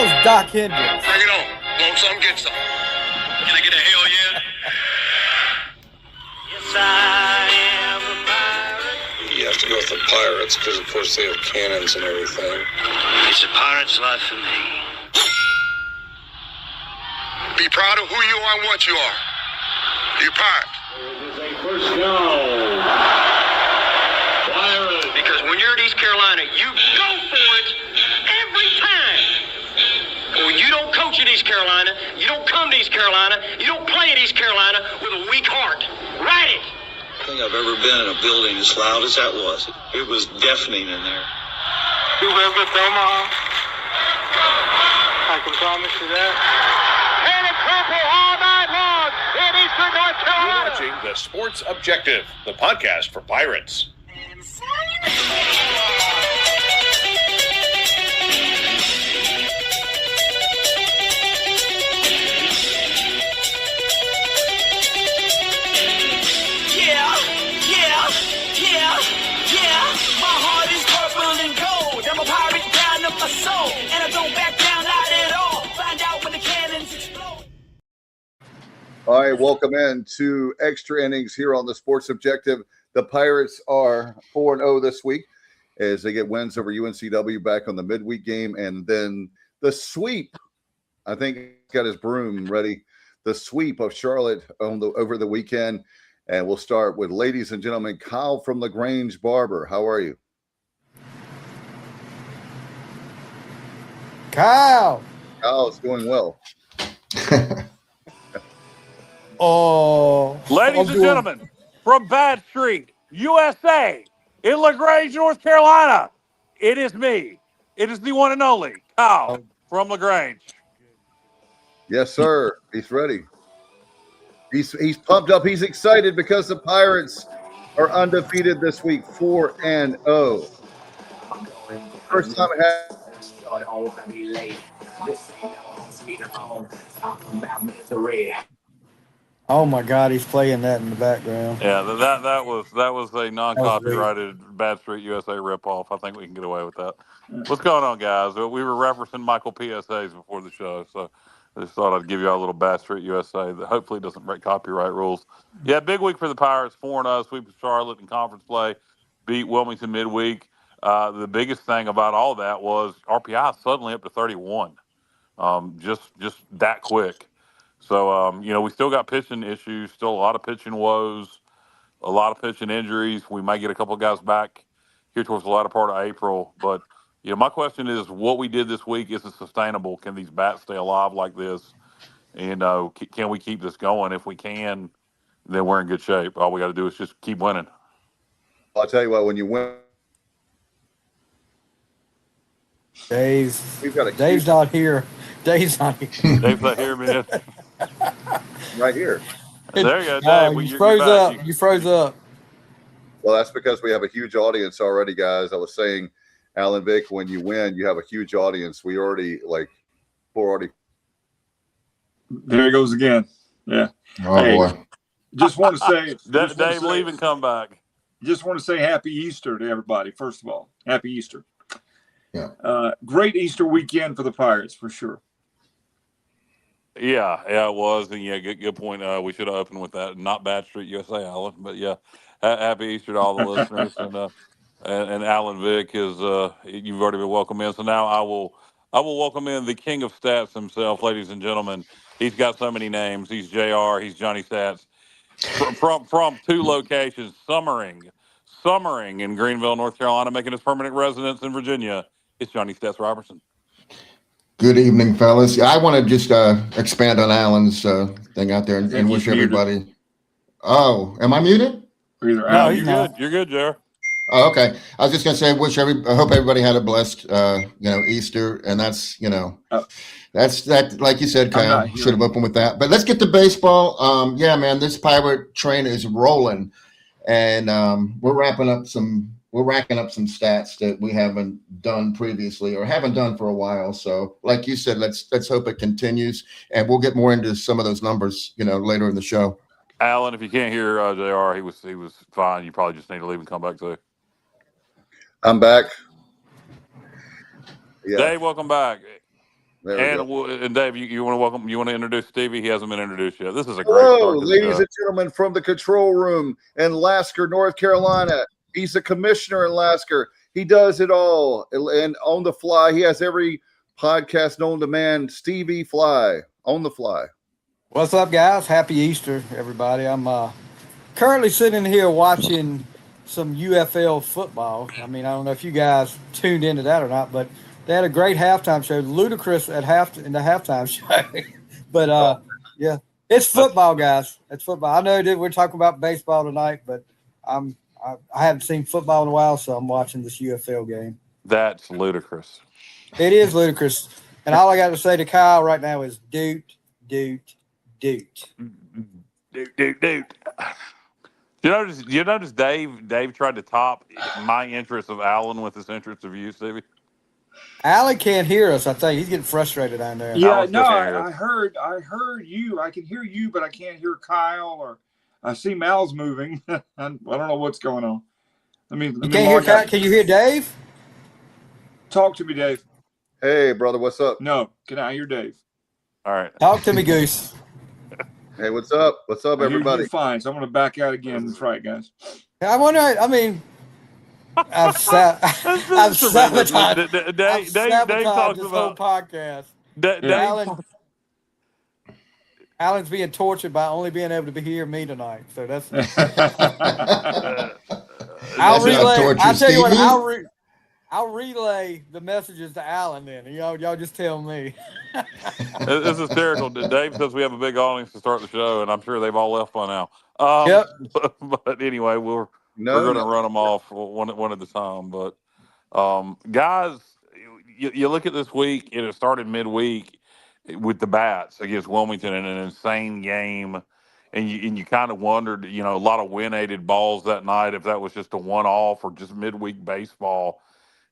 is Doc Hendricks. Bring it on. Want some, get some. Can I get a hell yeah? Yes, I am a pirate. You have to go with the pirates because, of course, they have cannons and everything. It's a pirate's life for me. Be proud of who you are and what you are. You're pirate. It is a first down. Pirates. Because when you're at East Carolina, you go for it every time. When you don't coach at East Carolina, you don't come to East Carolina, you don't play at East Carolina with a weak heart. Write it. I think I've ever been in a building as loud as that was. It was deafening in there. You live with Omaha? I can promise you that. And a triple all night long in Eastern North Carolina. You're watching The Sports Objective, the podcast for Pirates. My heart is purple and gold. I'm a pirate down of my soul, and I don't back down, not at all. Find out when the cannons explode. All right, welcome in to Extra Innings here on the Sports Objective. The Pirates are 4-0 this week as they get wins over UNCW back on the midweek game, and then the sweep. I think he's got his broom ready. The sweep of Charlotte over the weekend. And we'll start with, ladies and gentlemen, Kyle from LaGrange Barber. How are you? Kyle. Kyle's doing well. Ladies and gentlemen, from Bad Street, USA, in LaGrange, North Carolina, it is me. It is the one and only Kyle from LaGrange. Yes, sir. He's ready. He's pumped up. He's excited because the Pirates are undefeated this week, 4-0. First time it happened. Oh my God, he's playing that in the background. Yeah, that was a non-copyrighted Bad Street USA ripoff. I think we can get away with that. What's going on, guys? We were referencing Michael PSAs before the show, so I just thought I'd give you all a little Bad Street USA that hopefully doesn't break copyright rules. Yeah, big week for the Pirates, 4-0, sweep of Charlotte in conference play, beat Wilmington midweek. The biggest thing about all that was RPI suddenly up to 31, just that quick. So, we still got pitching issues, still a lot of pitching woes, a lot of pitching injuries. We might get a couple of guys back here towards the latter part of April. But, my question is, what we did this week, is it sustainable? Can these bats stay alive like this? And can we keep this going? If we can, then we're in good shape. All we got to do is just keep winning. I'll tell you what, when you win. Dave's Dave's not here. Dave's not here. Dave's not here, man. Right here. There you go, Dave. You froze up. You froze up. Well, that's because we have a huge audience already, guys. I was saying, Alan Vick, when you win, you have a huge audience. We're already. There he goes again. Yeah. Oh, boy. Just want to say. Dave, leave and come back. Just want to say happy Easter to everybody, first of all. Happy Easter. Yeah. Great Easter weekend for the Pirates, for sure. Yeah, it was. And, good point. We should have opened with that. Not Bad Street USA, Alan. But, happy Easter to all the listeners. And Alan Vick is you've already been welcomed in. So now I will welcome in the king of stats himself, ladies and gentlemen. He's got so many names. He's JR. He's Johnny Stats. From two locations, Summering in Greenville, North Carolina, making his permanent residence in Virginia. It's Johnny Stats Robertson. Good evening, fellas. I want to just expand on Alan's thing out there and wish everybody. Oh, am I muted? No, you're good. You're good, JR. Oh, okay. I was just gonna say, I hope everybody had a blessed, Easter, and that's that. Like you said, Kyle, should have opened with that. But let's get to baseball. Man, this Pirate train is rolling, and we're racking up some stats that we haven't done previously or haven't done for a while. So, like you said, let's hope it continues, and we'll get more into some of those numbers, later in the show. Alan, if you can't hear JR, he was fine. You probably just need to leave and come back too. I'm back. Yeah. Dave, welcome back. There we go. And Dave, you want to welcome? You want to introduce Stevie? He hasn't been introduced yet. This is a great Hello, start to the ladies show. and gentlemen, from the control room in Lasker, North Carolina. He's a commissioner in Lasker. He does it all. And on the fly, he has every podcast known to man. Stevie Fly, on the fly. What's up, guys? Happy Easter, everybody. I'm currently sitting here watching some UFL football. I mean, I don't know if you guys tuned into that or not, but they had a great halftime show. Ludicrous in the halftime show. But yeah, it's football, guys. It's football. I know that we're talking about baseball tonight, but I haven't seen football in a while, so I'm watching this UFL game. That's ludicrous. It is ludicrous. And all I got to say to Kyle right now is doot. Dude. You notice Dave tried to top my interest of Alan with his interest of you, Stevie? Alan can't hear us, I think. He's getting frustrated down there. Yeah, no, I heard you. I can hear you, but I can't hear Kyle, or I see Mal's moving. I don't know what's going on. You can't hear Kyle? Can you hear Dave? Talk to me, Dave. Hey, brother, what's up? No, can I hear Dave? All right. Talk to me, Goose. Hey, what's up? What's up, everybody? You're fine, so I'm going to back out again. That's right, guys. I wonder, I mean, I've sabotaged Dave talks this about whole podcast. Alan's being tortured by only being able to hear me tonight. So that's I'll tell you what, I'll relay the messages to Alan then. Y'all just tell me. It's hysterical. Dave says we have a big audience to start the show, and I'm sure they've all left by now. Yep. But anyway, we're going to run them off one at a time. But guys, you look at this week. It started midweek with the Bats against Wilmington in an insane game, and you kind of wondered, a lot of win-aided balls that night, if that was just a one-off or just midweek baseball.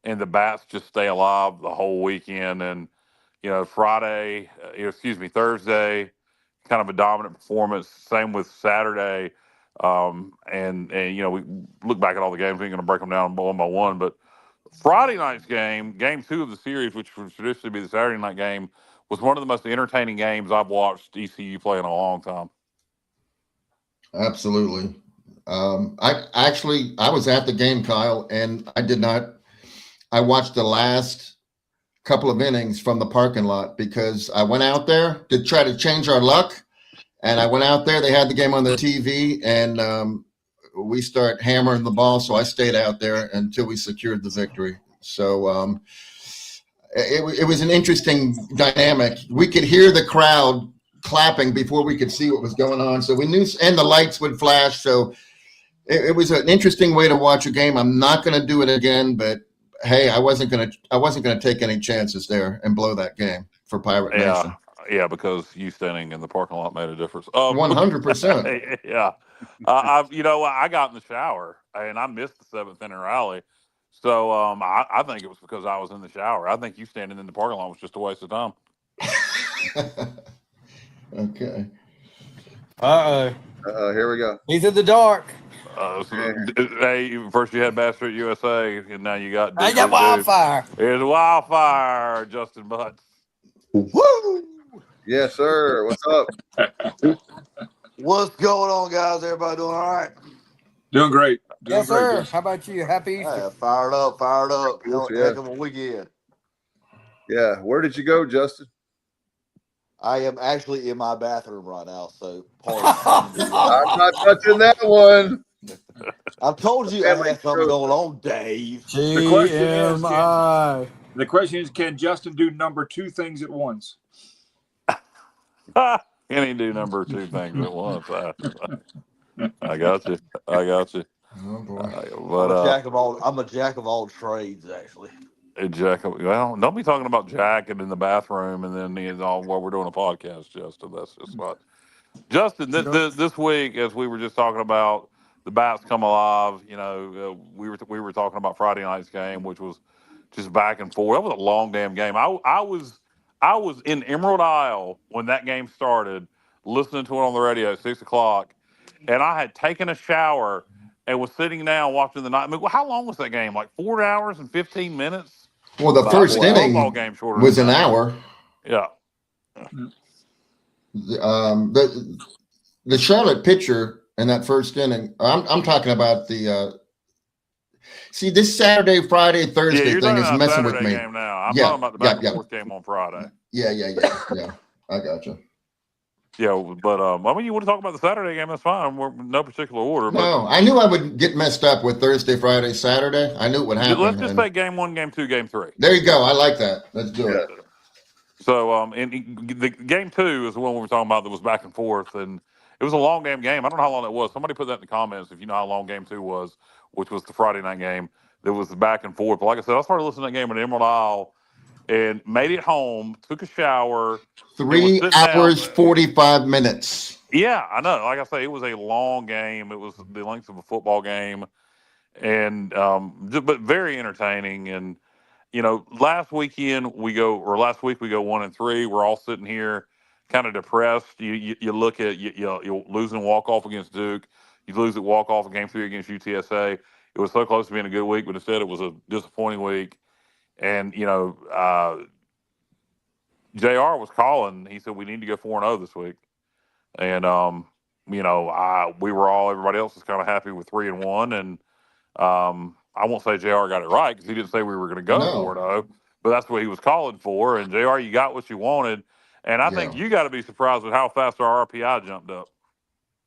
And the Bats just stay alive the whole weekend. And, Thursday, kind of a dominant performance. Same with Saturday. And we look back at all the games. We ain't going to break them down one by one. But Friday night's game 2 of the series, which would traditionally be the Saturday night game, was one of the most entertaining games I've watched ECU play in a long time. Absolutely. I was at the game, Kyle, and I watched the last couple of innings from the parking lot because I went out there to try to change our luck. And I went out there, they had the game on the TV, and we start hammering the ball. So I stayed out there until we secured the victory. So it was an interesting dynamic. We could hear the crowd clapping before we could see what was going on. So we knew, and the lights would flash. So it was an interesting way to watch a game. I'm not going to do it again, but hey, I wasn't gonna take any chances there and blow that game for Pirate Nation. Yeah, because you standing in the parking lot made a difference. 100%. Yeah, I got in the shower and I missed the 7th inning rally, so I think it was because I was in the shower. I think you standing in the parking lot was just a waste of time. Okay. Here we go. He's in the dark. Hey, first you had Bass Street USA, and now you got Wildfire. Here's Wildfire, Justin Butts. Woo! Yes, sir. What's up? What's going on, guys? Everybody doing all right? Doing great. Yes, sir. How about you? Happy Easter. Fired up. Yeah. Heck of a weekend. Yeah. Where did you go, Justin? I am actually in my bathroom right now, so I'm not touching that one. I've told you I had something going on, Dave. The question is, can Justin do number 2 things at once? Can he do number 2 things at once? I got you. Oh boy. I'm a jack of all trades, actually. Well, don't be talking about jacking in the bathroom and then while we're doing a podcast, Justin. That's just not. Justin, this week, as we were just talking about, the Bats come alive. We were talking about Friday night's game, which was just back and forth. That was a long damn game. I was in Emerald Isle when that game started, listening to it on the radio at 6:00, and I had taken a shower and was sitting down watching the night. I mean, how long was that game? Like 4 hours and 15 minutes. Well, the first inning game was an hour. Yeah. The Charlotte pitcher in that first inning. I'm talking about the. See, this Saturday, Friday, Thursday you're thing talking is about messing with Saturday me. game now. I'm Yeah, talking about the back and forth game on Friday. Yeah. I gotcha. Yeah, but I mean, you want to talk about the Saturday game? That's fine. We're in no particular order. No, I knew I would get messed up with Thursday, Friday, Saturday. I knew it would happen. Let's just say game 1, game 2, game 3. There you go. I like that. Let's do it. So, the game 2 is the one we were talking about that was back and forth, and it was a long damn game. I don't know how long it was. Somebody put that in the comments if you know how long game 2 was, which was the Friday night game. That was the back and forth. But like I said, I started listening to that game in Emerald Isle and made it home, took a shower. 3 hours, 45 minutes. Yeah, I know. Like I say, it was a long game. It was the length of a football game, and but very entertaining. And last week we go 1-3. We're all sitting here kind of depressed. You look at you losing walk off against Duke. You lose at walk off in game 3 against UTSA. It was so close to being a good week, but instead it was a disappointing week. And JR was calling. He said we need to go 4-0 this week. And everybody else was kind of happy with 3-1. And I won't say JR got it right because he didn't say we were going to go 4-0, but that's what he was calling for. And JR, you got what you wanted. And I think you got to be surprised at how fast our RPI jumped up.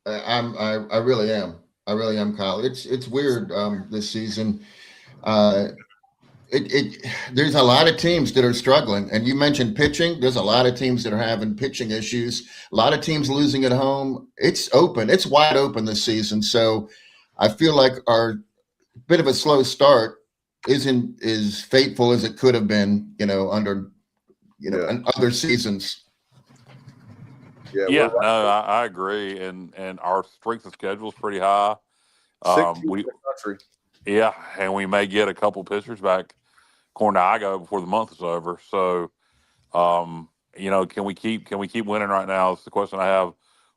I really am. I really am, Kyle. It's weird this season. There's a lot of teams that are struggling, and you mentioned pitching. There's a lot of teams that are having pitching issues. A lot of teams losing at home. It's open. It's wide open this season. So I feel like our bit of a slow start isn't as fateful as it could have been, under in other seasons. I agree, and our strength of schedule is pretty high. And we may get a couple pitchers back, according to IGO, before the month is over. So, can we keep winning right now? It's the question I have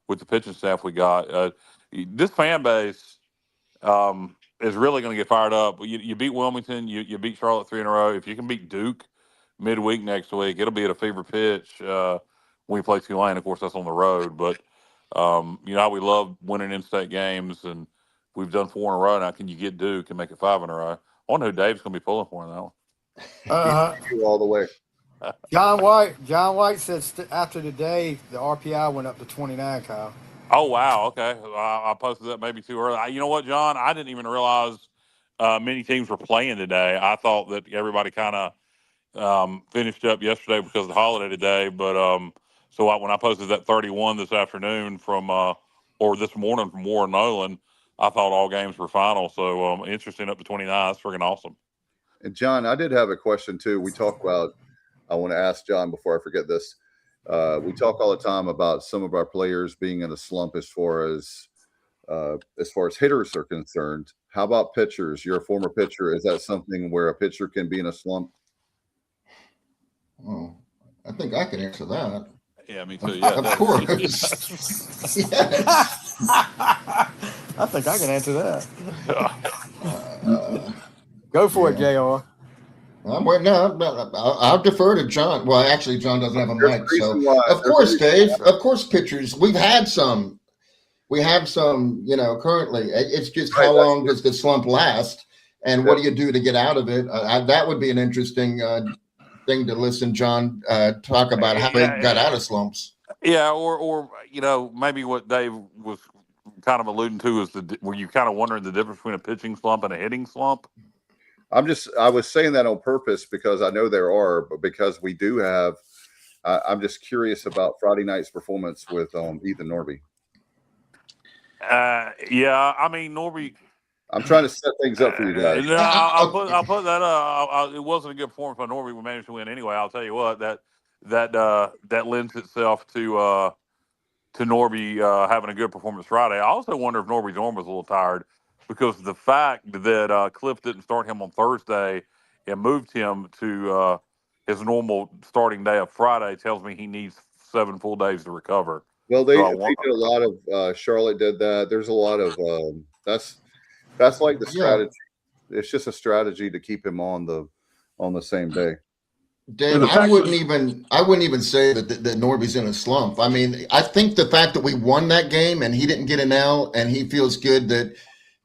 with the pitching staff we got. This fan base is really going to get fired up. You beat Wilmington, you beat Charlotte 3 in a row. If you can beat Duke midweek next week, it'll be at a fever pitch when we play Tulane. Of course, that's on the road, but you know how we love winning in-state games, and we've done 4 in a row. Now, can you get Duke and make it 5 in a row? I wonder who Dave's going to be pulling for in that one. All the way. John White said after today, the RPI went up to 29, Kyle. Oh, wow. Okay. I posted that maybe too early. You know what, John? I didn't even realize many teams were playing today. I thought that everybody kind of finished up yesterday because of the holiday today. But so when I posted that 31 this afternoon or this morning from Warren Nolan, I thought all games were final. So interesting, up to 29. That's freaking awesome. And John, I did have a question too. We talk about, I want to ask John before I forget this. We talk all the time about some of our players being in a slump as far as hitters are concerned. How about pitchers? You're a former pitcher. Is that something where a pitcher can be in a slump? Oh, I think I can answer that. Yeah, me too. Yeah, of course. I think I can answer that. Go for it, JR. I'll defer to John. Well, actually, John doesn't have a mic. So, of course, Dave. Of course, pitchers. We have some. Currently. It's just how long does the slump last, and what do you do to get out of it? That would be an interesting thing to listen John talk about how they got out of slumps. Yeah, or maybe what Dave was kind of alluding to is were you kind of wondering the difference between a pitching slump and a hitting slump? I was saying that on purpose because I know there are, but because we do have, I'm just curious about Friday night's performance with Ethan Norby. Yeah, I mean, Norby. I'm trying to set things up for you guys. No, I'll put that up. It wasn't a good performance by Norby. We managed to win anyway. I'll tell you what, that lends itself to Norby having a good performance Friday. I also wonder if Norby's arm was a little tired, because the fact that Cliff didn't start him on Thursday and moved him to his normal starting day of Friday tells me he needs 7 full days to recover. Well, they did a lot of Charlotte did that. There's a lot of that's like the strategy. It's just a strategy to keep him on the same day. Dave, I wouldn't even say that Norby's in a slump. I mean, I think the fact that we won that game and he didn't get an L and he feels good that,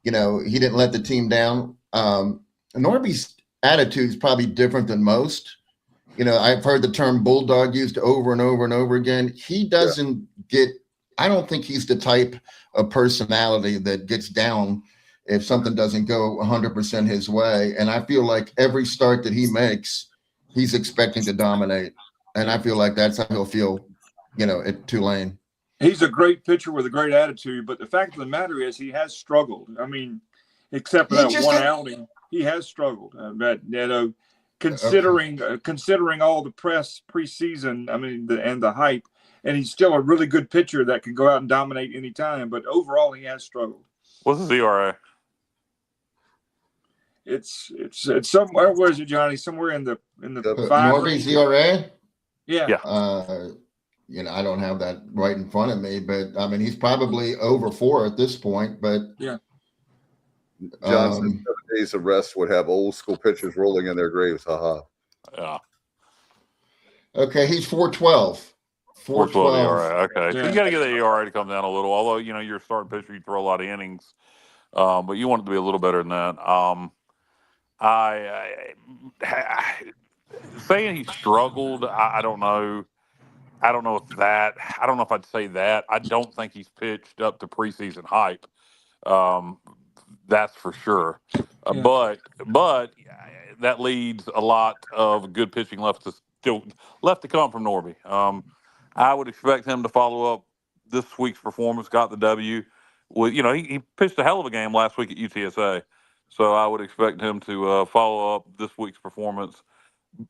he didn't let the team down. Norby's attitude is probably different than most. I've heard the term bulldog used over and over and over again. He doesn't I don't think he's the type of personality that gets down if something doesn't go 100% his way. And I feel like every start that he makes, he's expecting to dominate. And I feel like that's how he'll feel, at Tulane. He's a great pitcher with a great attitude, but the fact of the matter is he has struggled. I mean, except for that one outing, he has struggled. Considering all the press preseason, and the hype, and he's still a really good pitcher that can go out and dominate any time. But overall, he has struggled. What's his ERA? It's somewhere. Where is it, Johnny? Somewhere in the five. Norby's ERA. Yeah. I don't have that right in front of me, but he's probably over 4 at this point. But yeah. Johnson, 7 days of rest would have old school pitchers rolling in their graves. Haha. Yeah. Okay, he's 4.12. 4.12 ERA. Okay, so you got to get the ERA to come down a little. Although you're a starting pitcher, you throw a lot of innings, but you want it to be a little better than that. Saying he struggled, I don't know. I don't know if I'd say that. I don't think he's pitched up to preseason hype. That's for sure. But that leads a lot of good pitching left to come from Norby. I would expect him to follow up this week's performance. Got the W. With he pitched a hell of a game last week at UTSA, so I would expect him to follow up this week's performance.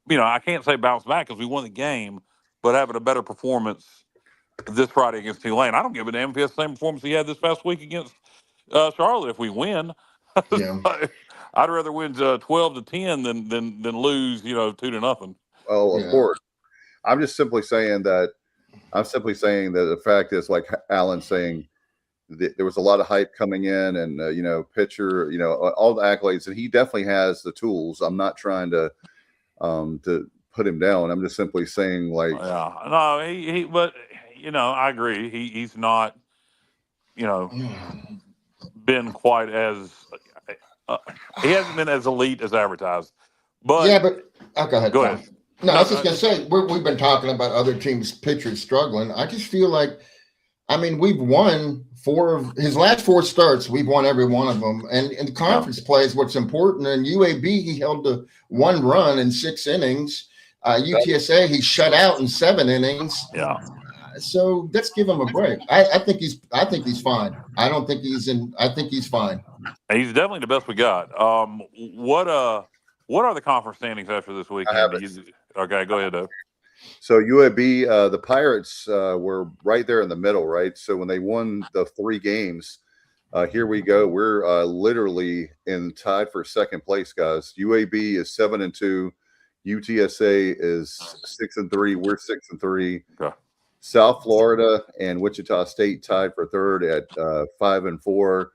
I can't say bounce back because we won the game, but having a better performance this Friday against Tulane. I don't give a damn if he has the same performance he had this past week against Charlotte. If we win, I'd rather win 12-10 than lose 2-0. Oh, of course. I'm simply saying that the fact is, like Alan saying, there was a lot of hype coming in, and pitcher, all the accolades, and he definitely has the tools. I'm not trying to put him down. I'm just simply saying, like, no, but I agree. He's not, been quite as he hasn't been as elite as advertised. But go ahead. Go ahead. No, I was just gonna say we've been talking about other teams' pitchers struggling. I just feel like, we've won 4 of his last 4 starts. We've won every one of them, and in conference play is what's important. And UAB, he held to 1 run in 6 innings. UTSA, he shut out in 7 innings. Yeah. So let's give him a break. I think he's fine. I don't think I think he's fine. He's definitely the best we got. What are the conference standings after this weekend? Okay, go ahead, Dave. So UAB, the Pirates were right there in the middle, right? So when they won the 3 games, here we go. We're literally tied for second place, guys. UAB is 7-2. UTSA is 6-3. We're 6-3. Okay. South Florida and Wichita State tied for third at 5-4.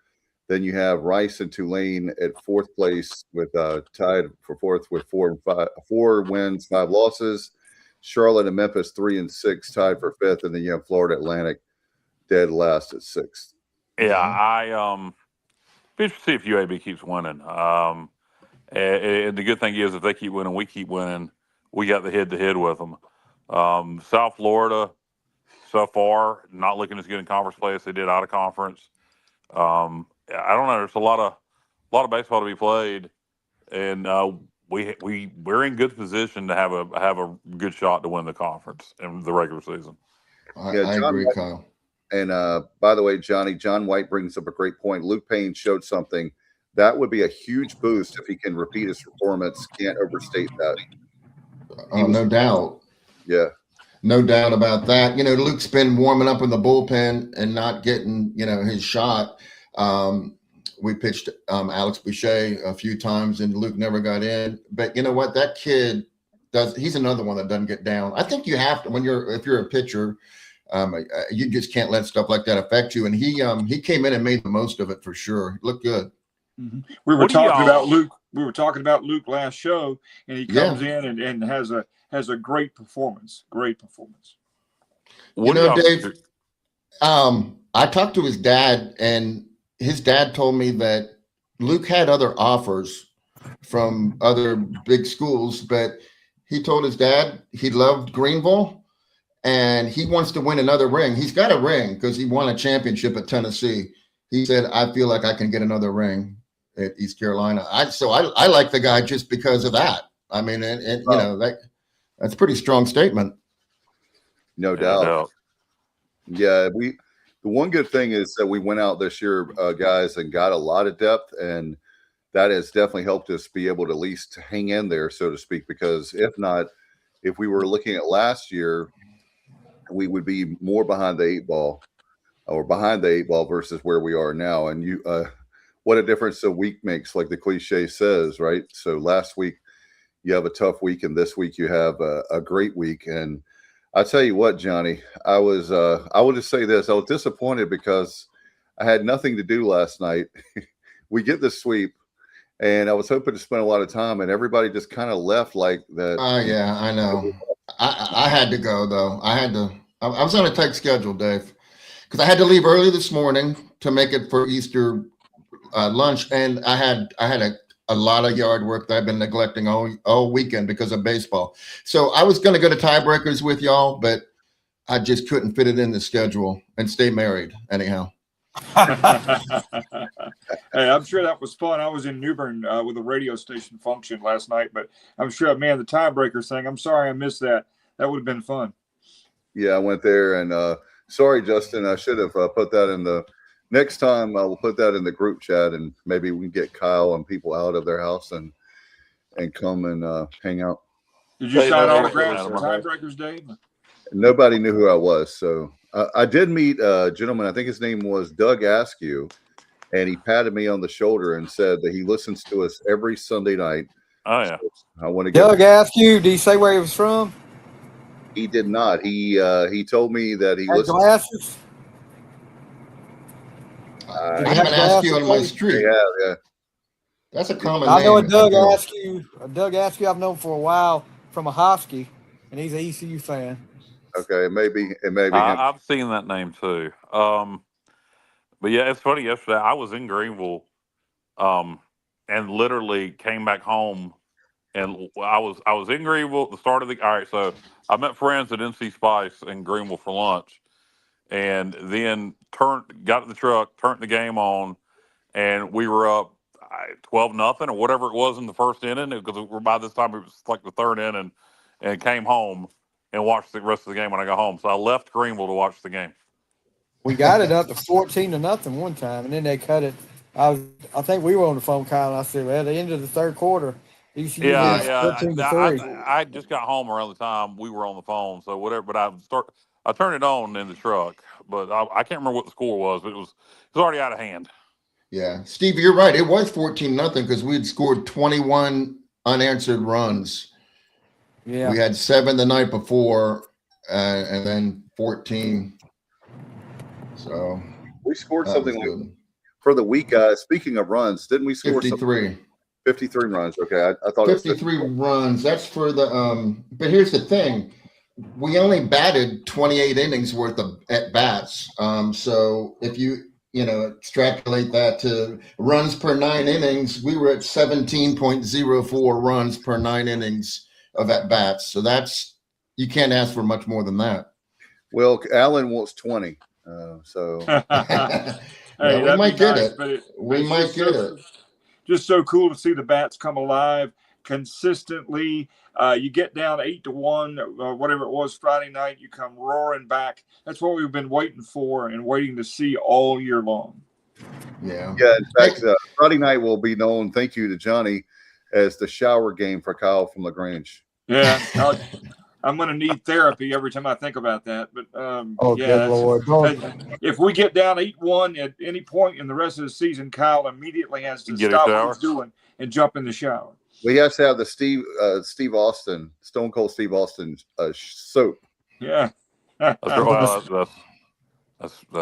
Then you have Rice and Tulane at 4th place with tied for 4th with 4 wins, 5 losses. Charlotte and Memphis 3-6 tied for 5th, and then you have Florida Atlantic dead last at 6th. Yeah, I be interested to see if UAB keeps winning. And the good thing is, if they keep winning, we keep winning. We got the head-to-head with them. South Florida, so far, not looking as good in conference play as they did out of conference. I don't know. There's a lot of baseball to be played, and we're in good position to have a good shot to win the conference in the regular season. I agree, Kyle. And by the way, John White brings up a great point. Luke Payne showed something that would be a huge boost if he can repeat his performance. Can't overstate that. No doubt. Yeah. No doubt about that. Luke's been warming up in the bullpen and not getting, his shot. We pitched Alex Boucher a few times and Luke never got in. But you know what? That kid he's another one that doesn't get down. I think you have to, if you're a pitcher, you just can't let stuff like that affect you. And he came in and made the most of it for sure. He looked good. Mm-hmm. We were talking about Luke last show, and he comes in and has has a great performance. Great performance. You know, Dave, I talked to his dad, and his dad told me that Luke had other offers from other big schools, but he told his dad he loved Greenville and he wants to win another ring. He's got a ring because he won a championship at Tennessee. He said, I feel like I can get another ring at East Carolina. I like the guy just because of that. I mean, and you know, that's a pretty strong statement. No doubt. Yeah, the one good thing is that we went out this year, guys, and got a lot of depth, and that has definitely helped us be able to at least hang in there, so to speak, because if not, if we were looking at last year, we would be more behind the eight ball versus where we are now. And you, what a difference a week makes, like the cliche says, right? So last week you have a tough week, and this week you have a great week. And I tell you what, Johnny, I will just say this. I was disappointed because I had nothing to do last night. We get the sweep, and I was hoping to spend a lot of time, and everybody just kind of left like that. Yeah, I know. I had to go, though. I was on a tight schedule, Dave, because I had to leave early this morning to make it for Easter lunch, and I had a lot of yard work that I've been neglecting all weekend because of baseball. So I was going to go to tiebreakers with y'all, but I just couldn't fit it in the schedule and stay married anyhow. Hey, I'm sure that was fun. I was in New Bern with a radio station function last night, but I'm sure, man, the tiebreakers thing, I'm sorry I missed that. That would have been fun. Yeah, I went there, and sorry, Justin, I should have put that in the next time. I will put that in the group chat, and maybe we can get Kyle and people out of their house and come and hang out. Did you sign autographs for tiebreakers, Dave? Nobody knew who I was, so I did meet a gentleman. I think his name was Doug Askew, and he patted me on the shoulder and said that he listens to us every Sunday night. Oh yeah. So I want to get Doug Askew. Did he say where he was from? He did not. He told me that he listened. Glasses. I haven't asked you on my street. Yeah. That's a common name. I know a Doug Askew. Doug Askew I've known for a while from a Husky, and he's an ECU fan. Okay, maybe. I've seen that name too. But yeah, it's funny. Yesterday I was in Greenville, and literally came back home, and I was in Greenville at the start of the. All right, so I met friends at NC Spice in Greenville for lunch, and then got in the truck, turned the game on, and we were up 12-0 or whatever it was in the first inning, because by this time it was like the third inning, and came home and watched the rest of the game when I got home. So I left Greenville to watch the game. We got it up to 14-0 one time, and then they cut it. I think we were on the phone, Kyle, and I said, well, at the end of the third quarter, ECU yeah. 14-3. I just got home around the time we were on the phone, so whatever. But I turned it on in the truck, but I can't remember what the score was. But it was already out of hand. Yeah, Steve, you're right. It was 14-0 because we had scored 21 unanswered runs. Yeah, we had 7 the night before, and then 14. So we scored something like for the week. Speaking of runs, didn't we score 53? 53 runs. Okay, I thought 53 runs. That's for the. But here's the thing: we only batted 28 innings worth of at bats. So if you extrapolate that to runs per 9 innings, we were at 17.04 runs per 9 innings of at bats. So you can't ask for much more than that. Well, Allen wants 20. So hey, we might get nice, it. We might get it. Just so cool to see the bats come alive consistently. You get down 8-1, whatever it was Friday night, you come roaring back. That's what we've been waiting for and waiting to see all year long. Yeah. Yeah. In fact, Friday night will be known, thank you to Johnny, as the shower game for Kyle from LaGrange. Yeah. I'm going to need therapy every time I think about that. But good Lord. If we get down 8-1 at any point in the rest of the season, Kyle immediately has to stop what he's doing and jump in the shower. We have to have the Steve Austin, Stone Cold Steve Austin soap. Yeah. That's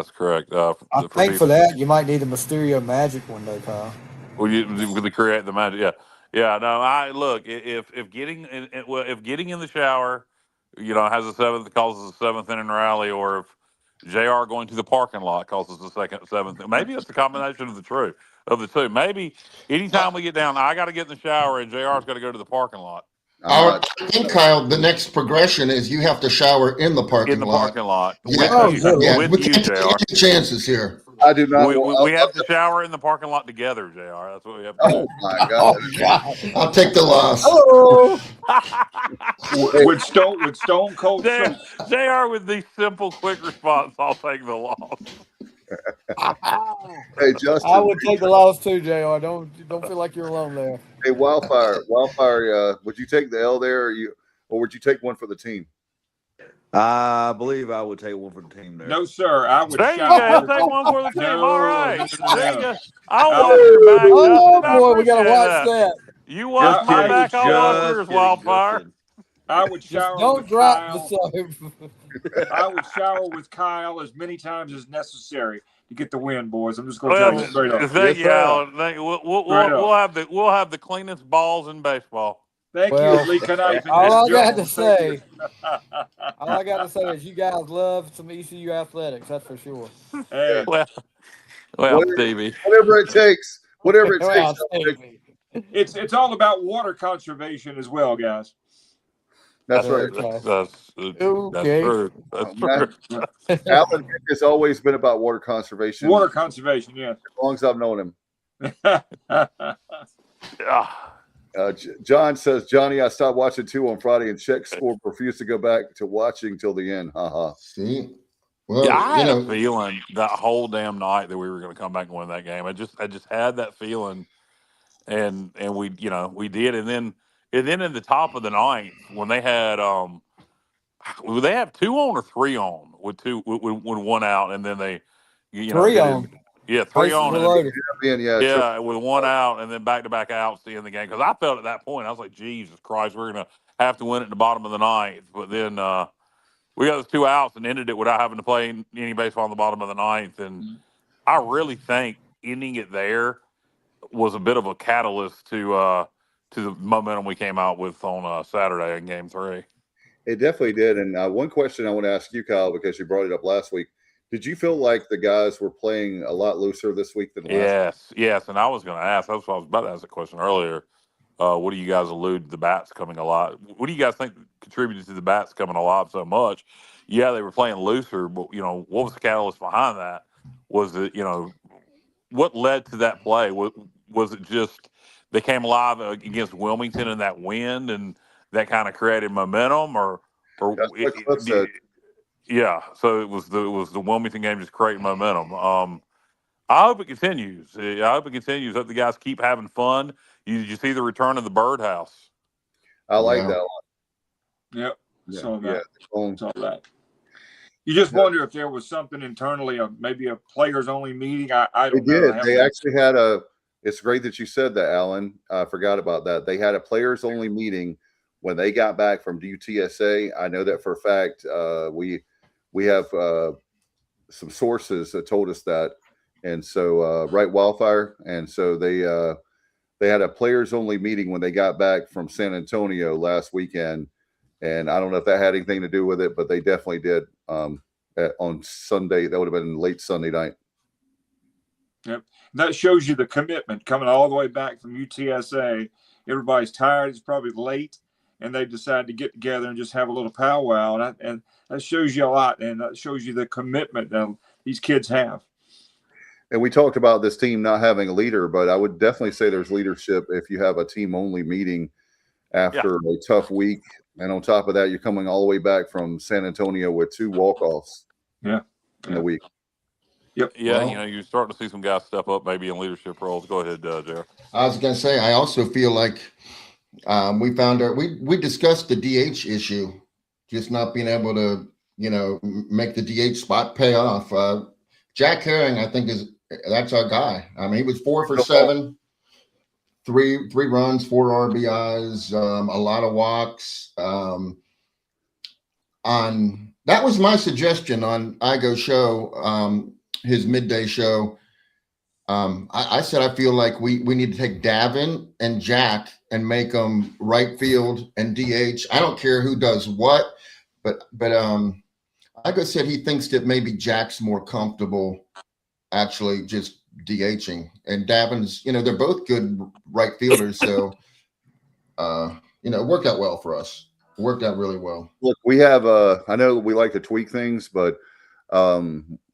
correct. I think for that, you might need a Mysterio Magic one day, Kyle. Well, you create the magic, yeah. Yeah, no. I look if getting if getting in the shower, has a seventh causes a seventh inning rally, or if Jr. going to the parking lot causes the seventh. Maybe it's a combination of the two. Maybe anytime we get down, I got to get in the shower, and Jr.'s got to go to the parking lot. I think, Kyle, the next progression is you have to shower in the parking lot. Yeah. With you, With you, can't Jr. take any chances here. I do not. We have to shower in the parking lot together, Jr. That's what we have to do. Oh my God! I'll take the loss. Hello. with Stone Cold soap. Jr. with the simple, quick response. I'll take the loss. Hey, Justin. I would take the loss too, JR. Don't feel like you're alone there. Hey, Wildfire. Would you take the L there, or would you take one for the team? I believe I would take one for the team there. No, sir. I would. There you go. Take one for the team. No, All right. no. There you go. I'll watch your back. Oh Justin. boy, we gotta watch that. You watch my back. I'll watch yours, Wildfire. I would shower. Don't drop the soap. I would shower with Kyle as many times as necessary to get the win, boys. I'm just going to tell you straight up. Thank you, Alan. We'll have the cleanest balls in baseball. Thank you, Lee Knife. All I got to say is you guys love some ECU athletics. That's for sure. Hey. Well, Stevie. Whatever it takes. Whatever it takes. It's all about water conservation as well, guys. That's right. That's true. That's true. Alan has always been about water conservation. Water conservation, yeah. As long as I've known him. Yeah. John says, Johnny, I stopped watching 2 on Friday and checked score. Refused to go back to watching till the end. Haha. See? Well, I had a feeling that whole damn night that we were going to come back and win that game. I just had that feeling, and we did, and then in the top of the ninth when they had 2 on or 3 on with 1 out, and then they 3 on. Yeah, 3 on. Yeah, with 1 out and then back-to-back outs to end the game. Because I felt at that point, I was like, Jesus Christ, we're going to have to win it in the bottom of the ninth. But then we got those 2 outs and ended it without having to play any baseball in the bottom of the ninth. And I really think ending it there was a bit of a catalyst to the momentum we came out with on Saturday in Game 3. It definitely did. And one question I want to ask you, Kyle, because you brought it up last week. Did you feel like the guys were playing a lot looser this week than last week? Yes. And I was going to ask. That's what I was about to ask the question earlier. What do you guys allude to the bats coming alive? What do you guys think contributed to the bats coming alive so much? Yeah, they were playing looser, but, what was the catalyst behind that? Was it, what led to that play? Was it just they came alive against Wilmington in that wind and that kind of created momentum, or yeah, so it was the Wilmington game just creating momentum. I hope it continues. I hope the guys keep having fun. You see the return of the birdhouse. I like that one. Yep. Saw that. You just wonder if there was something internally, maybe a players-only meeting. I don't know. They actually had it's great that you said that, Alan. I forgot about that. They had a players-only meeting when they got back from UTSA. I know that for a fact. We have some sources that told us that. And so, right, Wildfire. And so they had a players-only meeting when they got back from San Antonio last weekend. And I don't know if that had anything to do with it, but they definitely did on Sunday. That would have been late Sunday night. Yep. That shows you the commitment coming all the way back from UTSA. Everybody's tired. It's probably late. And they decided to get together and just have a little powwow. And that shows you a lot. And that shows you the commitment that these kids have. And we talked about this team not having a leader, but I would definitely say there's leadership if you have a team-only meeting after a tough week. And on top of that, you're coming all the way back from San Antonio with 2 walk-offs in the week. Yep. Yeah, you're starting to see some guys step up maybe in leadership roles. Go ahead, Jared. I was going to say, I also feel like we discussed the DH issue, just not being able to, make the DH spot pay off. Jack Herring, I think that's our guy. I mean, he was 4 for 7, 3 runs, 4 RBIs, a lot of walks. That was my suggestion on Igo's show, his midday show. I said I feel like we need to take Davin and Jack and make them right field and DH. I don't care who does what, but like I said, he thinks that maybe Jack's more comfortable actually just DHing, and Davin's, they're both good right fielders, so it worked out well for us. It worked out really well. Look, we have I know we like to tweak things, but I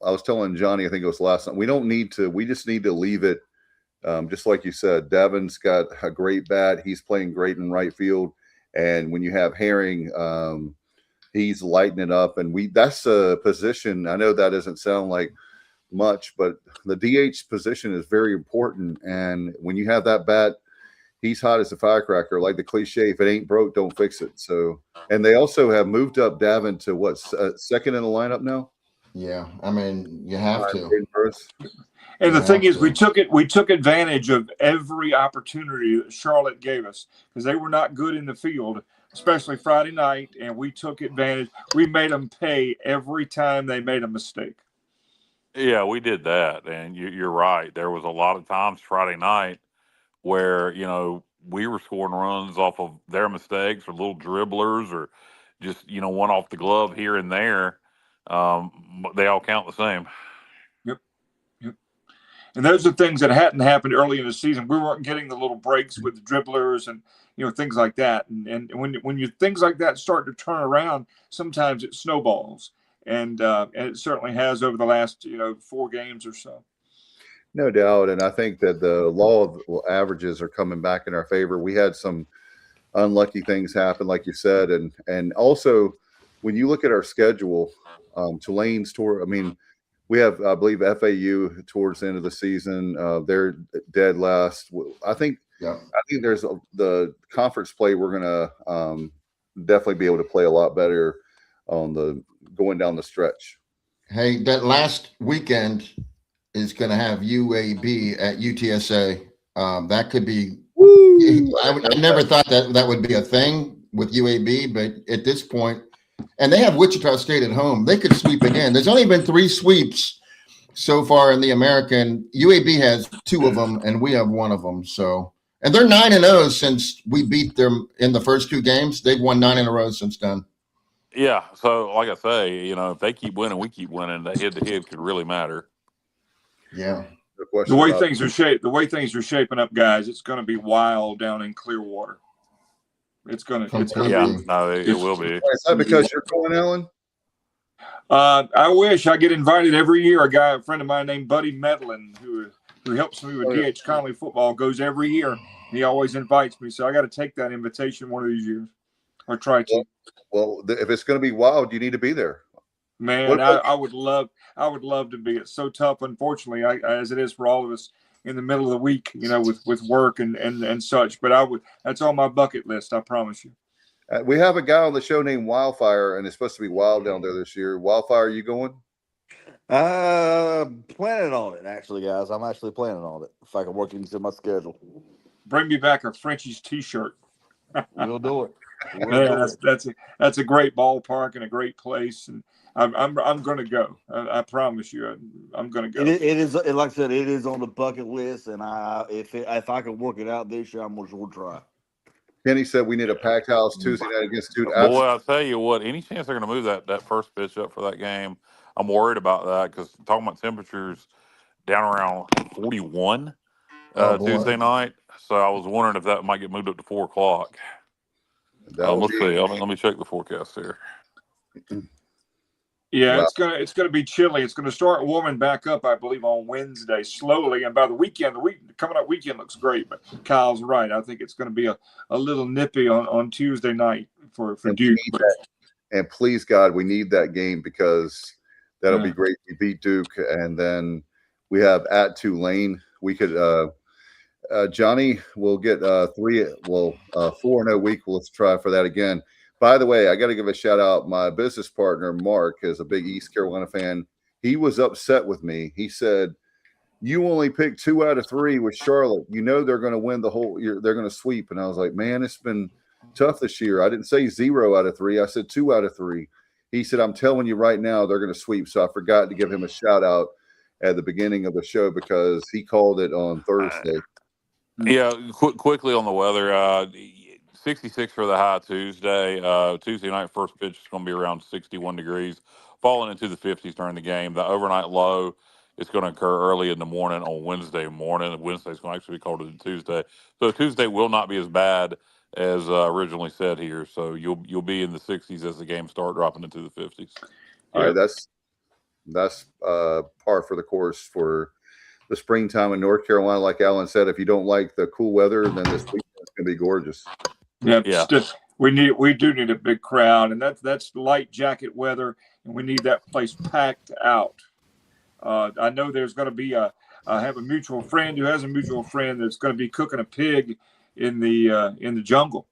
was telling Johnny, I think it was last night, we just need to leave it just like you said. Davin's got a great bat. He's playing great in right field, and when you have Herring, he's lighting it up, and that's a position. I know that doesn't sound like much, but the DH position is very important, and when you have that bat, he's hot as a firecracker, like the cliche, if it ain't broke, don't fix it. So, and they also have moved up Davin to what, second in the lineup now? Yeah, I mean, you have to. And the thing is, we took advantage of every opportunity that Charlotte gave us, because they were not good in the field, especially Friday night, and we took advantage. We made them pay every time they made a mistake. Yeah, we did that, and you're right. There was a lot of times Friday night where, we were scoring runs off of their mistakes or little dribblers or just, one off the glove here and there. But they all count the same. Yep. And those are things that hadn't happened early in the season. We weren't getting the little breaks with the dribblers and, things like that. And when things like that start to turn around, sometimes it snowballs. And it certainly has over the last, 4 games or so. No doubt. And I think that the law of averages are coming back in our favor. We had some unlucky things happen, like you said. And also, when you look at our schedule, Tulane's tour, I mean, we have, I believe, FAU towards the end of the season. They're dead last. I think there's the conference play. We're going to definitely be able to play a lot better on the going down the stretch. Hey, that last weekend is going to have UAB at UTSA. That could be. I never thought that would be a thing with UAB, but at this point, and they have Wichita State at home, they could sweep again. There's only been 3 sweeps so far in the American. UAB has 2 of them, and we have 1 of them. So, and they're 9-0 since we beat them in the first 2 games. They've won 9 in a row since then. Yeah. So, like I say, if they keep winning, we keep winning. That head-to-head could really matter. Yeah. The way things are shaping up, guys, it's going to be wild down in Clearwater. It's going to. It will be. Is that because you're going, Alan? I wish. I get invited every year. A friend of mine named Buddy Medlin, who helps me with DH Conley football, goes every year. He always invites me, so I got to take that invitation one of these years, or try to. Well, if it's going to be wild, you need to be there. Man, I would love to be. It's so tough, unfortunately, as it is for all of us in the middle of the week, with work and such. But that's on my bucket list. I promise you. We have a guy on the show named Wildfire, and it's supposed to be wild down there this year. Wildfire, are you going? Planning on it, actually, guys. I'm actually planning on it. If I can work into my schedule. Bring me back a Frenchie's T-shirt. We'll do it. That's a great ballpark and a great place, and I'm going to go. I promise you, I'm going to go. It is, like I said, it is on the bucket list, and if I can work it out this year, we'll try. Kenny said we need a packed house Tuesday night against Dude. Boy, I'll tell you what, any chance they're going to move that first pitch up for that game, I'm worried about that, because talking about temperatures down around 41 Tuesday night. So I was wondering if that might get moved up to 4 o'clock. Let's see. Let me check the forecast here. Yeah, it's gonna be chilly. It's gonna start warming back up, I believe, on Wednesday slowly, and by the weekend, coming up weekend looks great. But Kyle's right. I think it's gonna be a little nippy on Tuesday night for Duke. And please God, we need that game, because that'll be great. We beat Duke, and then we have at Tulane. We could Johnny will get 4-0 week. Let's try for that again. By the way, I got to give a shout out. My business partner, Mark, is a big East Carolina fan. He was upset with me. He said, "You only picked 2 out of 3 with Charlotte. They're going to win the whole year. They're going to sweep." And I was like, "Man, it's been tough this year." I didn't say 0 out of 3. I said 2 out of 3. He said, "I'm telling you right now, they're going to sweep." So I forgot to give him a shout out. at the beginning of the show because he called it on Thursday. Yeah, quickly on the weather. 66 for the high Tuesday. Tuesday night first pitch is going to be around 61 degrees, falling into the 50s during the game. The overnight low is going to occur early in the morning on Wednesday morning. Wednesday's going to actually be colder than Tuesday, so Tuesday will not be as bad as originally said here. So you'll be in the 60s as the game start dropping into the 50s. All right, that's par for the course for the springtime in North Carolina. Like Alan said, if you don't like the cool weather, then this weekend is going to be gorgeous. Yeah. We do need a big crowd, and that's light jacket weather, and we need that place packed out. I know there's going to be I have a mutual friend who has a mutual friend that's going to be cooking a pig in the jungle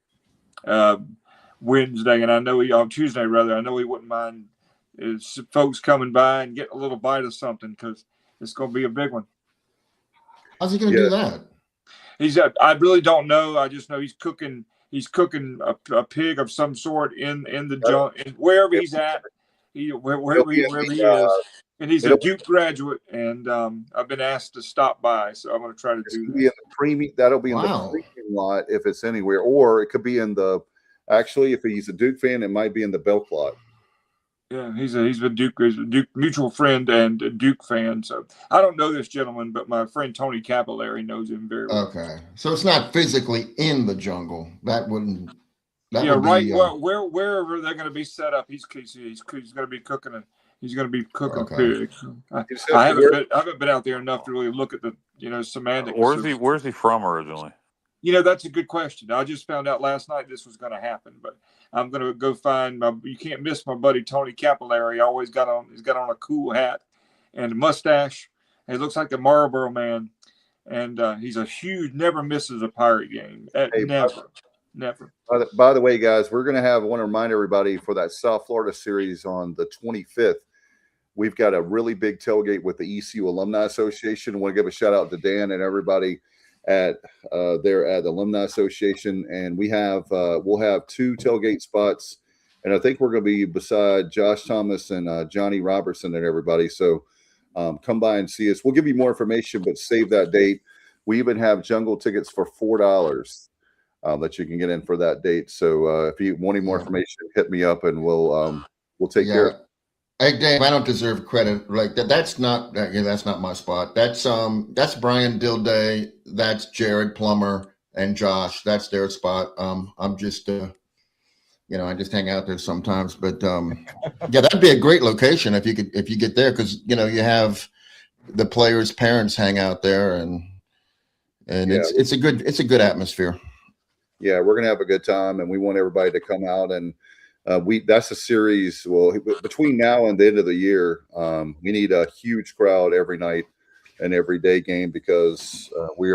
Wednesday, and I know on Tuesday rather. I know he wouldn't mind folks coming by and getting a little bite of something because it's going to be a big one. How's he going to do that? I really don't know. I just know he's cooking a pig of some sort in the jungle, wherever he's at. Wherever he is. And he's a Duke graduate, and I've been asked to stop by, so I'm going to try to do that. That'll be in the premium lot if it's anywhere, or it could be in the. Actually, if he's a Duke fan, it might be in the Belk lot. Yeah, he's a Duke mutual friend and a Duke fan. So I don't know this gentleman, but my friend Tony Capillari knows him very well. Okay, so it's not physically in the jungle. That wouldn't. Wherever they're going to be set up, he's going to be cooking He's going to be cooking pig. I haven't been out there enough to really look at the semantics. Where's he from originally? That's a good question. I just found out last night this was going to happen, but I'm going to go find you can't miss my buddy Tony Capillari. He's got on a cool hat and a mustache. He looks like the Marlboro Man, and he's a huge, never misses a Pirate game. Never. By the way, guys, we're going to want to remind everybody for that South Florida series on the 25th. We've got a really big tailgate with the ECU Alumni Association. I want to give a shout out to Dan and everybody at the Alumni Association, and we'll have 2 tailgate spots, and I think we're going to be beside Josh Thomas and Johnny Robertson and everybody. So come by and see us. We'll give you more information, but save that date. We even have jungle tickets for $4 that you can get in for that date. So if you want any more information, hit me up and we'll take care of it. Hey Dave, I don't deserve credit like that. That's not my spot. That's Brian Dilday, that's Jared Plummer and Josh. That's their spot. I'm just I just hang out there sometimes. But that'd be a great location if you get there, because you have the players' parents hang out there and it's a good atmosphere. Yeah, we're gonna have a good time, and we want everybody to come out. And that's a series. Well, between now and the end of the year, we need a huge crowd every night and every day game, because we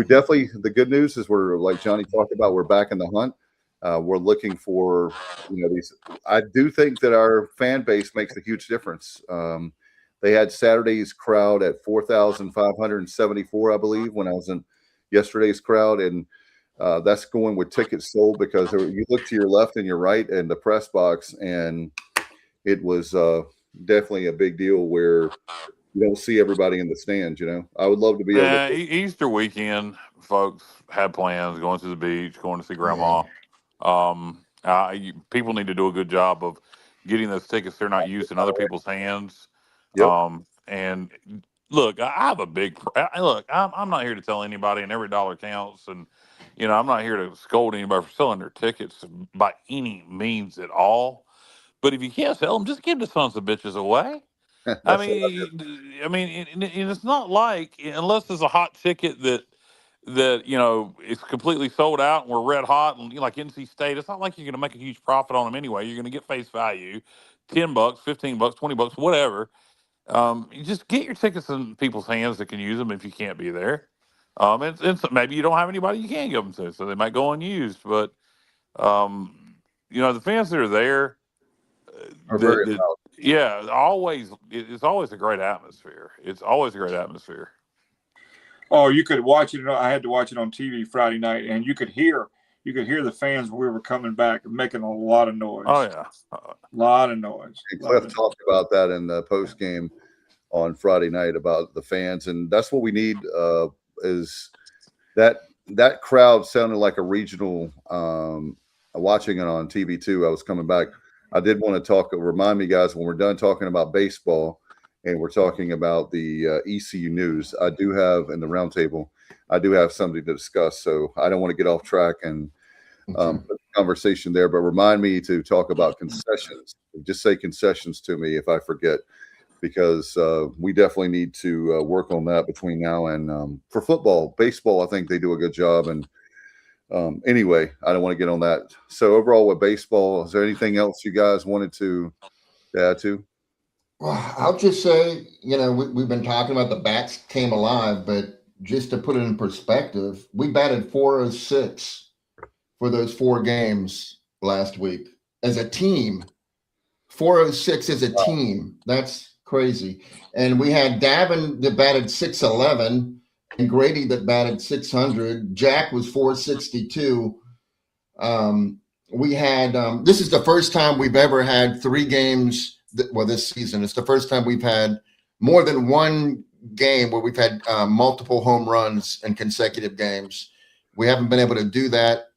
definitely. The good news is we're, like Johnny talked about, we're back in the hunt. We're looking for these. I do think that our fan base makes a huge difference. They had Saturday's crowd at 4,574, I believe, when I was in yesterday's crowd, and that's going with tickets sold, because you look to your left and your right and the press box, and it was definitely a big deal where you don't see everybody in the stands. I would love to be able to. Easter weekend, folks had plans going to the beach, going to see grandma. People need to do a good job of getting those tickets. They're not used in other people's hands. Yep. And look, I have a big I'm not here to tell anybody, and every dollar counts, and I'm not here to scold anybody for selling their tickets by any means at all. But if you can't sell them, just give the sons of bitches away. I mean, it's not like, unless there's a hot ticket that it's completely sold out and we're red hot, and like NC State, it's not like you're going to make a huge profit on them anyway. You're going to get face value, $10, $15, $20, whatever. You just get your tickets in people's hands that can use them if you can't be there. And maybe you don't have anybody you can give them to, so they might go unused. But the fans that are there are very loud. Yeah, it's always a great atmosphere. It's always a great atmosphere. Oh, you could watch it. I had to watch it on TV Friday night, and you could hear the fans when we were coming back making a lot of noise. Oh yeah, a lot of noise. And Cliff talked about that in the post game. on Friday night about the fans, and that's what we need. Is that crowd sounded like a regional. Watching it on TV too. I was coming back. I did want to remind me guys when we're done talking about baseball and we're talking about the ECU news. I do have in the roundtable. I do have something to discuss, so I don't want to get off track and put the conversation there. But remind me to talk about concessions. Just say concessions to me if I forget, because we definitely need to work on that between now and for football. Baseball, I think they do a good job. And anyway, I don't want to get on that. So overall with baseball, is there anything else you guys wanted to add to? Well, I'll just say, we've been talking about the bats came alive, but just to put it in perspective, we batted 406 for those 4 games last week as a team. 406 as a team. That's crazy. And we had Davin that batted 611 and Grady that batted 600. Jack was 462. We had this is the first time we've ever had 3 games. This season, it's the first time we've had more than one game where we've had multiple home runs in consecutive games. We haven't been able to do that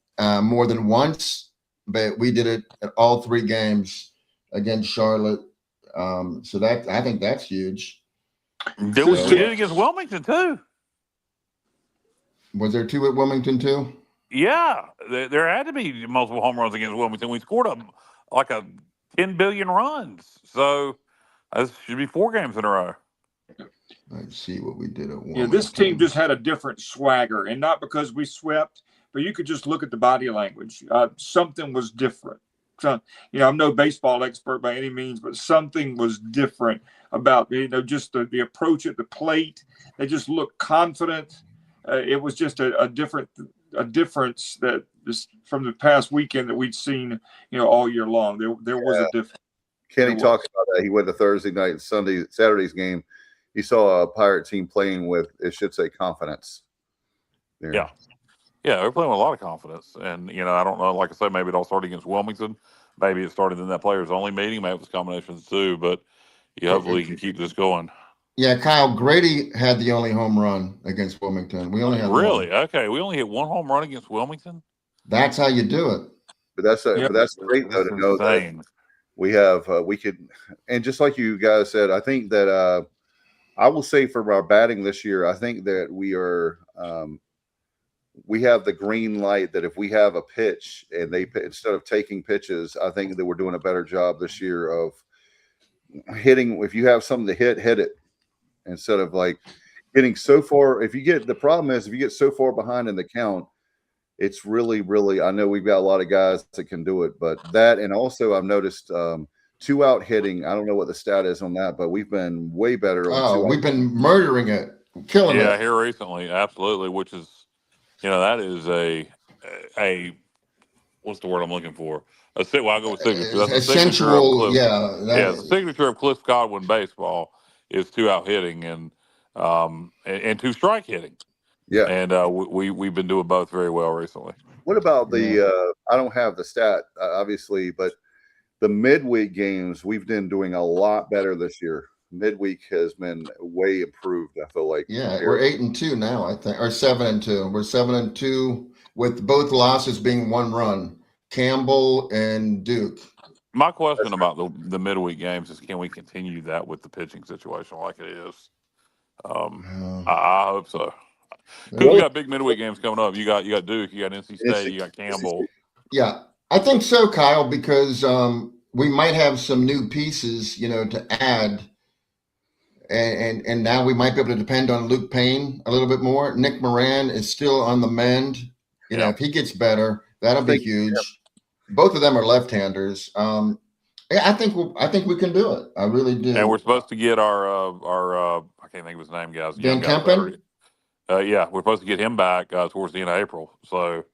more than once, but we did it at all 3 games against Charlotte. So I think that's huge. We did it against Wilmington too. Was there 2 at Wilmington too? Yeah, there had to be multiple home runs against Wilmington. We scored like 10 billion runs. So that should be 4 games in a row. Let's see what we did at Wilmington. Yeah, this team just had a different swagger, and not because we swept, but you could just look at the body language. Something was different. So, I'm no baseball expert by any means, but something was different about, just the approach at the plate. They just looked confident. It was just a difference that just from the past weekend that we'd seen, all year long. There was a difference. Kenny talks about that. He went to Thursday night and Saturday's game. He saw a Pirate team playing with, it should say, confidence. Yeah, they're playing with a lot of confidence. And, I don't know, like I said, maybe it all started against Wilmington. Maybe it started in that players-only meeting. Maybe it was combinations too. But hopefully you can keep this going. Yeah, Kyle, Grady had the only home run against Wilmington. We only had one. Okay, we only hit 1 home run against Wilmington? That's how you do it. But that's great, though, to know that we have we could – and just like you guys said, I think that I will say for our batting this year, I think that we are we have the green light that if we have a pitch and instead of taking pitches, I think that we're doing a better job this year of hitting. If you have something to hit it. Instead of like getting so far, the problem is if you get so far behind in the count, it's really, really, I know we've got a lot of guys that can do it, but that, and also I've noticed 2 out hitting. I don't know what the stat is on that, but we've been way better. We've been murdering it, killing it. Yeah, here recently, absolutely. Which is, that is a what's the word I'm looking for? I'll go with signature. That's essential. The signature of Cliff Godwin baseball is 2 out hitting and 2 strike hitting. Yeah, and we've been doing both very well recently. What about the? I don't have the stat obviously, but the midweek games we've been doing a lot better this year. Midweek has been way improved. I feel like. Yeah, we're 8-2 now. I think, or 7-2. We're 7-2 with both losses being 1 run. Campbell and Duke. My question about the midweek games is, can we continue that with the pitching situation like it is? I hope so. Because we got big midweek games coming up. You got Duke, you got NC State, you got Campbell. Yeah, I think so, Kyle, because we might have some new pieces, to add. And now we might be able to depend on Luke Payne a little bit more. Nick Moran is still on the mend. If he gets better, that'll be huge. Yeah. Both of them are left-handers. I think we can do it. I really do. And we're supposed to get our I can't think of his name, guys. Dan Kempen? We're supposed to get him back towards the end of April. So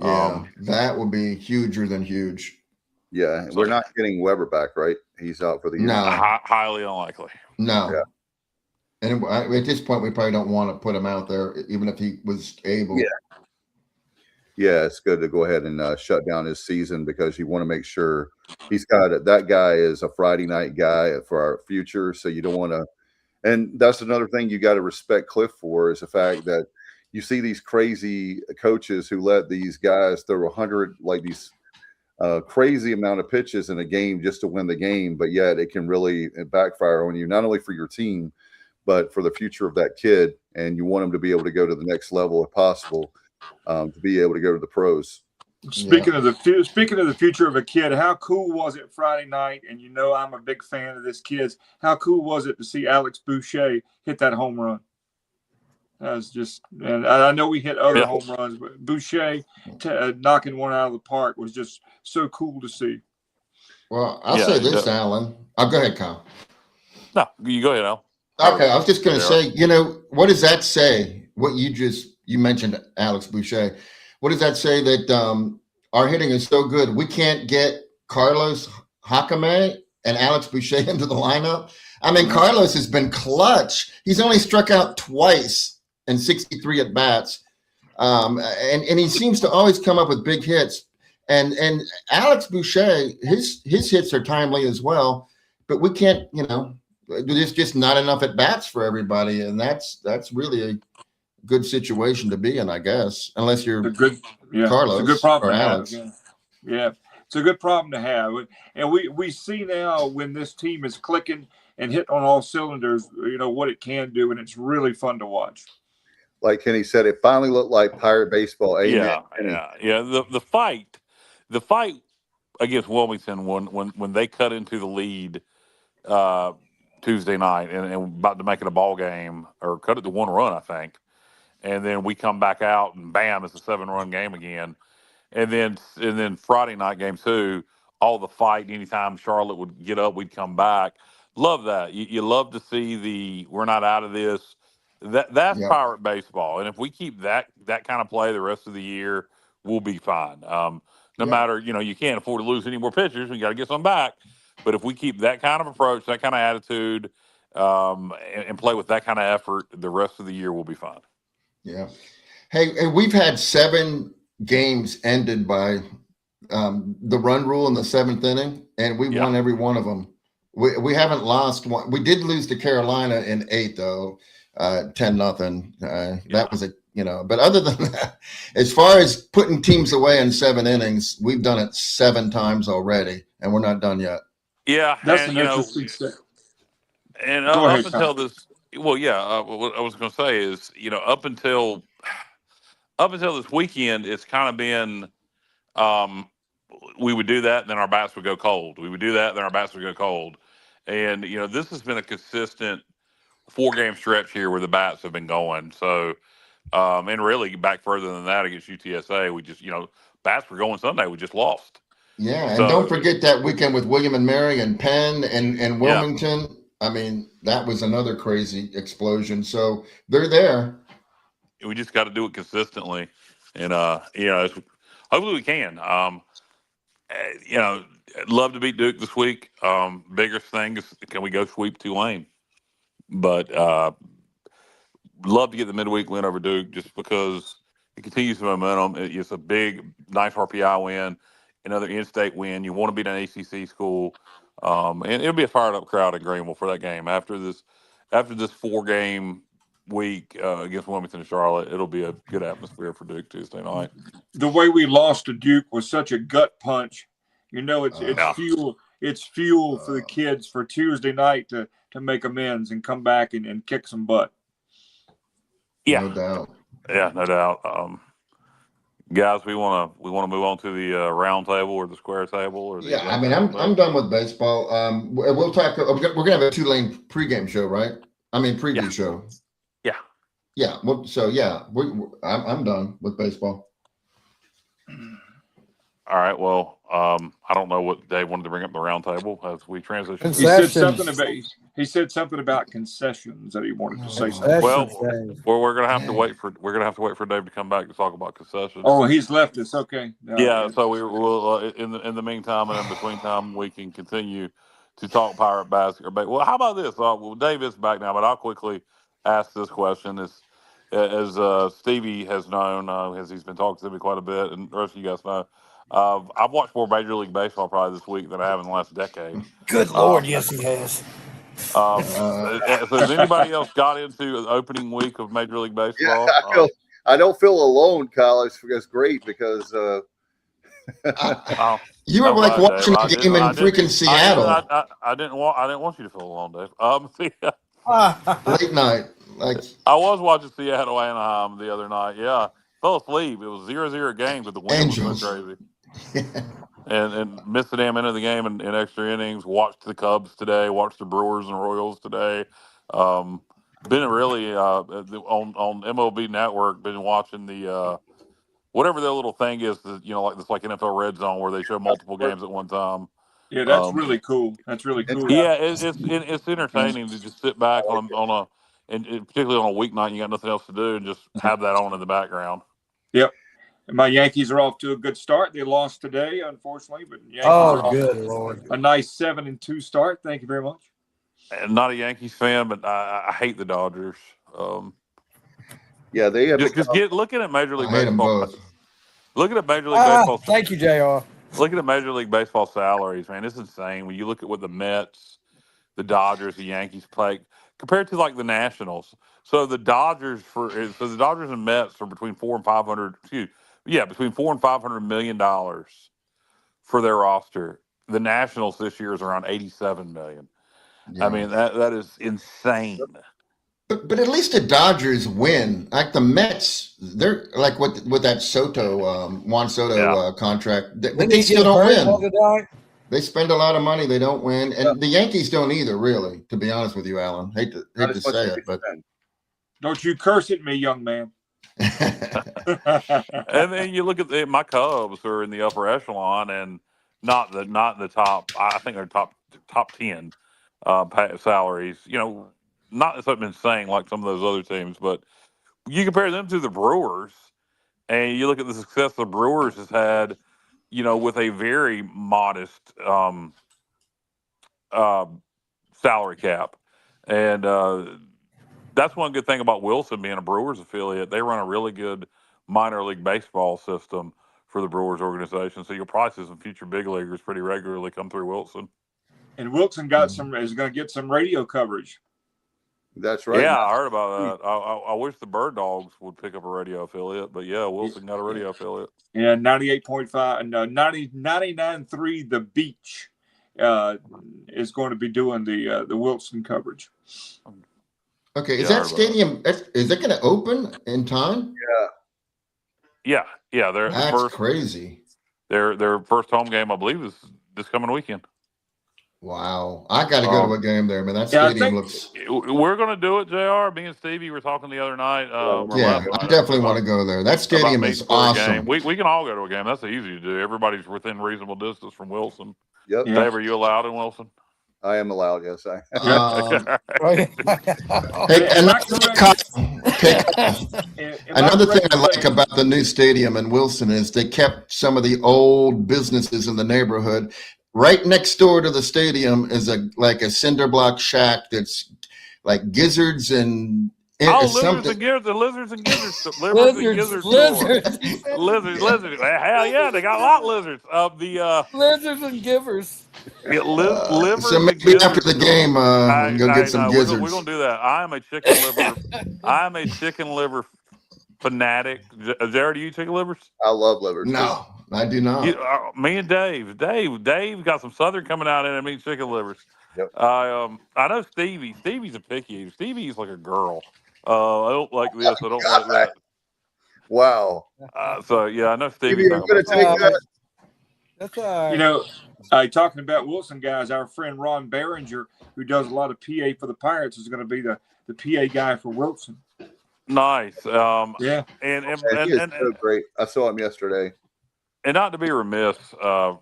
that would be huger than huge. Yeah, we're not getting Weber back, right? He's out for the year. No, highly unlikely. No. Yeah. And at this point, we probably don't want to put him out there, even if he was able. Yeah, it's good to go ahead and shut down his season because you want to make sure he's got it. That guy is a Friday night guy for our future, so you don't want to. And that's another thing you got to respect Cliff for, is the fact that you see these crazy coaches who let these guys throw 100, like these crazy amount of pitches in a game just to win the game, but yet it can really backfire on you, not only for your team, but for the future of that kid. And you want them to be able to go to the next level if possible, to be able to go to the pros. Speaking of the future of a kid, how cool was it Friday night? And you know I'm a big fan of this kid's. How cool was it to see Alex Boucher hit that home run? That was just, and I know we hit other home runs, but Boucher knocking one out of the park was just so cool to see. Well, I'll say this, Alan. Oh, go ahead, Kyle. No, you go ahead, Al. Okay, I was just going to say, what does that say? What you mentioned, Alex Boucher. What does that say that our hitting is so good? We can't get Carlos Hakame and Alex Boucher into the lineup. I mean, Carlos has been clutch. He's only struck out twice in 63 at bats, and he seems to always come up with big hits. And Alex Boucher, his hits are timely as well, but we can't, there's just not enough at bats for everybody, and that's really a good situation to be in, I guess, unless you're Carlos. It's a good problem or to Alex. have. Yeah, it's a good problem to have, and we see now when this team is clicking and hitting on all cylinders, what it can do, and it's really fun to watch. Like Kenny said, it finally looked like Pirate baseball. Yeah. The fight against Wilmington when they cut into the lead Tuesday night and about to make it a ball game, or cut it to 1 run, I think, and then we come back out and bam, it's a 7-run game again, and then Friday night game 2, all the fight. Anytime Charlotte would get up, we'd come back. Love that. You love to see we're not out of this. That's Pirate baseball, and if we keep that kind of play the rest of the year, we'll be fine. No matter, you can't afford to lose any more pitchers. We got to get some back. But if we keep that kind of approach, that kind of attitude, and play with that kind of effort, the rest of the year will be fine. Yeah. Hey, we've had 7 games ended by the run rule in the 7th inning, and we won every one of them. We haven't lost one. We did lose to Carolina in 8, though. 10-0. That was but other than that, as far as putting teams away in 7 innings, we've done it 7 times already, and we're not done yet. Yeah, that's an interesting step. And up until this, what I was going to say is, up until this weekend, it's kind of been, we would do that, and then our bats would go cold. We would do that, and then our bats would go cold. And this has been a consistent 4-game stretch here where the bats have been going. So, and really back further than that against UTSA, we just, bats were going Sunday. We just lost. Yeah, and don't forget that weekend with William and Mary and Penn and Wilmington. Yeah. I mean, that was another crazy explosion. So they're there. We just got to do it consistently, and hopefully we can. Love to beat Duke this week. Biggest thing is, can we go sweep Tulane? But love to get the midweek win over Duke just because it continues the momentum. It's a big, nice RPI win, another in-state win. You want to beat an ACC school, and it'll be a fired-up crowd at Greenville for that game. After this 4-game week against Wilmington and Charlotte, it'll be a good atmosphere for Duke Tuesday night. The way we lost to Duke was such a gut punch. It's fuel. It's fuel for the kids for Tuesday night to make amends and come back and kick some butt. Yeah, no doubt. Yeah, no doubt. Guys, we want to move on to the round table or the square table, or I'm done with baseball. We'll talk. We're gonna have a Tulane pregame show, right? Preview show. Yeah. Yeah. Well, I'm done with baseball. All right. Well, I don't know what Dave wanted to bring up the round table as we transition. He said something about concessions that he wanted to say something. Well, we're gonna have to wait for Dave to come back to talk about concessions. Oh, he's left us. Okay. So we will in the meantime and in between time we can continue to talk Pirate basketball. Well, how about this? Dave is back now, but I'll quickly ask this question: as Stevie has known, as he's been talking to me quite a bit, and the rest of you guys know. I've watched more Major League Baseball probably this week than I have in the last decade. Good Lord, yes, he has. So has anybody else got into the opening week of Major League Yeah, Baseball? I don't feel alone, Kyle. It's great because you were I'm like glad, Dave. watching a game in freaking Seattle I didn't want you to feel alone, Dave. late night. Like I was watching Seattle Anaheim the other night. Yeah, fell asleep. It was 0-0 game, but the wind was so angels. crazy. And missed the damn end of the game in extra innings. Watched the Cubs today. Watched the Brewers and Royals today. Been really on MLB Network. Been watching the whatever their little thing is. Like NFL Red Zone where they show multiple games at one time. Yeah, that's really cool. That's really cool. Yeah, it's entertaining to just sit back and particularly on a weeknight, you got nothing else to do, and just have that on in the background. Yep. And my Yankees are off to a good start. They lost today, unfortunately, but Yankees are off good Lord. a nice 7-2 start. Thank you very much. And not a Yankees fan, but I hate the Dodgers. Yeah, they have looking at Major League I hate them Baseball. both. Looking at Major League Baseball. Thank you, JR. Looking at Major League Baseball salaries, man, it's insane. When you look at what the Mets, the Dodgers, the Yankees play compared to like the Nationals. So the Dodgers and Mets are between between $400 and $500 million for their roster. The Nationals this year is around $87 million. Yeah. I mean that is insane. But at least the Dodgers win. Like the Mets, they're like with that Juan Soto contract. They still don't win. They spend a lot of money. They don't win, and the Yankees don't either. Really, to be honest with you, Alan, hate to say it, but don't you curse at me, young man. And then you look at my Cubs are in the upper echelon and not the top. I think they're top 10 salaries. Not something insane like some of those other teams, but you compare them to the Brewers, and you look at the success the Brewers has had. With a very modest salary cap, and that's one good thing about Wilson being a Brewers affiliate. They run a really good minor league baseball system for the Brewers organization, so you'll probably see some future big leaguers pretty regularly come through Wilson. And Wilson is going to get some radio coverage. That's right. Yeah, I heard about that. I wish the Bird Dogs would pick up a radio affiliate, but yeah, Wilson got a radio affiliate. Yeah, 98.5 and 99.3 The Beach is going to be doing the Wilson coverage. Okay, is that stadium? Is it going to open in time? Yeah. That's crazy. Their first home game, I believe, is this coming weekend. Wow, I got to go to a game there, man. That stadium looks. We're going to do it, JR. Me and Stevie were talking the other night. I definitely want to go there. That stadium is awesome. We can all go to a game. That's easy to do. Everybody's within reasonable distance from Wilson. Yep. Dave, are you allowed in Wilson? I am allowed. Yes, I. Another thing I like about the new stadium in Wilson is they kept some of the old businesses in the neighborhood. Right next door to the stadium is a cinder block shack that's like gizzards and lizards and gizzards. Lizards. Hell yeah, they got a lot of lizards. Lizards and givers. So maybe after the game, go get some gizzards. We're gonna do that. I am a chicken liver fanatic. Jared, do you eat chicken livers? I love livers. No, I do not. Me and Dave got some Southern coming out in and eat chicken livers. Yep. I know Stevie. Stevie's a picky eater. Stevie's like a girl. I don't like this. I don't like that. Wow. So yeah, I know Stevie's going to take that. That's all right. Talking about Wilson guys, our friend Ron Behringer, who does a lot of PA for the Pirates, is going to be the PA guy for Wilson. Nice. Yeah. And he is so great. I saw him yesterday. And not to be remiss for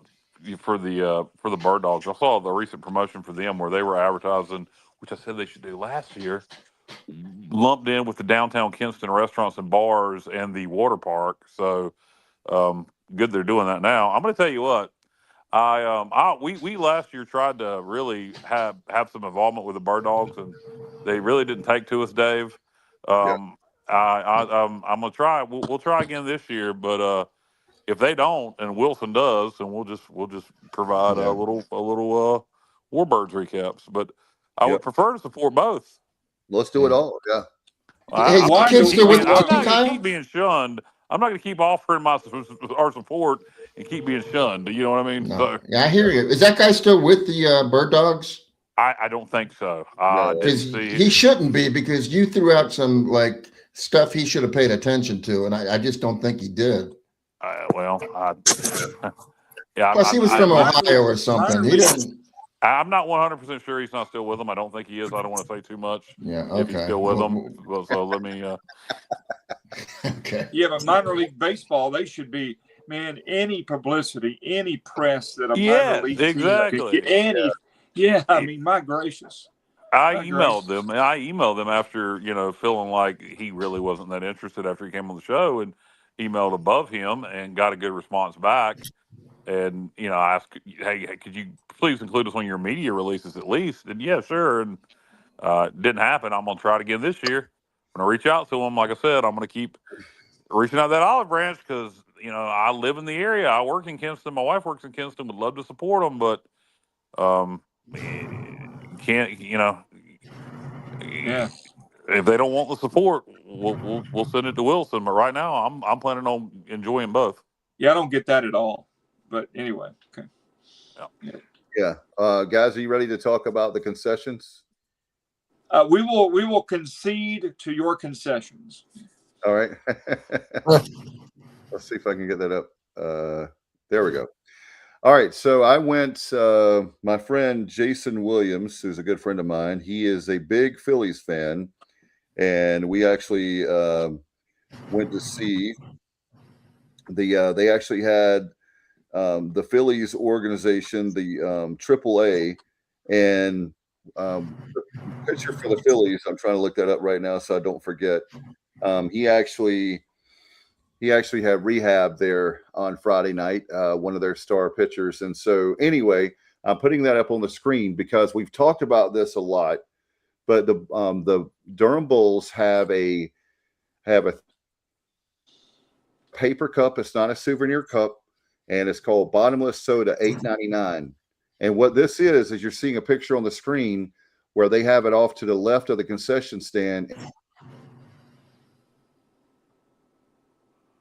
the Bird Dogs, I saw the recent promotion for them where they were advertising, which I said they should do last year, lumped in with the downtown Kinston restaurants and bars and the water park. So good they're doing that now. I'm going to tell you what. We last year tried to really have some involvement with the Bird Dogs, and they really didn't take to us, Dave. I'm gonna try. We'll try again this year, but if they don't and Wilson does, then we'll just provide a little Warbirds recaps. But I would prefer to support both. Let's do it all. Yeah. Hey, kids still with I'm not Kentucky, going to Kyle? keep being shunned. I'm not going to keep offering our support and keep being shunned. Do you know what I mean? No. So, Yeah, I hear you. Is that guy still with the Bird Dogs? I don't think so. Because he shouldn't be, because you threw out some like stuff he should have paid attention to, and I just don't think he did. Yeah. Plus, he was from Ohio or something. He didn't. I'm not 100% sure he's not still with them. I don't think he is. I don't want to say too much. Yeah. If he's Okay. still with them. So let me. Okay. Yeah, but minor league baseball, they should be, man, any publicity, any press that a minor league team could get, I mean, my gracious. I emailed them after, feeling like he really wasn't that interested after he came on the show, and emailed above him and got a good response back. And, I asked, hey, could you please include us on your media releases at least? And yeah, sure. And it didn't happen. I'm going to try it again this year. I'm going to reach out to him. Like I said, I'm going to keep reaching out that olive branch because, I live in the area. I work in Kinston. My wife works in Kinston. Would love to support them, but can't, if they don't want the support, we'll send it to Wilson. But right now, I'm planning on enjoying both. Yeah, I don't get that at all. But anyway, okay. Yeah. Guys, are you ready to talk about the concessions? We will concede to your concessions. All right. Let's see if I can get that up. There we go. All right. So I went, my friend Jason Williams, who's a good friend of mine, he is a big Phillies fan. And we actually went to see they actually had the Phillies organization, the AAA, and the pitcher for the Phillies. I'm trying to look that up right now so I don't forget. He actually had rehab there on Friday night, one of their star pitchers. And so anyway, I'm putting that up on the screen because we've talked about this a lot. But the Durham Bulls have a paper cup. It's not a souvenir cup, and it's called Bottomless Soda $8.99. And what this is you're seeing a picture on the screen where they have it off to the left of the concession stand.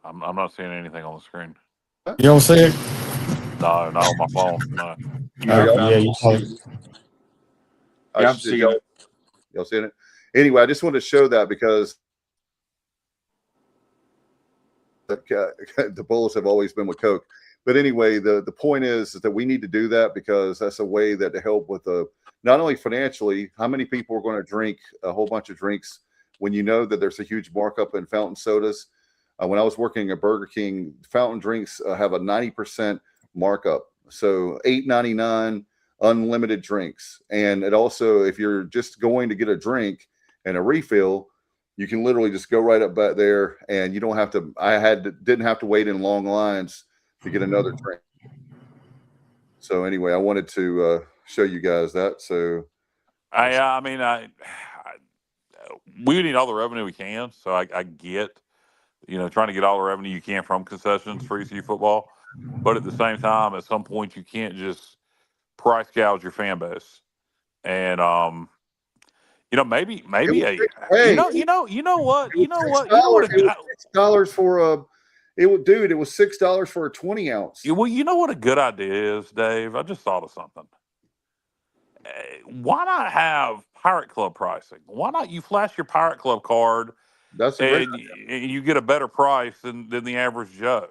I'm not seeing anything on the screen. You don't see it? No, not on my phone. No. You see it. I'm seeing it. Y'all seeing it? Anyway, I just wanted to show that because the Bulls have always been with Coke. But anyway, the point is that we need to do that because that's a way that to help with not only financially, how many people are going to drink a whole bunch of drinks when you know that there's a huge markup in fountain sodas. When I was working at Burger King, fountain drinks have a 90% markup. So $8.99 unlimited drinks. And it also, if you're just going to get a drink and a refill, you can literally just go right up back there and you don't have to, didn't have to wait in long lines to get another drink. So anyway, I wanted to show you guys that. So we need all the revenue we can. So I get, trying to get all the revenue you can from concessions for ECU football. But at the same time, at some point, you can't just price gouge your fan base. And, maybe $6 for it was $6 for a 20 ounce. Well, you know what a good idea is, Dave? I just thought of something. Why not have Pirate Club pricing? Why not you flash your Pirate Club card and you get a better price than the average Joe?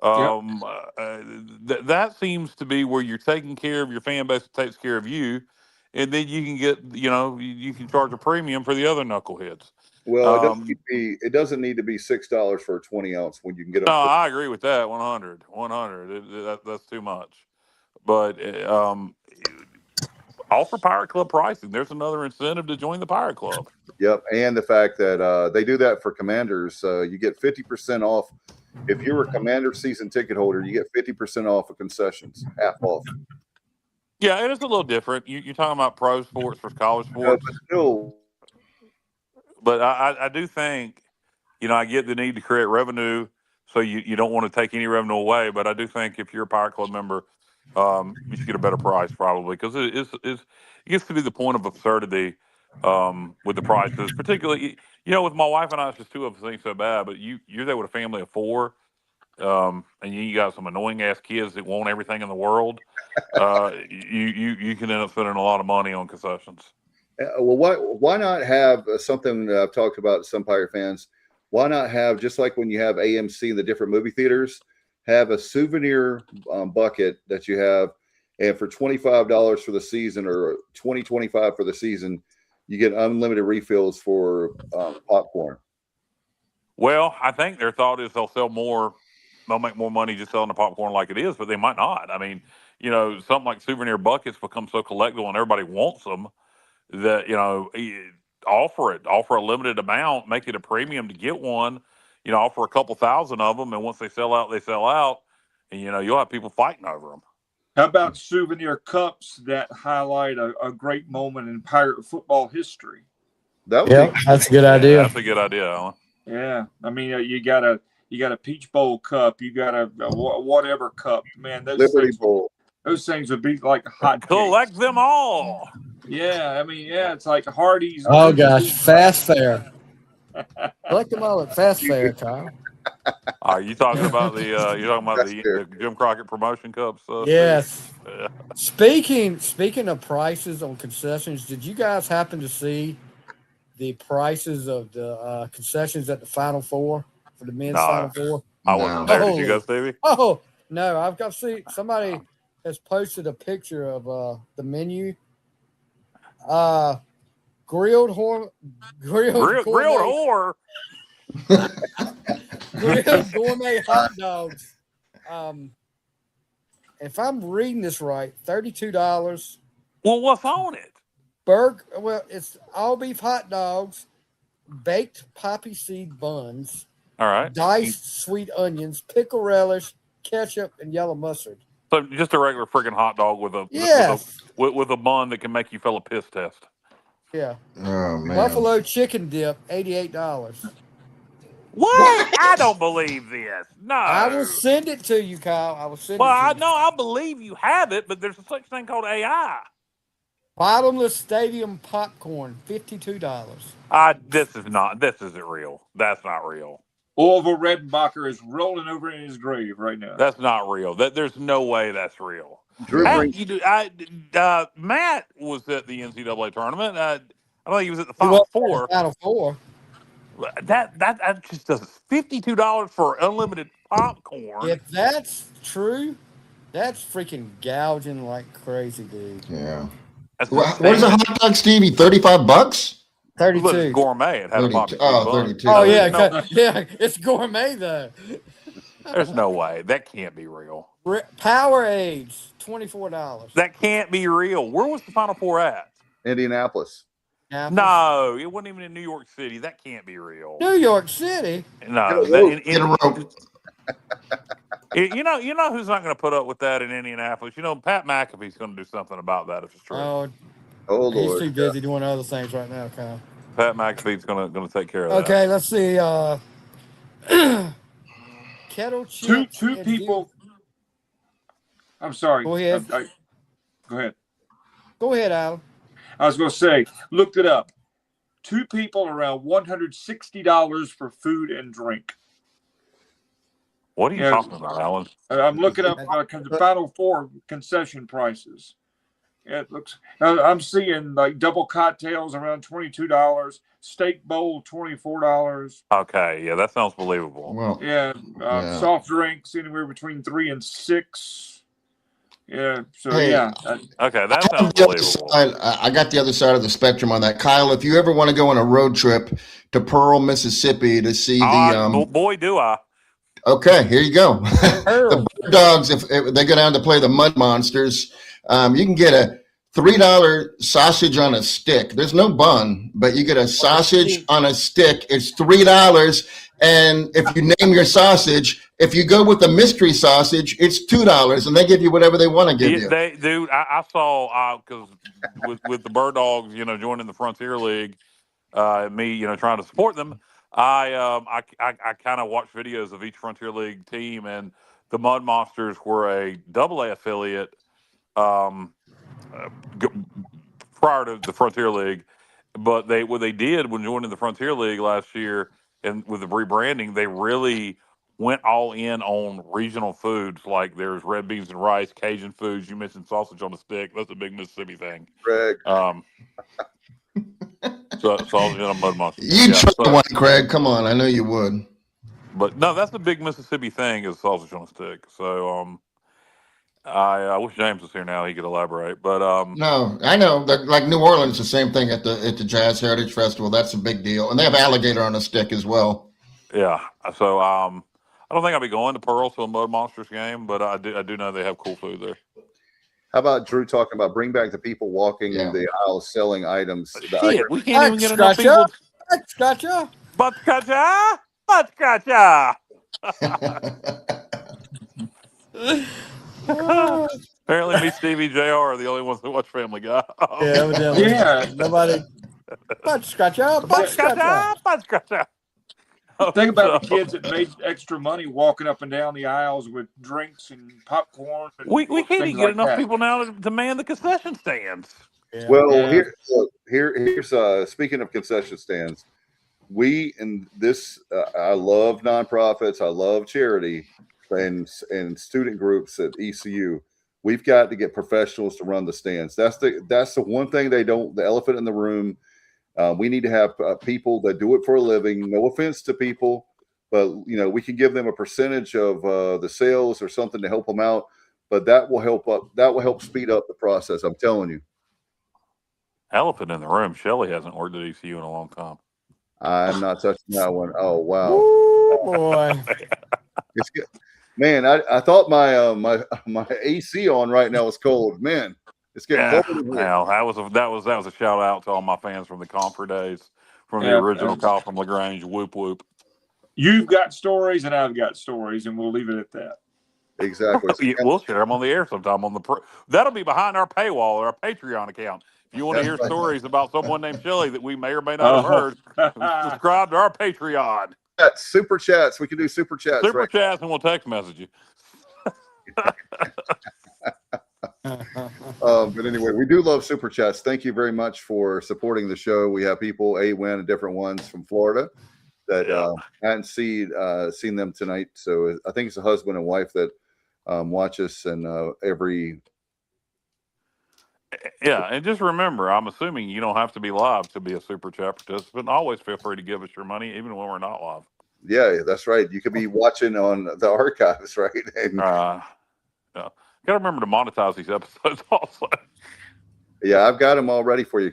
That seems to be where you're taking care of your fan base that takes care of you, and then you can get, you can charge a premium for the other knuckleheads. Well, it doesn't need to be $6 for a 20 ounce when you can get. No, I agree with that. 100. That's too much. But offer Pirate Club pricing. There's another incentive to join the Pirate Club. Yep, and the fact that they do that for Commanders, you get 50% off. If you're a Commander season ticket holder, you get 50% off of concessions, half off. Yeah, it is a little different. You're talking about pro sports versus college sports. But still. But I do think, I get the need to create revenue, so you don't want to take any revenue away. But I do think if you're a Pirate Club member, you should get a better price probably because it gets to be the point of absurdity with the prices, particularly with my wife and I. It's just two of us ain't so bad, but you're there with a family of four, and you got some annoying ass kids that want everything in the world. You can end up spending a lot of money on concessions. Well, why not have something that I've talked about to some Pirate fans? Why not have, just like when you have AMC in the different movie theaters, have a souvenir bucket that you have, and for $25 for the season or $25 for the season, you get unlimited refills for popcorn. Well, I think their thought is they'll make more money just selling the popcorn like it is, but they might not. I mean, something like souvenir buckets become so collectible and everybody wants them that, offer a limited amount, make it a premium to get one, offer a couple thousand of them. And once they sell out, they sell out. And, you'll have people fighting over them. How about souvenir cups that highlight a great moment in Pirate football history? That's a good idea. That's a good idea, Alan. Yeah, I mean, you got a Peach Bowl cup, you got a whatever cup, man. Those things would be like hot. Collect them all. Yeah, I mean, it's like Hardee's. Oh gosh, Fast Fair. Collect them all at Fast Fair, Kyle. Are you talking about the Jim Crockett promotion cups? Yes. Yeah. Speaking of prices on concessions, did you guys happen to see the prices of the concessions at the Final Four for the men's Final Four? I wasn't there. Did you go, Stevie? Oh no, I've got to see. Somebody has posted a picture of the menu. Grilled whore. Grilled gourmet hot dogs. If I'm reading this right, $32. Well, what's on it? It's all beef hot dogs, baked poppy seed buns, all right, diced sweet onions, pickle relish, ketchup, and yellow mustard. So just a regular freaking hot dog with a bun that can make you fail a piss test. Yeah. Oh man. Buffalo chicken dip, $88. What? I don't believe this. No. I will send it to you, Kyle. I will send it to you. I believe you have it, but there's a such thing called AI. Bottomless stadium popcorn, $52. This isn't real. That's not real. Orville Redenbacher is rolling over in his grave right now. That's not real. There's no way that's real. Matt was at the NCAA tournament. I don't think he was at the Final Four. Final Four. That just does $52 for unlimited popcorn. If that's true, that's freaking gouging like crazy, dude. Yeah. What is a hot dog, Stevie? $35? 32. It's gourmet. It had a popcorn. 32. Oh yeah, it's gourmet though. There's no way that can't be real. Powerades, $24. That can't be real. Where was the Final Four at? Indianapolis. No, it wasn't even in New York City. That can't be real. New York City? No. Get a rope. You know who's not going to put up with that in Indianapolis? Pat McAfee's going to do something about that if it's true. Oh Lord. He's too busy doing other things right now, Kyle. Pat McAfee's going to take care of that. Okay, let's see. Kettle chips. Two people. I'm sorry. Go ahead. Go ahead. Go ahead, Alan. I was going to say, looked it up. Two people around $160 for food and drink. What are you talking about, Alan? I'm looking up the Final Four concession prices. It looks. I'm seeing like double cocktails around $22, steak bowl $24. Okay, yeah, that sounds believable. Well, soft drinks anywhere between $3 and $6. Yeah. So okay, that sounds believable. I got the other side of the spectrum on that, Kyle. If you ever want to go on a road trip to Pearl, Mississippi, to see boy, do I. Okay, here you go. The Bird Dogs, if they go down to play the Mud Monsters, you can get a $3 sausage on a stick. There's no bun, but you get a sausage on a stick. It's $3. And if you name your sausage, if you go with the mystery sausage, it's $2, and they give you whatever they want to give you. I saw because with the Bird Dogs, joining the Frontier League, me, trying to support them. I kind of watch videos of each Frontier League team, and the Mud Monsters were a AA affiliate prior to the Frontier League. But what they did when joining the Frontier League last year and with the rebranding, they really went all in on regional foods. Like there's red beans and rice, Cajun foods. You mentioned sausage on a stick. That's a big Mississippi thing. Greg. So sausage and a Mud Monster. You'd try one, Craig. Come on, I know you would. But no, that's the big Mississippi thing is sausage on a stick. So I wish James was here now. He could elaborate. But no, I know. Like New Orleans, the same thing at the Jazz Heritage Festival. That's a big deal, and they have alligator on a stick as well. Yeah. So I don't think I'll be going to Pearl to a Mud Monsters game, but I do know they have cool food there. How about Drew talking about bring back the people walking the aisles selling items? Shit, we can't even get enough people. Gotcha. Apparently, me, Stevie, JR are the only ones that watch Family Guy. Yeah, evidently. Yeah. Nobody. Scratcha. Think about the kids that made extra money walking up and down the aisles with drinks and popcorn. And we can't even get enough that. people now to man the concession stands. Yeah. Well, here's speaking of concession stands, we in this I love nonprofits, I love charity and student groups at ECU. We've got to get professionals to run the stands. That's the one thing they don't. The elephant in the room. We need to have people that do it for a living. No offense to people, but we can give them a percentage of the sales or something to help them out. But that will help speed up the process. I'm telling you. Elephant in the room. Shelley hasn't worked at ECU in a long time. I'm not touching that one. Oh wow, Ooh, boy. It's good. Man, I thought my AC on right now is cold. Man, it's getting cold in here. Now that was a shout out to all my fans from the Confer days, from the original call from LaGrange. Whoop whoop. You've got stories and I've got stories, and we'll leave it at that. Exactly. We'll share them on the air sometime that'll be behind our paywall or our Patreon account. If you want to hear stories about someone named Shelley that we may or may not have heard, subscribe to our Patreon. Super chats. We can do super chats. Super chats, and we'll text message you. But anyway, we do love super chats. Thank you very much for supporting the show. We have people, A-Win and different ones from Florida that hadn't seen them tonight. So I think it's a husband and wife that watch us and every. Yeah, and just remember, I'm assuming you don't have to be live to be a super chat participant. Always feel free to give us your money, even when we're not live. Yeah, that's right. You could be watching on the archives, right? And, yeah. Got to remember to monetize these episodes also. Yeah, I've got them all ready for you.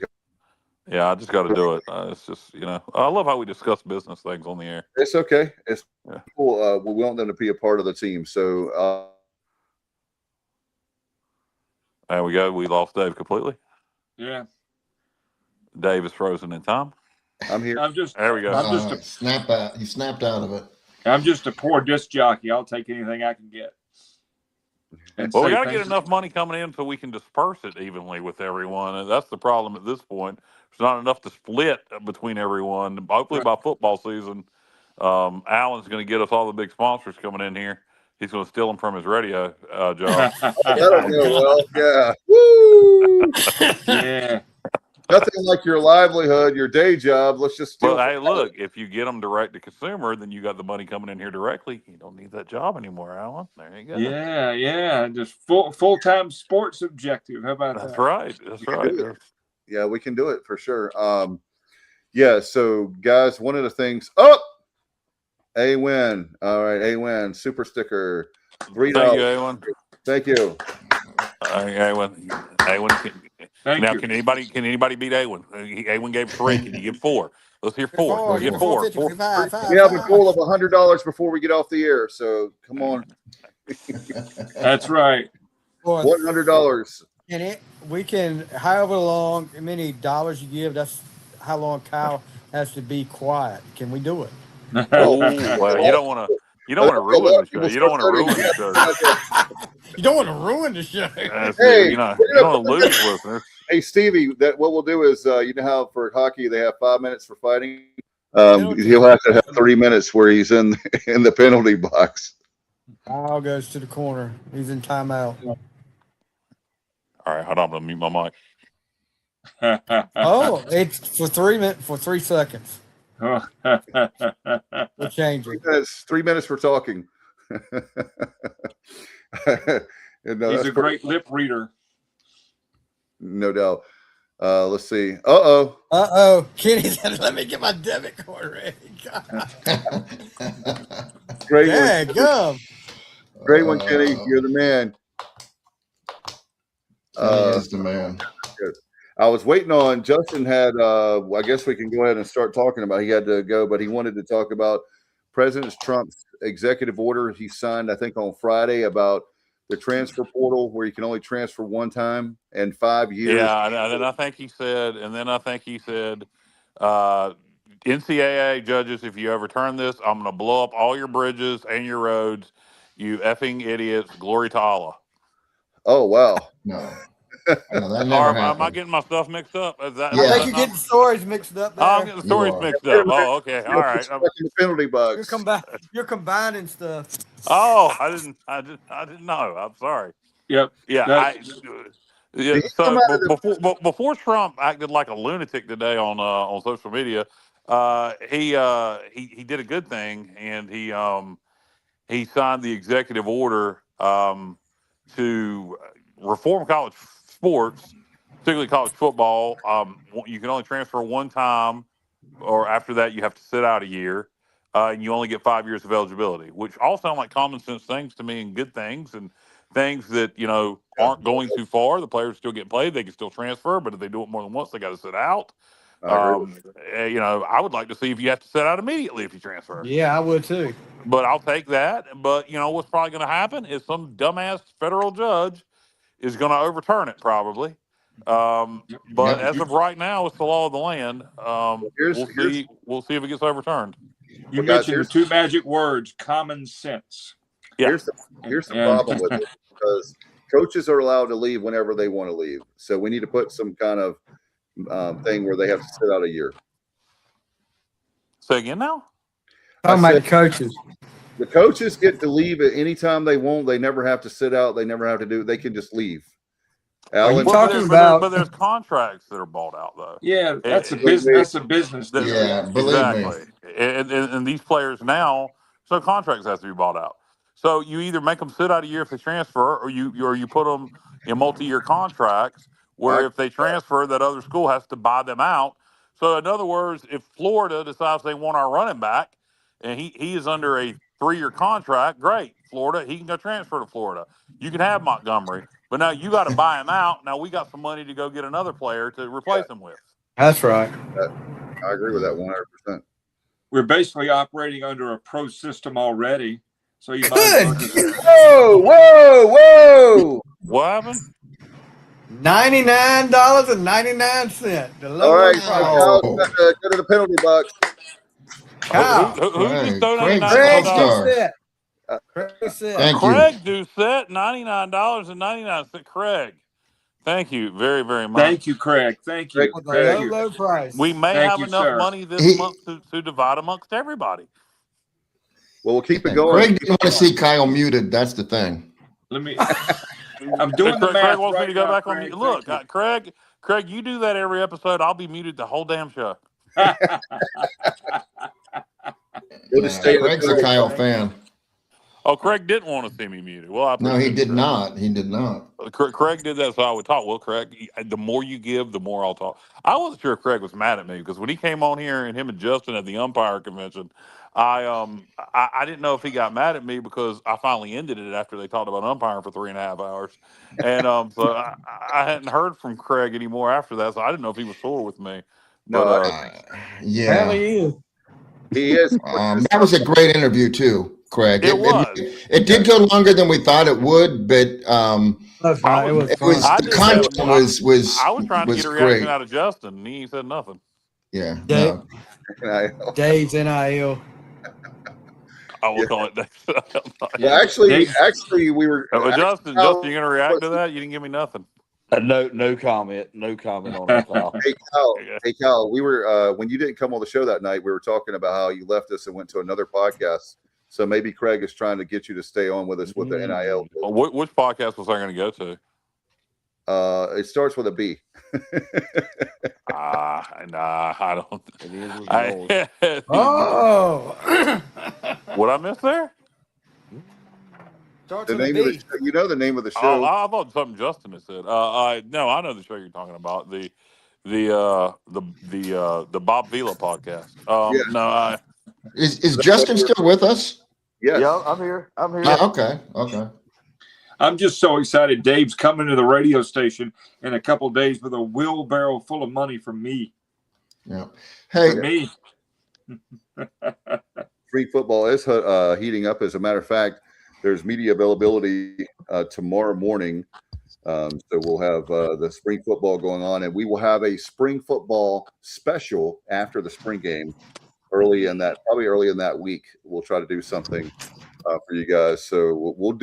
Yeah, I just got to do it. It's just, I love how we discuss business things on the air. It's okay. It's cool. We want them to be a part of the team. So, there we go. We lost Dave completely. Yeah. Dave is frozen in time. I'm here. There we go. Snap out. He snapped out of it. I'm just a poor disc jockey. I'll take anything I can get. Well, we got to get enough money coming in so we can disperse it evenly with everyone. And that's the problem at this point. There's not enough to split between everyone. Hopefully by football season, Alan's going to get us all the big sponsors coming in here. He's going to steal them from his radio job. That'll go well. Yeah. Woo! Yeah. Nothing like your livelihood, your day job. Let's just steal. Well, hey, look, if you get them direct to consumer, then you got the money coming in here directly. You don't need that job anymore, Alan. There you go. Yeah. Just full-time sports objective. How about that? That's right. That's right. Yeah, we can do it for sure. Yeah, so guys, one of the things A-Win. All right, A-Win, super sticker. $3. Thank you, A-Win. Thank you. All right, A-Win. Can anybody beat A-Win? A-Win gave 3. Can you give 4? Let's hear 4. Get 4. We have a goal of $100 before we get off the air, so come on. That's right. $100. And we can, however long, many dollars you give, that's how long Kyle has to be quiet. Can we do it? Oh, well, you don't want to ruin the show. You don't want to ruin the show. You don't want to ruin the show. Hey, you don't want to lose listeners. Hey, Stevie, what we'll do is, you know how for hockey they have 5 minutes for fighting? He'll have to have 3 minutes where he's in the penalty box. Kyle goes to the corner. He's in timeout. All right, hold on. I'm gonna mute my mic. Oh, it's for 3 seconds. We'll change it. 3 minutes for talking. He's a great lip reader. No doubt. Let's see. Uh-oh. Kenny said, let me get my debit card ready. Great one. Go. Great one, Kenny. You're the man. Kenny is the man. Good. I was waiting on Justin had I guess we can go ahead and start talking about he had to go, but he wanted to talk about President Trump's executive order he signed, I think, on Friday about the transfer portal where you can only transfer one time in 5 years. Yeah, and then I think he said, NCAA judges, if you overturn this, I'm going to blow up all your bridges and your roads. You effing idiots. Glory to Allah. Oh, wow. No, that never happened. Am I getting my stuff mixed up? I think you're getting stories mixed up there. I'm getting the stories mixed up. Oh, okay. All right. The penalty box. You're combining stuff. Oh, I didn't know. I'm sorry. Yep. Yeah. So before Trump acted like a lunatic today on social media, he did a good thing, and he signed the executive order to reform college sports, particularly college football. You can only transfer one time, or after that you have to sit out a year, and you only get 5 years of eligibility, which all sound like common sense things to me and good things, and things that, aren't going too far. The players still get played. They can still transfer, but if they do it more than once, they got to sit out. I would like to see if you have to sit out immediately if you transfer. Yeah, I would too. But I'll take that. But, what's probably going to happen is some dumbass federal judge is going to overturn it probably. But as of right now, it's the law of the land. We'll see if it gets overturned. You mentioned the two magic words, common sense. Yeah. Here's the problem with it, because coaches are allowed to leave whenever they want to leave. So we need to put some kind of thing where they have to sit out a year. Say again now? Talking about coaches. The coaches get to leave at any time they want. They never have to sit out. They never have to do. They can just leave. Alan, but there's contracts that are bought out though. Yeah, that's a business. That's a business. Yeah, believe me. And these players now, so contracts have to be bought out. So you either make them sit out a year if they transfer, or you put them in multi-year contracts where if they transfer, that other school has to buy them out. So in other words, if Florida decides they want our running back, and he is under a 3-year contract, great. Florida, he can go transfer to Florida. You can have Montgomery, but now you got to buy him out. Now we got some money to go get another player to replace him with. That's right. I agree with that 100%. We're basically operating under a pro system already. So you Whoa! What happened? $99.99. All right, Kyle, go to the penalty box. Who just donated $99? Craig Doucette, $99.99. Craig, thank you very, very much. Thank you, Craig. Thank you. Low price. We may have enough money this month to divide amongst everybody. Well, we'll keep it going. Craig didn't want to see Kyle muted. That's the thing. I'm doing the math. Craig wants me to go back Craig, on mute. Look, Craig, you do that every episode. I'll be muted the whole damn show. Craig's a Kyle fan. Oh, Craig didn't want to see me muted. Well, no, he did not. He did not. Craig did that so I would talk. Well, Craig, the more you give, the more I'll talk. I wasn't sure Craig was mad at me because when he came on here and him and Justin at the umpire convention, I didn't know if he got mad at me because I finally ended it after they talked about umpiring for 3.5 hours, and so I hadn't heard from Craig anymore after that, so I didn't know if he was sore with me. But yeah, he is. That was a great interview too, Craig. It did go longer than we thought it would, but the content was. I was trying to get a reaction out of Justin, and he said nothing. Yeah, Dave's NIL. I will call it. Yeah, actually, we were. Justin, you gonna react to that? You didn't give me nothing. No comment. No comment on that, Kyle. Hey, Kyle, we were when you didn't come on the show that night, we were talking about how you left us and went to another podcast So maybe Craig is trying to get you to stay on with us with the NIL. Which podcast was I going to go to? It starts with a B. Nah, I don't. It is what it Oh. What I miss there? Starts The with a name of the B. show, you know the name of the Oh, show. I thought something Justin had said. No, I know the show you're talking about. The Bob Vila podcast. Yeah. No, Is Justin still with us? Yes. Yeah, I'm here. Okay. I'm just so excited. Dave's coming to the radio station in a couple of days with a wheelbarrow full of money from me. Yeah. Hey, For me. Spring football is heating up. As a matter of fact, there's media availability tomorrow morning. So we'll have the spring football going on, and we will have a spring football special after the spring game probably early in that week. We'll try to do something for you guys. So we'll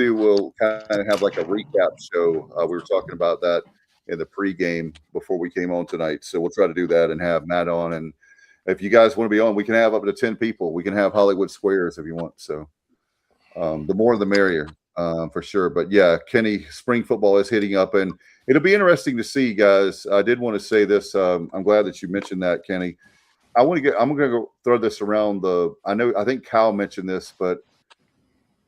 kind of have like a recap show. We were talking about that in the pregame before we came on tonight. So we'll try to do that and have Matt on. And if you guys want to be on, we can have up to 10 people. We can have Hollywood Squares if you want. So the more the merrier. For sure. But yeah, Kenny, spring football is hitting up, and it'll be interesting to see, guys. I did want to say this. I'm glad that you mentioned that, Kenny. I'm going to go throw this around I think Kyle mentioned this, but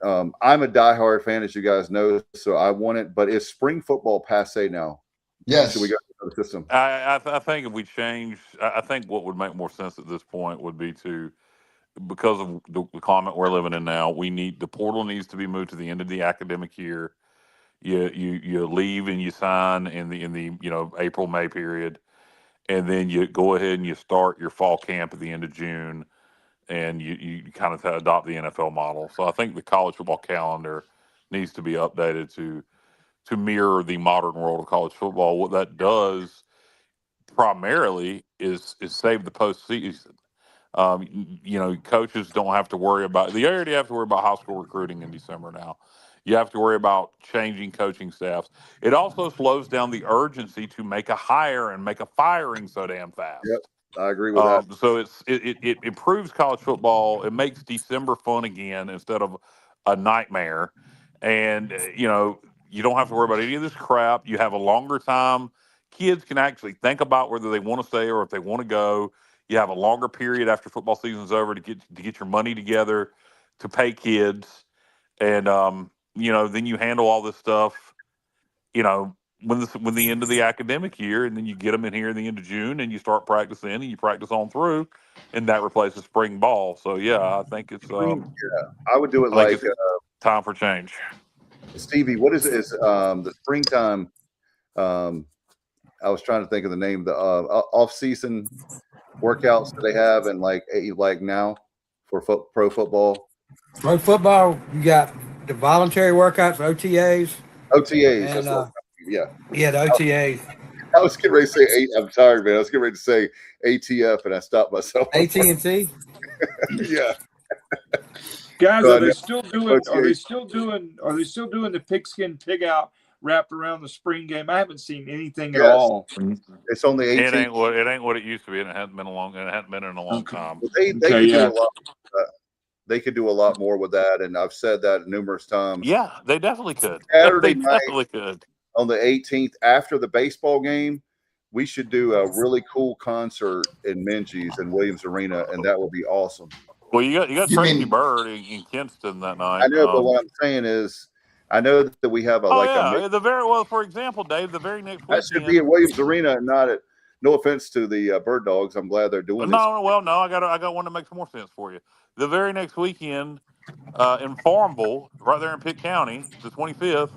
I'm a diehard fan, as you guys know, so I want it. But is spring football passe now? yes. Should we go to the system? I think if we change, I think what would make more sense at this point would be because of the climate we're living in now, the portal needs to be moved to the end of the academic year. You leave and you sign in the April, May period, and then you go ahead and you start your fall camp at the end of June, and you kind of adopt the NFL model. So I think the college football calendar needs to be updated to mirror the modern world of college football. What that does primarily is save the postseason. Coaches don't have to worry about. They already have to worry about high school recruiting in December now. You have to worry about changing coaching staffs. It also slows down the urgency to make a hire and make a firing so damn fast. Yep, I agree with that. So it improves college football. It makes December fun again instead of a nightmare. And you don't have to worry about any of this crap. You have a longer time. Kids can actually think about whether they want to stay or if they want to go. You have a longer period after football season's over to get your money together to pay kids, and then you handle all this stuff, when the end of the academic year, and then you get them in here at the end of June, and you start practicing, and you practice on through, and that replaces spring ball. So yeah, I think it's I would do it like time for change. Stevie, what is the springtime? I was trying to think of the name. The off-season workouts that they have, and like now for pro football. Pro football, you got the voluntary workouts, OTAs. OTAs, And, yeah, the OTAs. I was getting ready to say I'm tired, man. I was getting ready to say ATF, and I stopped myself. AT&T. Yeah. Guys, are they still doing the pigskin pig out wrapped around the spring game? I haven't seen anything at all. It's on the 18th. It ain't what it used to be, and it hasn't been in a long time. Well, they could do a lot. They could do a lot more with that, and I've said that numerous times. Yeah, they definitely could. Saturday They night, definitely could. on the 18th, after the baseball game, we should do a really cool concert in Minges and Williams Arena, and that would be awesome. Well, you got Tracy Bird in Kinston that night. I know, but what I'm saying is, I know that we have for example, Dave, the very next weekend. That should be at Williams Arena and not at. No offense to the Bird Dogs, I'm glad they're doing this. No, I got one that makes more sense for you. The very next weekend in Farmville, right there in Pitt County, the 25th,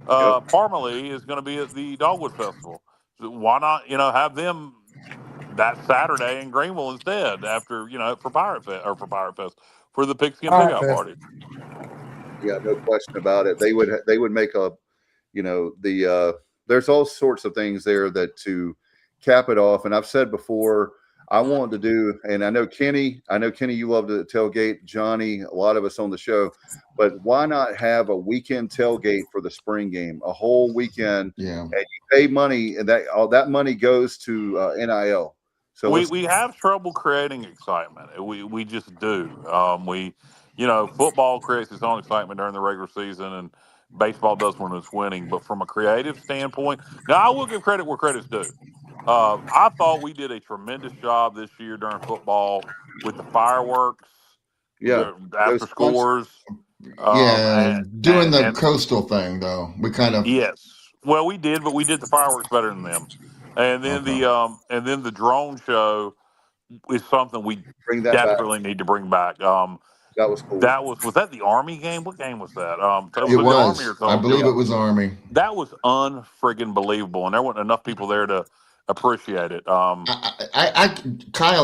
Parmalee is going to be at the Dogwood Festival. So why not, have them that Saturday in Greenville instead after, for Pirate Fest for the Pigskin Pig-Out Party. Yeah, no question about it. They would make there's all sorts of things there that to cap it off. And I've said before, I want to do, and I know Kenny, you love to tailgate, Johnny, a lot of us on the show, but why not have a weekend tailgate for the spring game, a whole weekend? Yeah. And you pay money, and all that money goes to NIL. So we have trouble creating excitement. We just do. football creates its own excitement during the regular season, and baseball does when it's winning. But from a creative standpoint, now I will give credit where credit's due. I thought we did a tremendous job this year during football with the fireworks, Yeah, after those concerts. scores. Yeah, doing the And coastal thing though, we kind of yes, well, we did, but we did the fireworks better than them. And then okay. the drone show is something we Bring that back. desperately need to bring back. That was cool. Was that the Army game? What game was that? It Was it the Army or was. I something? believe it was Army. That was unfriggin' believable, and there weren't enough people there to appreciate it. Kyle,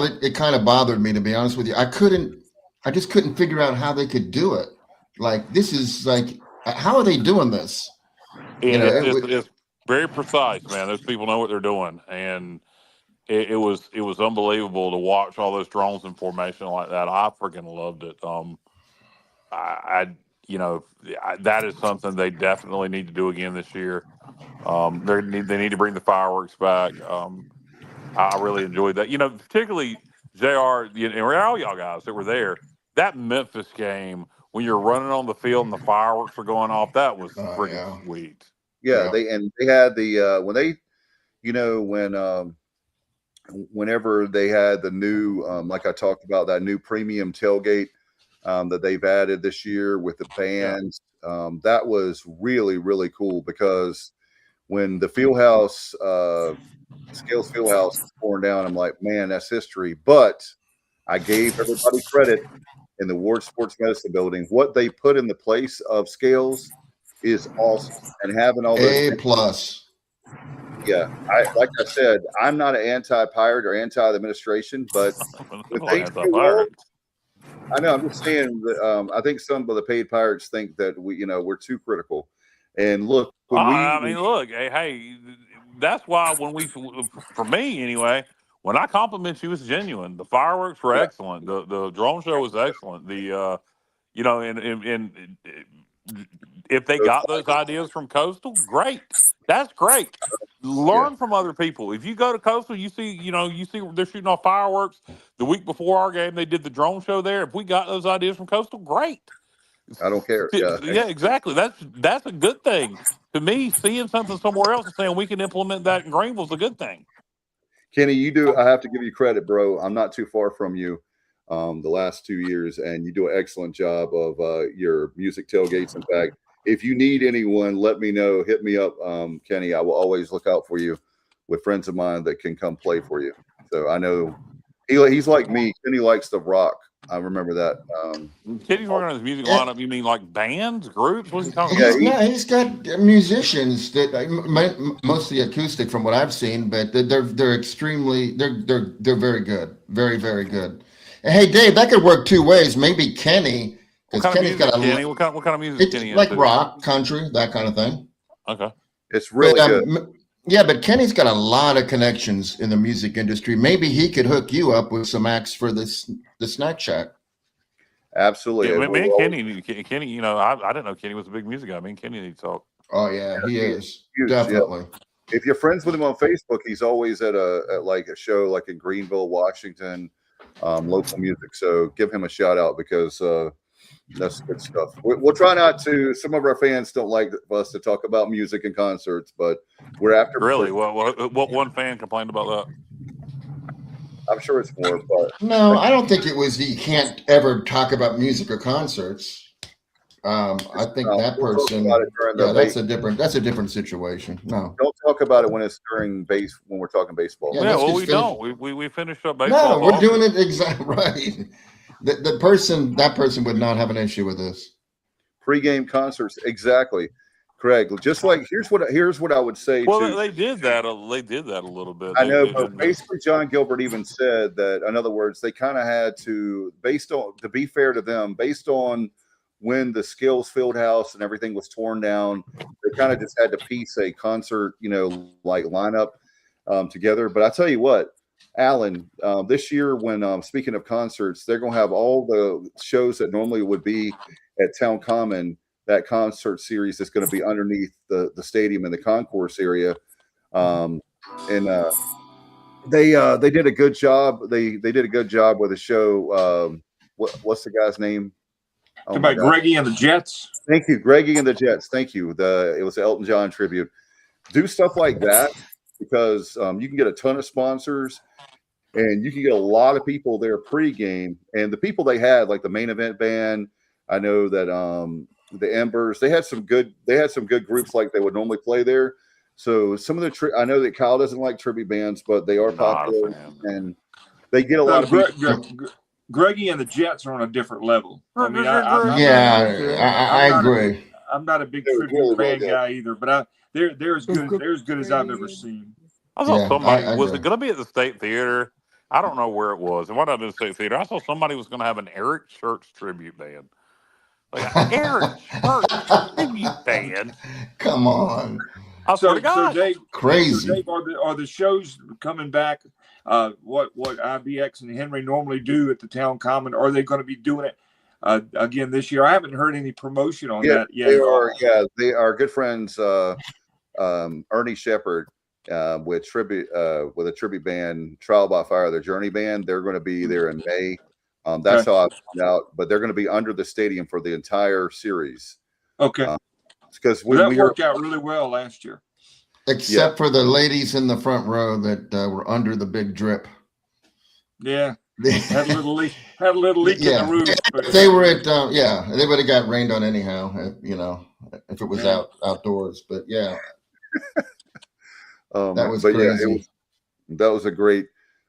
it kind of bothered me, to be honest with you. I just couldn't figure out how they could do it. Like, this is like, how are they doing this? It's very precise, man. Those people know what they're doing, and it was unbelievable to watch all those drones in formation like that. I freaking loved it. That is something they definitely need to do again this year. They need to bring the fireworks back. I really enjoyed that. Particularly JR, and all y'all guys that were there. That Memphis game, when you're running on the field and the fireworks are going off, that was freaking sweet. Yeah, they had the whenever they had the new like I talked about, that new premium tailgate that they've added this year with the bands. That was really, really cool, because when the Fieldhouse, Scales Fieldhouse was torn down, I'm like, man, that's history. But I gave everybody credit in the Ward Sports Medicine building. What they put in the place of Scales is awesome. And having all those A+. Yeah, like I said, I'm not an anti-pirate or anti-administration, but when things go well, I know. I'm just saying that I think some of the paid pirates think that we're too critical. And look, look, hey, that's why for me anyway, when I compliment you, it's genuine. The fireworks were excellent. The drone show was excellent. And if they got those ideas from Coastal, great. That's great. Learn from other people. If you go to Coastal, you see they're shooting off fireworks. The week before our game, they did the drone show there. If we got those ideas from Coastal, great. I don't care. Yeah, exactly. That's a good thing. To me, seeing something somewhere else and saying we can implement that in Greenville is a good thing. Kenny, I have to give you credit, bro. I'm not too far from you the last 2 years, and you do an excellent job of your music tailgates. In fact, if you need anyone, let me know. Hit me up, Kenny. I will always look out for you with friends of mine that can come play for you. So I know he's like me. Kenny likes the rock. I remember that. Kenny's working on his music lineup. You mean like bands, groups? What's he talking about? He's got musicians that mostly acoustic from what I've seen, but they're extremely they're very good, very, very good. And hey, Dave, that could work two ways. Maybe Kenny. What kind of music is Kenny like into? Rock, country, that kind of thing. Okay. It's really good. Yeah, but Kenny's got a lot of connections in the music industry. Maybe he could hook you up with some acts for the Snack Shack. Absolutely. Yeah, me and Kenny, I didn't know Kenny was a big music guy. Me and Kenny need to talk. Oh yeah, he is. Huge, definitely. Yeah. If you're friends with him on Facebook, he's always at a show like in Greenville, Washington, local music. So give him a shout out, because that's good stuff. We'll try not to. Some of our fans don't like us to talk about music and concerts, but we're after. Really? What one fan complained about that? I'm sure it's more. But no, I don't think it was. You can't ever talk about music or concerts. I think that person. That's a different situation. No, don't talk about it when it's when we're talking baseball. Yeah, we don't. We finished up baseball. No, we're doing it exactly right. That person would not have an issue with this. Pre-game concerts, exactly, Craig. Just like here's what I would say. Well, they did that. They did that a little bit. I know, but basically, John Gilbert even said that. In other words, they kind of had to, to be fair to them, based on when the Skills Fieldhouse and everything was torn down, they kind of just had to piece a concert, like lineup together. But I tell you what, Alan, this year, when speaking of concerts, they're going to have all the shows that normally would be at Town Common. That concert series is going to be underneath the stadium in the concourse area, and they did a good job. They did a good job with the show. What's the guy's name? Oh about Greggy and the Jets. Thank you, Greggy and the Jets. Thank you. It was the Elton John tribute. Do stuff like that because you can get a ton of sponsors and you can get a lot of people there pregame. And the people they had, like the main event band, I know that the Embers, they had some good groups like they would normally play there. So some of the I know that Kyle doesn't like tribute bands, but they are popular and they get a lot of people. Greggy and the Jets are on a different level. I mean, I agree. I'm not a big tribute band guy either, but they're as good as I've ever seen. I saw somebody. Was it going to be at the State Theater? I don't know where it was. It might not have been the State Theater. I saw somebody was going to have an Eric Church tribute band. Like Eric Church tribute band. Come on. I swear to God. So Dave, crazy. So Dave, are the shows coming back? What IBX and Henry normally do at the Town Common? Are they going to be doing it again this year? I haven't heard any promotion on that yet. They are good friends. Ernie Shepard with a tribute band, Trial by Fire, their Journey band. They're going to be there in May. That's how I found out. But they're going to be under the stadium for the entire series. Okay. Because that worked out really well last year. Except for the ladies in the front row that were under the big drip. Yeah. Had a little leak in the roof. But they were at they would have got rained on anyhow, if it was outdoors. But yeah. That was crazy. That was a great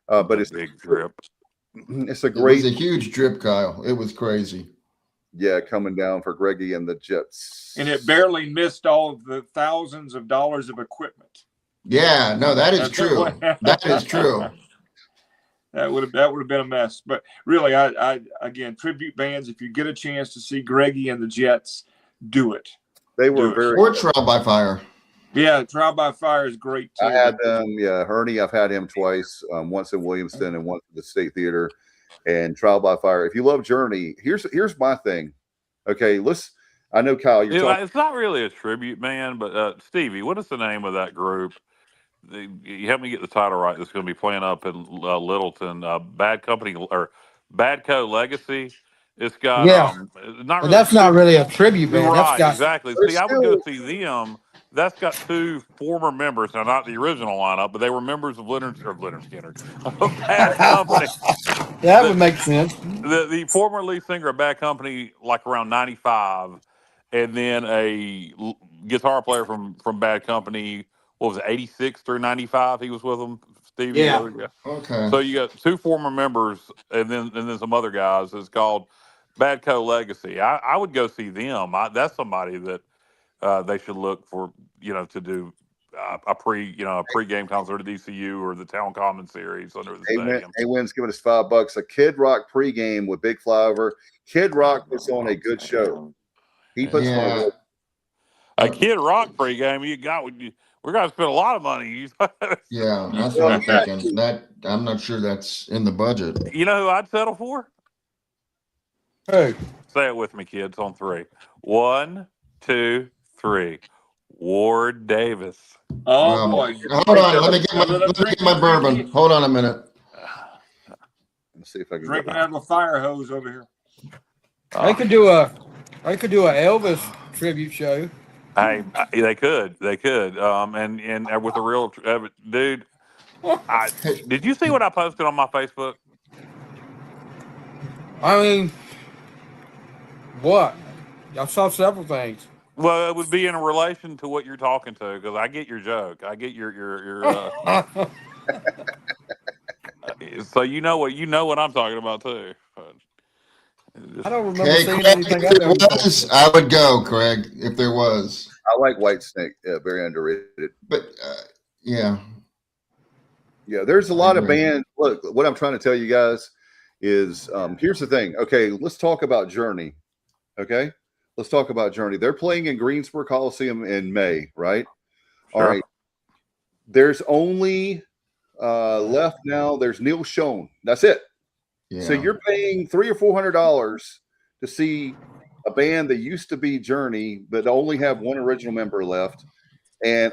but it's big drip. It's it was a huge drip, Kyle. It was crazy. Yeah, coming down for Greggy and the Jets. And it barely missed all of the thousands of dollars of equipment. Yeah, no, that is true. That is true. That would have been a mess. But really, I again, tribute bands, if you get a chance to see Greggy and the Jets, do it. They were very or Trial by Fire. Yeah, Trial by Fire is great too. I had them, Herney, I've had him twice, once in Williamston and once at the State Theater. And Trial by Fire. If you love Journey, here's my thing. Okay, I know Kyle. It's not really a tribute band, but Stevie, what is the name of that group? You help me get the title right. That's going to be playing up in Littleton. Bad Company or Badco Legacy. It's got that's not really a tribute band. Right, exactly. See, I would go see them. That's got two former members, now not the original lineup, but they were members of Leonard Skinner, of Bad Company. That would make sense. The former lead singer of Bad Company, like around 95, and then a guitar player from Bad Company, what was it, 86 through 95? He was with them, Stevie. Yeah. Okay. So you got two former members, and then some other guys. It's called Badco Legacy. I would go see them. That's somebody that they should look for, to do a pre-game concert at ECU or the Town Common Series under the stadium. Wynn's giving us $5. A Kid Rock pregame with Big Flyover. Kid Rock puts on a good show. He puts on a Kid Rock pregame. We're going to spend a lot of money. Yeah, that's what I'm thinking. I'm not sure that's in the budget. You know who I'd settle for? Hey, say it with me, kids. On 3. 1, 2, 3. Ward Davis. Oh boy! Hold on, let me get my bourbon. Hold on a minute. Let's see if I can drinking out of a fire hose over here. They could do a Elvis tribute show. Hey, they could, and with a real dude. Did you see what I posted on my Facebook? I mean, what? I saw several things. Well, it would be in relation to what you're talking to, because I get your joke. I get your so you know what I'm talking about too. I don't remember seeing anything. If there was, I would go, Craig. If there was, I like Whitesnake. Yeah, very underrated. But yeah, there's a lot of bands. Look, what I'm trying to tell you guys is, here's the thing. Okay, let's talk about Journey. Okay. Let's talk about Journey. They're playing in Greensboro Coliseum in May, right? Sure. All right. There's only left now. There's Neil Schon. That's it. Yeah. So you're paying $300 or $400 to see a band that used to be Journey, but only have one original member left,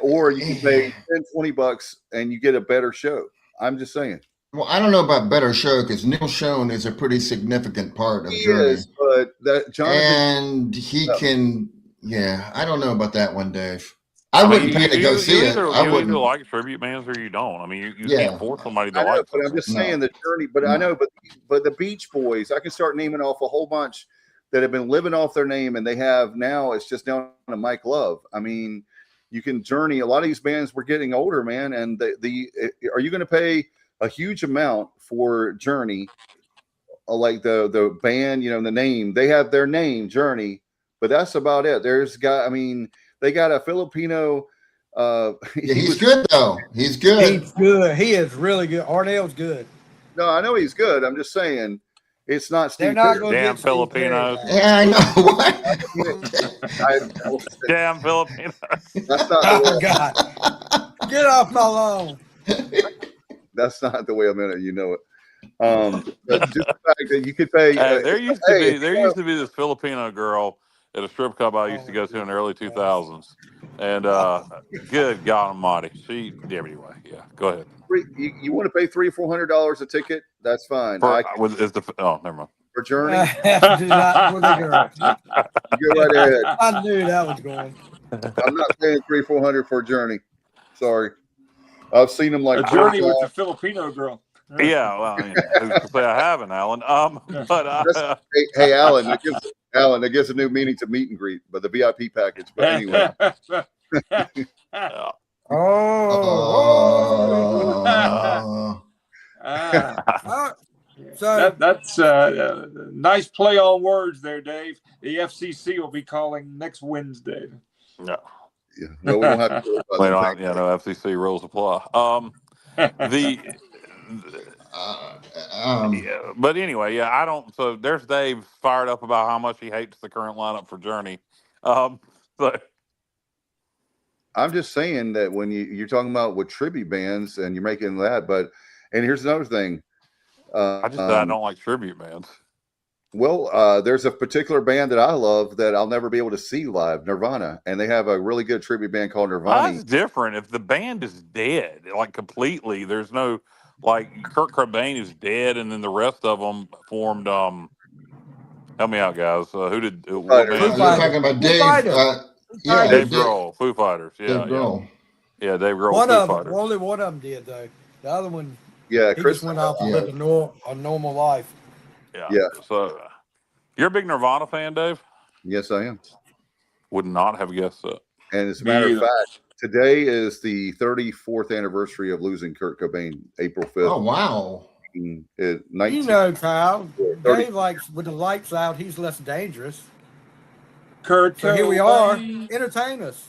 or you can pay $10-$20 and you get a better show. I'm just saying. Well, I don't know about better show because Neil Schon is a pretty significant part of Journey. but that Jonathan and he can. Yeah, I don't know about that one, Dave. I wouldn't pay to go see it. I You wouldn't. either like tribute bands or you don't. I mean, you Yeah. can't force somebody to I know, like but I'm something. just saying the journey. But I know, but the Beach Boys, I can start naming off a whole bunch that have been living off their name, and they have now. It's just down to Mike Love. I mean, you can journey. A lot of these bands were getting older, man. And are you going to pay a huge amount for Journey? Like the band, you know, the name, they have their name, Journey, but that's about it. I mean, they got a Filipino. He's good though. He's good. He's good. He is really good. Arnell's good. No, I know he's good. I'm just saying, it's not Steve. They're not Perry. going to Damn get Steve Filipinos. Perry. Yeah, I know. What? Damn Filipinos. That's not Oh, the way, God. Get off my lawn. that's not the way I meant it. You know it. But just the fact that you could pay. There used to be this Filipino girl at a strip club I used to go to in the early 2000s, and good God Almighty, anyway, yeah. Go ahead. You want to pay $300-400 a ticket? That's fine. Never mind. For Journey, Do not with a girl. go right ahead. I knew that was going. I'm not paying $300-400 for a Journey. Sorry, I've seen them like A Journey with the Filipino girl. Yeah, well, I mean, who's to say I haven't, Alan? But hey, Alan, that gives a new meaning to meet and greet, but the VIP package. But anyway, So that's nice play on words there, Dave. The FCC will be calling next Wednesday. No. Yeah, well, we don't have to. No FCC rules apply. But anyway, yeah, I don't. So there's Dave fired up about how much he hates the current lineup for Journey. But I'm just saying that when you're talking about with tribute bands and you're making that, and here's another thing. I just said I don't like tribute bands. Well, there's a particular band that I love that I'll never be able to see live, Nirvana, and they have a really good tribute band called Nirvana. That's different. If the band is dead, like completely, there's no like Kurt Cobain is dead, and then the rest of them formed. Help me out, guys. Who did? You're talking about Dave. Dave Grohl, Foo Fighters. Yeah, Dave Grohl. Yeah, Dave Grohl. One Foo of Fighters. them, only one of them did though. The other one, yeah, he Chris just went off and lived a normal life. Yeah. So, you're a big Nirvana fan, Dave? Yes, I am. Would not have guessed that. And as a matter of fact, today is the 34th anniversary of losing Kurt Cobain, April 5th. Oh, wow. You know, Kyle, Dave likes with the lights out, he's less dangerous. Kurt So here we are. Entertain us.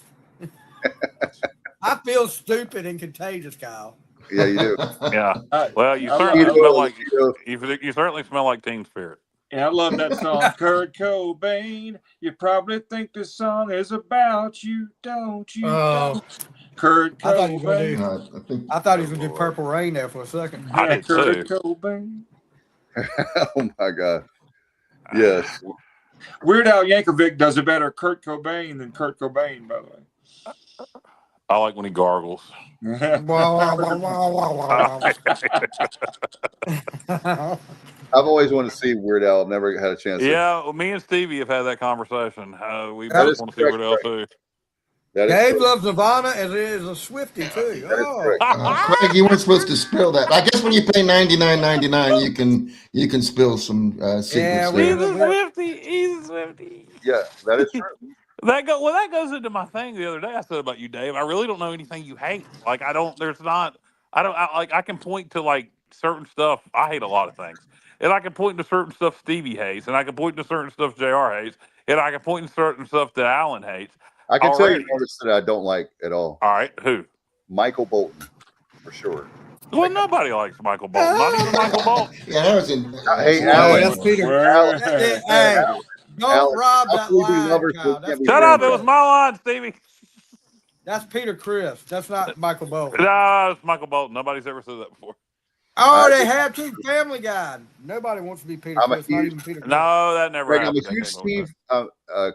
I feel stupid and contagious, Kyle. Yeah, you do. Yeah. Well, you certainly smell like Teen Spirit. Yeah, I love that song. Kurt Cobain, you probably think this song is about you, don't you? Kurt Cobain. I thought he was going to do Purple Rain there for a second. Kurt Cobain. Oh, my God. Yes. Weird Al Yankovic does a better Kurt Cobain than Kurt Cobain, by the way. I like when he gargles. I've always wanted to see Weird Al. I've never had a chance. Yeah, well, me and Stevie have had that conversation. We both want to see Weird Al too. Dave loves Nirvana as is a Swiftie too. Craig, you weren't supposed to spill that. I guess when you pay $99.99, you can spill some secrets. Yeah, he's a Swiftie. Yeah, that is true. That goes into my thing the other day I said about you, Dave. I really don't know anything you hate. Like I can point to like certain stuff. I hate a lot of things. And I can point to certain stuff Stevie hates, and I can point to certain stuff JR hates, and I can point to certain stuff that Alan hates. I can tell you an artist that I don't like at all. All right, who? Michael Bolton, for sure. Well, nobody likes Michael Bolton. Not even Michael Bolton. Yeah, that was in. Hey, Alan. That's Peter. Hey, don't rob that line, Kyle. Shut up. It was my line, Stevie. That's Peter Chris. That's not Michael Bolton. No, it's Michael Bolton. Nobody's ever said that before. Oh, they have to. Family Guy. Nobody wants to be Peter Chris. Not even Peter Chris. No, that never Craig, happened. I'm a huge Steve.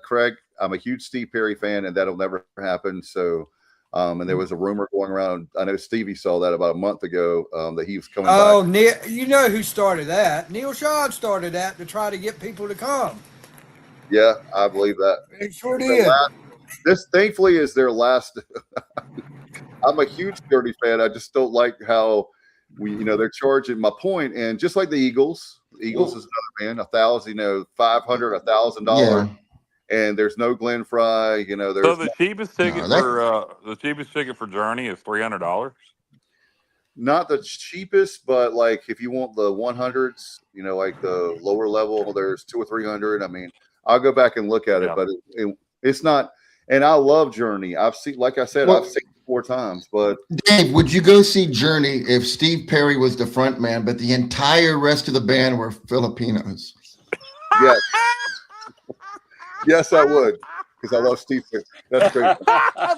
Craig, I'm a huge Steve Perry fan, and that'll never happen. So, and there was a rumor going around. I know Stevie saw that about a month ago that he was coming back. Neil, you know who started that? Neil Sean started that to try to get people to come. Yeah, I believe that. It sure Their did. this thankfully is their last. I'm a huge Journey fan. I just don't like how they're charging my point. And just like the Eagles is another man, $1,000, $500, $1,000, and there's no Glenn Fry. There's so the cheapest ticket for Journey is $300. Not the cheapest, but like if you want the 100s, like the lower level, there's 200 or 300. I mean, I'll go back and look at it, but it's not. And I love Journey. I've seen, like I said, I've seen it 4 times. But Dave, would you go see Journey if Steve Perry was the front man, but the entire rest of the band were Filipinos? Yes, yes, I would, because I love Steve Perry. That's great.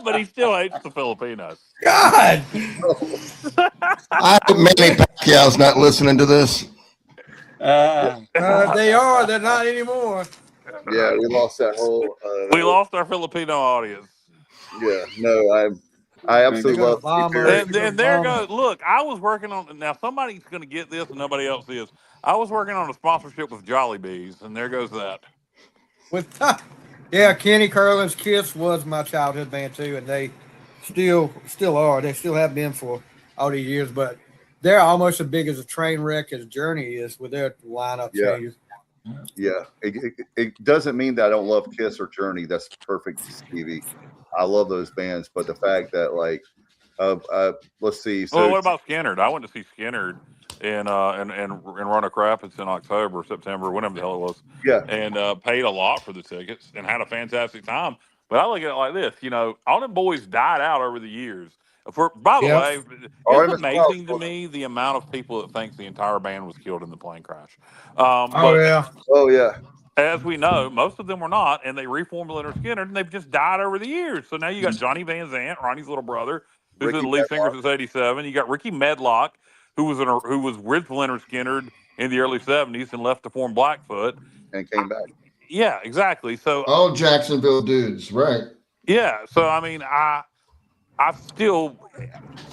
But he still hates the Filipinos. God. I hope Manny Pacquiao's not listening to this. They are. They're not anymore. Yeah, we lost that whole. We lost our Filipino audience. Yeah, no, I absolutely love Steve Perry. And there goes. Look, I was working on. Now somebody's going to get this, and nobody else is. I was working on a sponsorship with Jollibees, and there goes that. Yeah, Kenny Curlin's Kiss was my childhood band too, and they still are. They still have been for all these years, but they're almost as big as a train wreck as Journey is with their lineup changes. Yeah, it doesn't mean that I don't love Kiss or Journey. That's perfect, Stevie. I love those bands, but the fact that let's see. So, well, what about Skinnerd? I went to see Skinnerd in Roanoke Rapids in October, September, whenever the hell it was. Yeah, and paid a lot for the tickets and had a fantastic time. But I look at it like this: all them boys died out over the years. By the way, it's amazing to me the amount of people that thinks the entire band was killed in the plane crash. Oh yeah. As we know, most of them were not, and they reformed Leonard Skinner, and they've just died over the years. So now you got Johnny Van Zant, Ronnie's little brother, who's been the lead singer since '87. You got Ricky Medlock, who was with Leonard Skinner in the early '70s and left to form Blackfoot and came back. Yeah, exactly. So all Jacksonville dudes, right? Yeah. So I mean, I still,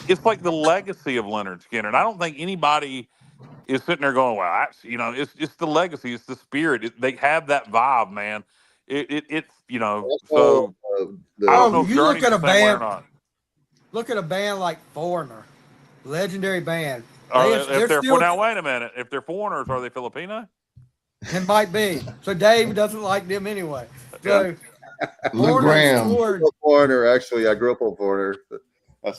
it's like the legacy of Leonard Skinner. And I don't think anybody is sitting there going, well, it's just the legacy. It's the spirit. They have that vibe, man. It's so I don't know if you Journey's look at a the same way or band, not. look at a band like Foreigner, legendary band. Now, wait a minute. If they're foreigners, are they Filipino? It might be. So Dave doesn't like them anyway. So Lou Graham. Foreigner, actually, I grew up on Foreigner.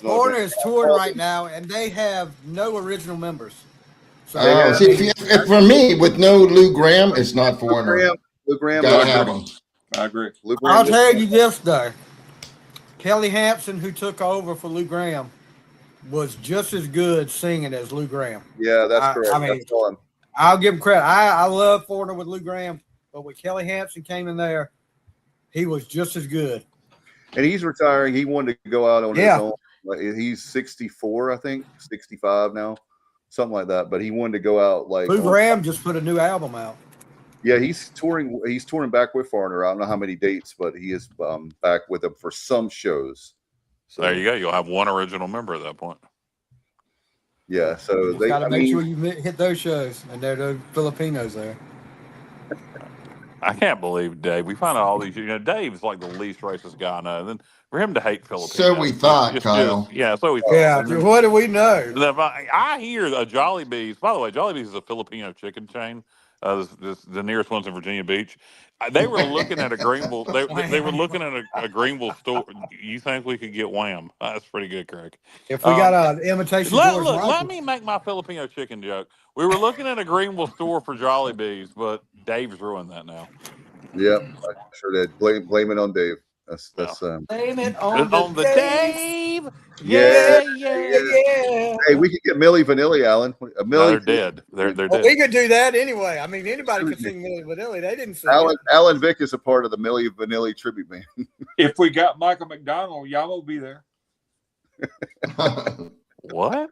Foreigner is touring right now, and they have no original members. So if for me, with no Lou Graham, it's not Foreigner. Lou Graham, gotta have him. I agree. I'll tell you this though, Kelly Hampson, who took over for Lou Graham, was just as good singing as Lou Graham. Yeah, that's correct. I mean, I'll give him credit. I love Foreigner with Lou Graham, but when Kelly Hampson came in there, he was just as good. And he's retiring. He wanted to go out on his own. He's 64, I think, 65 now, something like that. But he wanted to go out like Lou Graham just put a new album out. Yeah, he's touring. He's touring back with Foreigner. I don't know how many dates, but he is back with them for some shows. So there you go. You'll have one original member at that point. Yeah, so they got to make sure you hit those shows, and there are those Filipinos there. I can't believe Dave. We find out all these. Dave's like the least racist guy I know. And then for him to hate Filipinos, so we thought, Kyle. So we thought. Yeah, what do we know? I hear a Jollibees. By the way, Jollibees is a Filipino chicken chain. The nearest one's in Virginia Beach. They were looking at a Greenville. They were looking at a Greenville store. You think we could get Wham? That's pretty good, Craig. If we got an imitation, let me make my Filipino chicken joke. We were looking at a Greenville store for Jollibees, but Dave's ruined that now. Yep, I sure did. Blame it on Dave. That's blame it on the Dave. Yeah. Hey, we could get Milli Vanilli, Alan. They're dead. They're dead. We could do that anyway. I mean, anybody could sing Milli Vanilli. They didn't sing. Alan Vick is a part of the Milli Vanilli tribute band. If we got Michael McDonald, y'all will be there. What?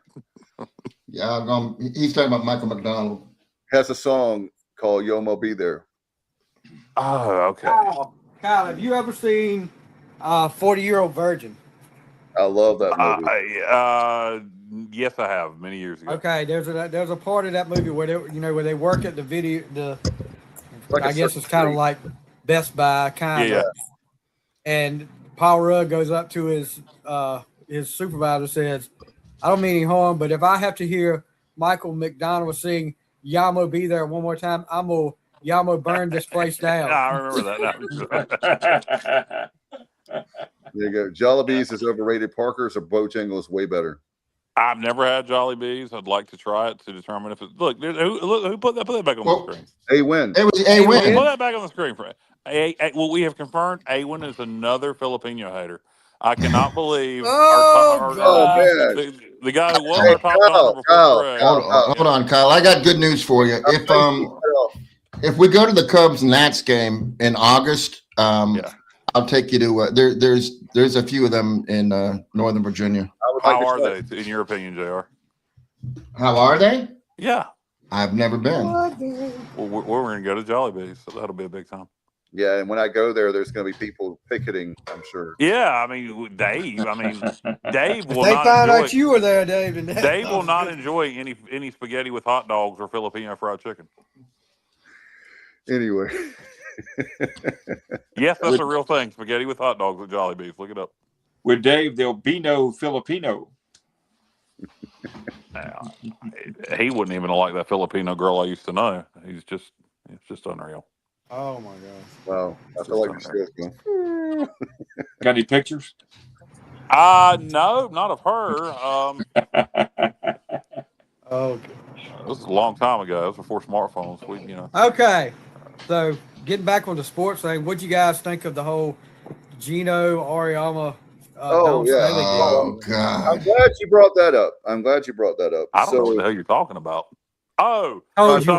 Yeah, he's talking about Michael McDonald. Has a song called "Yomo Be There." Oh, okay. Kyle, have you ever seen 40-Year-Old Virgin? I love that movie. Yes, I have many years ago. Okay, there's a part of that movie where they work at the video. I guess it's kind of like Best Buy kind of. And Paul Rudd goes up to his supervisor, says, "I don't mean any harm, but if I have to hear Michael McDonald sing Yamo Be There one more time, I'm going to Yamo burn this place down." I remember that now. There you go. Jollibee's is overrated. Parker's or Bojangles is way better. I've never had Jollibee's. I'd like to try it to determine if it's who put that back on the screen. A-Win. It was A-Win. Put that back on the screen for well, we have confirmed A-Win is another Filipino hater. I cannot believe the guy who was our top donor before. Hold on, Kyle. I got good news for you. If we go to the Cubs Nats game in August, I'll take you to there's a few of them in Northern Virginia. How are they, in your opinion, JR? How are they? Yeah. I've never been. Well, we're going to go to Jollibee's, so that'll be a big time. Yeah, and when I go there, there's going to be people picketing, I'm sure. Yeah, I mean, Dave will They not found enjoy, out you were there, Dave. And Dave will not enjoy any spaghetti with hot dogs or Filipino fried chicken. Anyway. Yes, that's a real thing. Spaghetti with hot dogs at Jollibee's. Look it up. With Dave, there'll be no Filipino. He wouldn't even like that Filipino girl I used to know. It's just unreal. Oh my gosh! Wow, I feel like you're still going. Got any pictures? No, not of her. Oh, this is a long time ago. It was before smartphones. Okay, so getting back on the sports thing, what'd you guys think of the whole Gino Auriemma? Oh yeah! Oh God! I'm glad you brought that up. I don't know what the hell you're talking about. South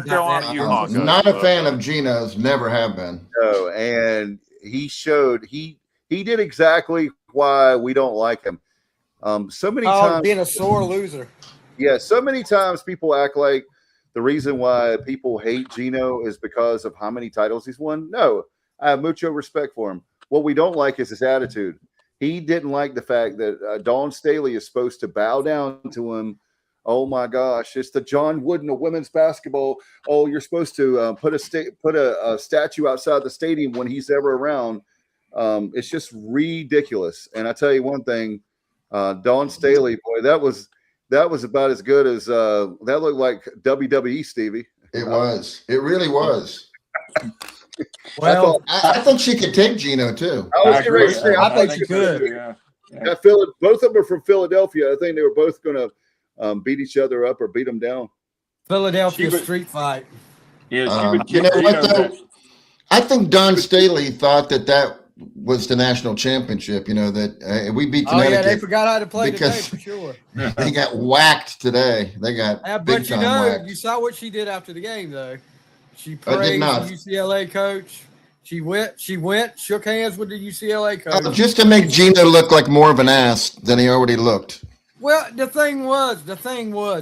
Carolina, not a fan of Gino's. Never have been. No, and he showed he did exactly why we don't like him. So many times being a sore loser. Yeah, so many times people act like the reason why people hate Gino is because of how many titles he's won. No, I have mucho respect for him. What we don't like is his attitude. He didn't like the fact that Dawn Staley is supposed to bow down to him. Oh my gosh, it's the John Wooden of women's basketball. Oh, you're supposed to put a statue outside the stadium when he's ever around. It's just ridiculous. And I tell you one thing, Dawn Staley, boy, that was about as good as that looked like WWE, Stevie. It was. It really was. Well, I think she could take Gino too. I think she could. Yeah. Both of them are from Philadelphia. I think they were both going to beat each other up or beat them down. Philadelphia street fight. Yeah, you know what though? I think Don Staley thought that was the national championship. You know that we beat Connecticut. Oh yeah, they forgot how to play today for sure. They got whacked today. They got big time whacked. You saw what she did after the game though. She praised the UCLA coach. She went, shook hands with the UCLA coach. Just to make Gino look like more of an ass than he already looked. Well, the thing was,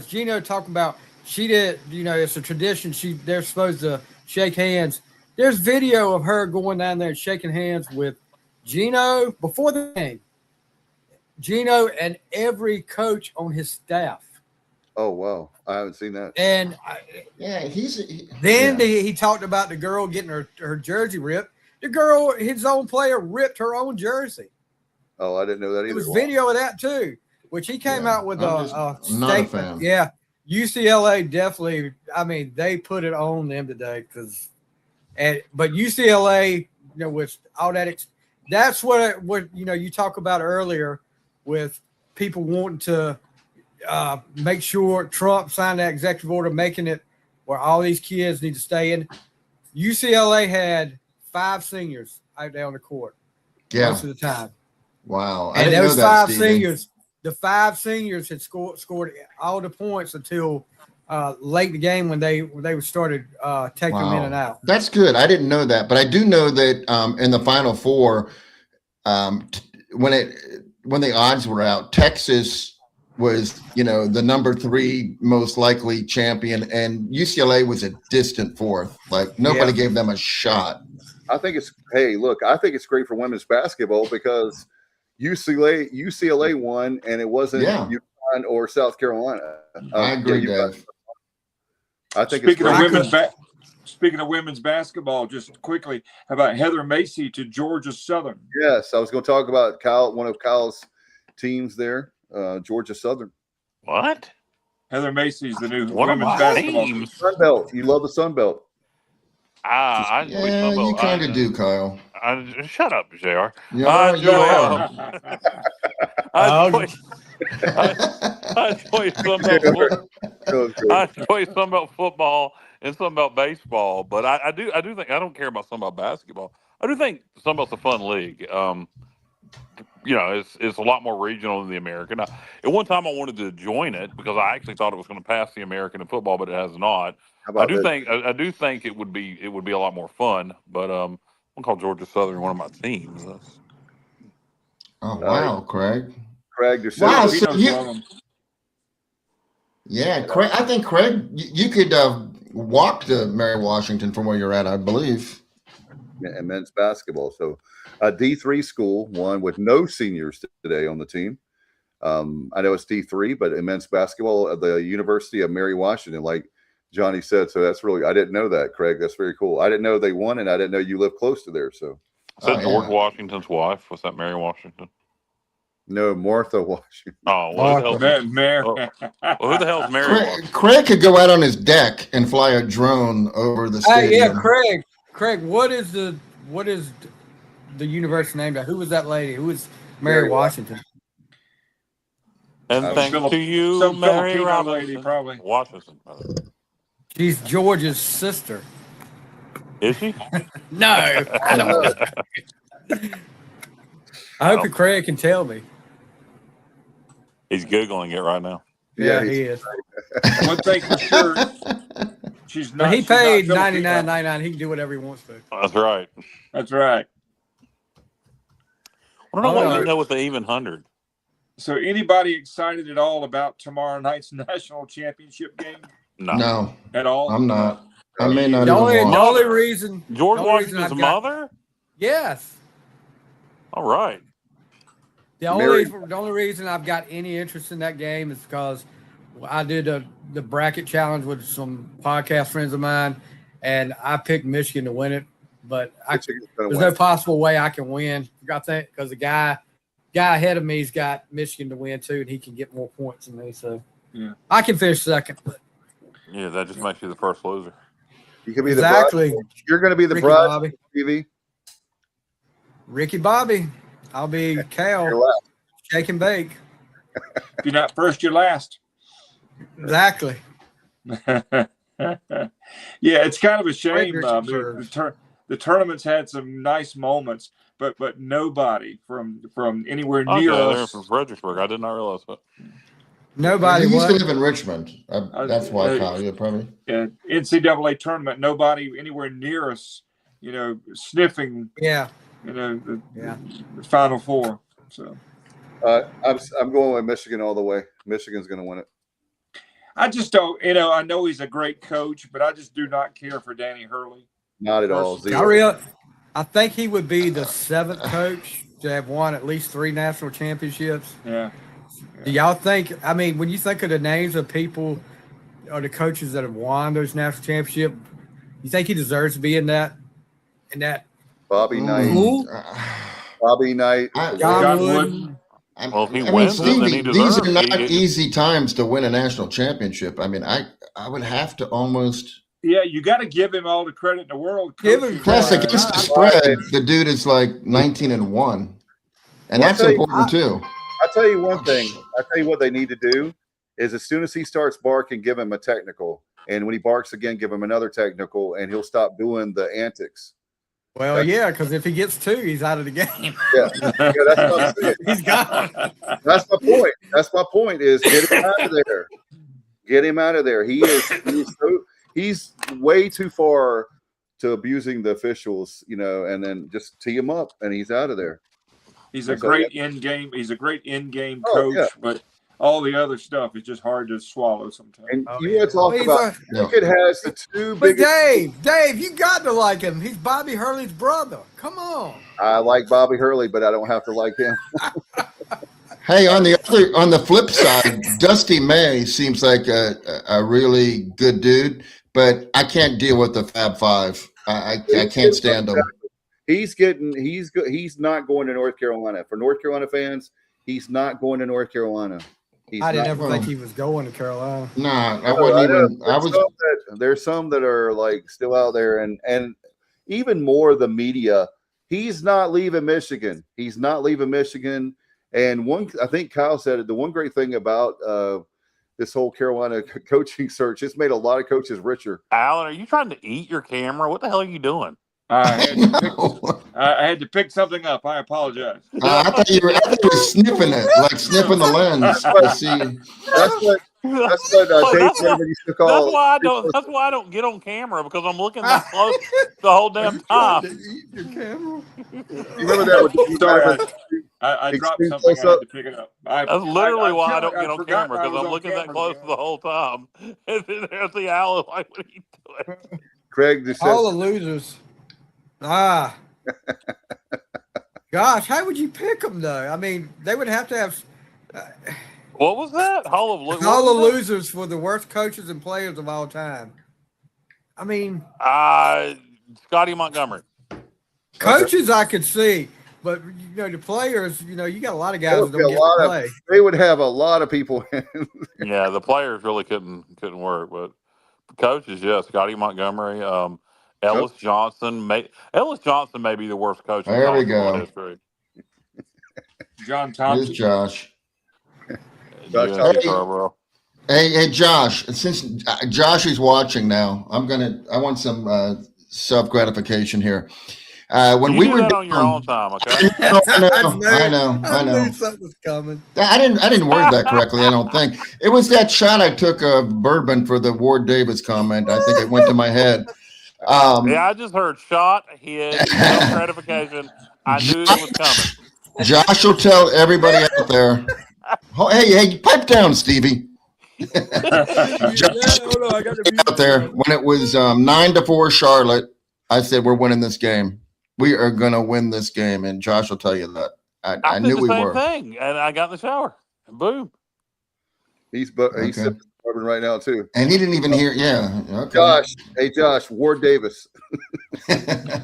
Gino talking about she did, it's a tradition. They're supposed to shake hands. There's video of her going down there and shaking hands with Gino before the game. Gino and every coach on his staff. Oh wow, I haven't seen that. And he talked about the girl getting her jersey ripped. The girl, his own player, ripped her own jersey. Oh, I didn't know that either. There was video of that too, which he came out with a statement. Not a fan. Yeah, UCLA definitely. I mean, they put it on them today but UCLA, with all that, that's what you talk about earlier with people wanting to make sure Trump signed that executive order, making it where all these kids need to stay in. UCLA had 5 seniors out there on the court most of the time. Wow. And those 5 seniors, the 5 seniors had scored all the points until late in the game when they started taking them in and out. That's good. I didn't know that, but I do know that in the Final Four, when the odds were out, Texas was, the number 3 most likely champion, and UCLA was a distant 4th. Like nobody gave them a shot. I think it's great for women's basketball because UCLA won, and it wasn't UConn or South Carolina. I agree, Dave. I think speaking of women's Speaking of women's basketball, just quickly, how about Heather Macy to Georgia Southern? Yes, I was going to talk about Kyle, one of Kyle's teams there, Georgia Southern. What? Heather Macy's the new One of women's my basketball teams. Sun Belt. You love the Sun Belt. I enjoy Sun Belt. You kind of do, Kyle. Shut up, JR. Yeah, I you enjoy, are. I enjoy Sun Belt. I enjoy Sun Belt football and Sun Belt baseball, but I do think I don't care about Sun Belt basketball. I do think Sun Belt's a fun league. It's a lot more regional than the American. At one time, I wanted to join it because I actually thought it was going to pass the American in football, but it has not. I do think it would be a lot more fun. But I'm gonna call Georgia Southern one of my teams. Oh wow, Craig! Craig, wow, so yeah, Craig. I think Craig, you could walk to Mary Washington from where you're at, I believe. And men's basketball. So a D3 school, one with no seniors today on the team. I know it's D3, but in men's basketball at the University of Mary Washington, like Johnny said. So that's really, I didn't know that, Craig. That's very cool. I didn't know they won, and I didn't know you live close to there. So is that George Washington's wife? Was that Mary Washington? No, Martha Washington. Oh, well, Mary. Well, who the hell's Mary Washington? Craig could go out on his deck and fly a drone over the stadium. Yeah, Craig, what is the university named after? Who was that lady? Who was Mary Washington? And thanks to you, some Mary Filipino Robinson. lady, probably. Washington. She's George's sister. Is she? No. I don't. I hope Craig can tell me. He's Googling it right now. Yeah, he is. One thing for sure, she's not. But he paid $99.99. $99.99. He can do whatever he wants to. That's right. That's right. I don't know what you know with the even 100. So, anybody excited at all about tomorrow night's national championship game? No. At all? I'm not. I may not The even only reason. George the only reason Washington's I've got- mother? Yes. All right. The only reason I've got any interest in that game is because I did the bracket challenge with some podcast friends of mine, and I picked Michigan to win it. But there's no possible way I can win. I think because the guy ahead of me's got Michigan to win too, and he can get more points than me. So yeah, I can finish second. Yeah, that just makes you the first loser. You can be exactly. You're going to be the Ricky bride Bobby. TV. Ricky Bobby. I'll be Cal. Shake and bake. If you're not first, you're last. Exactly. Yeah, it's kind of a shame. The tournament's had some nice moments, but nobody from anywhere near us. From Fredericksburg. I did not realize that. Nobody. He used to live in Richmond. That's why, Kyle. Yeah, probably. NCAA tournament. Nobody anywhere near us. Sniffing. Yeah. The Final Four. So. I'm going with Michigan all the way. Michigan's going to win it. I just don't. I know he's a great coach, but I just do not care for Danny Hurley. Not at all. I think he would be the 7th coach to have won at least 3 national championships. Yeah. Do y'all think? I mean, when you think of the names of people or the coaches that have won those national championships, you think he deserves to be in that? Bobby Knight. Who? Bobby Knight. John Wooden. Well, if he wins, Stevie, then he these deserves. are not easy times to win a national championship. I mean, I would have to almost. Yeah, you got to give him all the credit in the world. Plus, against the spread, the dude is like 19-1, and that's important too. I'll tell you one thing. I'll tell you what they need to do is as soon as he starts barking, give him a technical, and when he barks again, give him another technical, and he'll stop doing the antics. Well, yeah, because if he gets 2, he's out of the game. Yeah, that's what I'm saying. He's gone. That's my point. That's my point. Is get him out of there. Get him out of there. He's way too far to abusing the officials, and then just tee him up, and he's out of there. He's a great in-game. He's a great in-game coach, but all the other stuff is just hard to swallow sometimes. And you want to talk about Pickett has the 2 biggest. But Dave, you got to like him. He's Bobby Hurley's brother. Come on. I like Bobby Hurley, but I don't have to like him. Hey, on the flip side, Dusty May seems like a really good dude, but I can't deal with the Fab Five. I can't stand them. He's not going to North Carolina. For North Carolina fans, he's not going to North Carolina. I didn't ever think he was going to Carolina. Nah, I wasn't even. There's some that are like still out there, and even more the media. He's not leaving Michigan. He's not leaving Michigan. And I think Kyle said it. The one great thing about this whole Carolina coaching search, it's made a lot of coaches richer. Alan, are you trying to eat your camera? What the hell are you doing? I had to pick something up. I apologize. I thought you were sniffing it, like sniffing the lens to see. That's what Dave Weber used to call. That's why I don't get on camera, because I'm looking that close the whole damn time. Eat your camera. Remember that? Sorry, I dropped something. I had to pick it up. That's literally why I don't get on camera, because I'm looking that close the whole time. And then there's the Alan, like, what are you doing? Craig just all the losers. Gosh, how would you pick them though? I mean, they would have to have. What was that? All the losers for the worst coaches and players of all time. I mean, Scotty Montgomery. Coaches I could see, but the players, you got a lot of guys that don't get to play. They would have a lot of people in. Yeah, the players really couldn't work, but coaches, yeah, Scotty Montgomery, Ellis Johnson. Ellis Johnson may be the worst coach in college history. John Thompson. Here's Josh. Hey, Josh. Since Josh is watching now, I want some self gratification here. When we were on your own time, okay? I know. I knew something was coming. I didn't word that correctly. I don't think it was that shot I took of bourbon for the Ward Davis comment. I think it went to my head. Yeah, I just heard shot, hit, self gratification. I knew it was coming. Josh will tell everybody out there. Hey, pipe down, Stevie. Josh, out there when it was 9-4 Charlotte, I said we're winning this game. We are gonna win this game, and Josh will tell you that. I knew we were. Thing, and I got in the shower, and boom. He's sipping bourbon right now too, and he didn't even hear. Yeah, okay. Josh, Ward Davis. How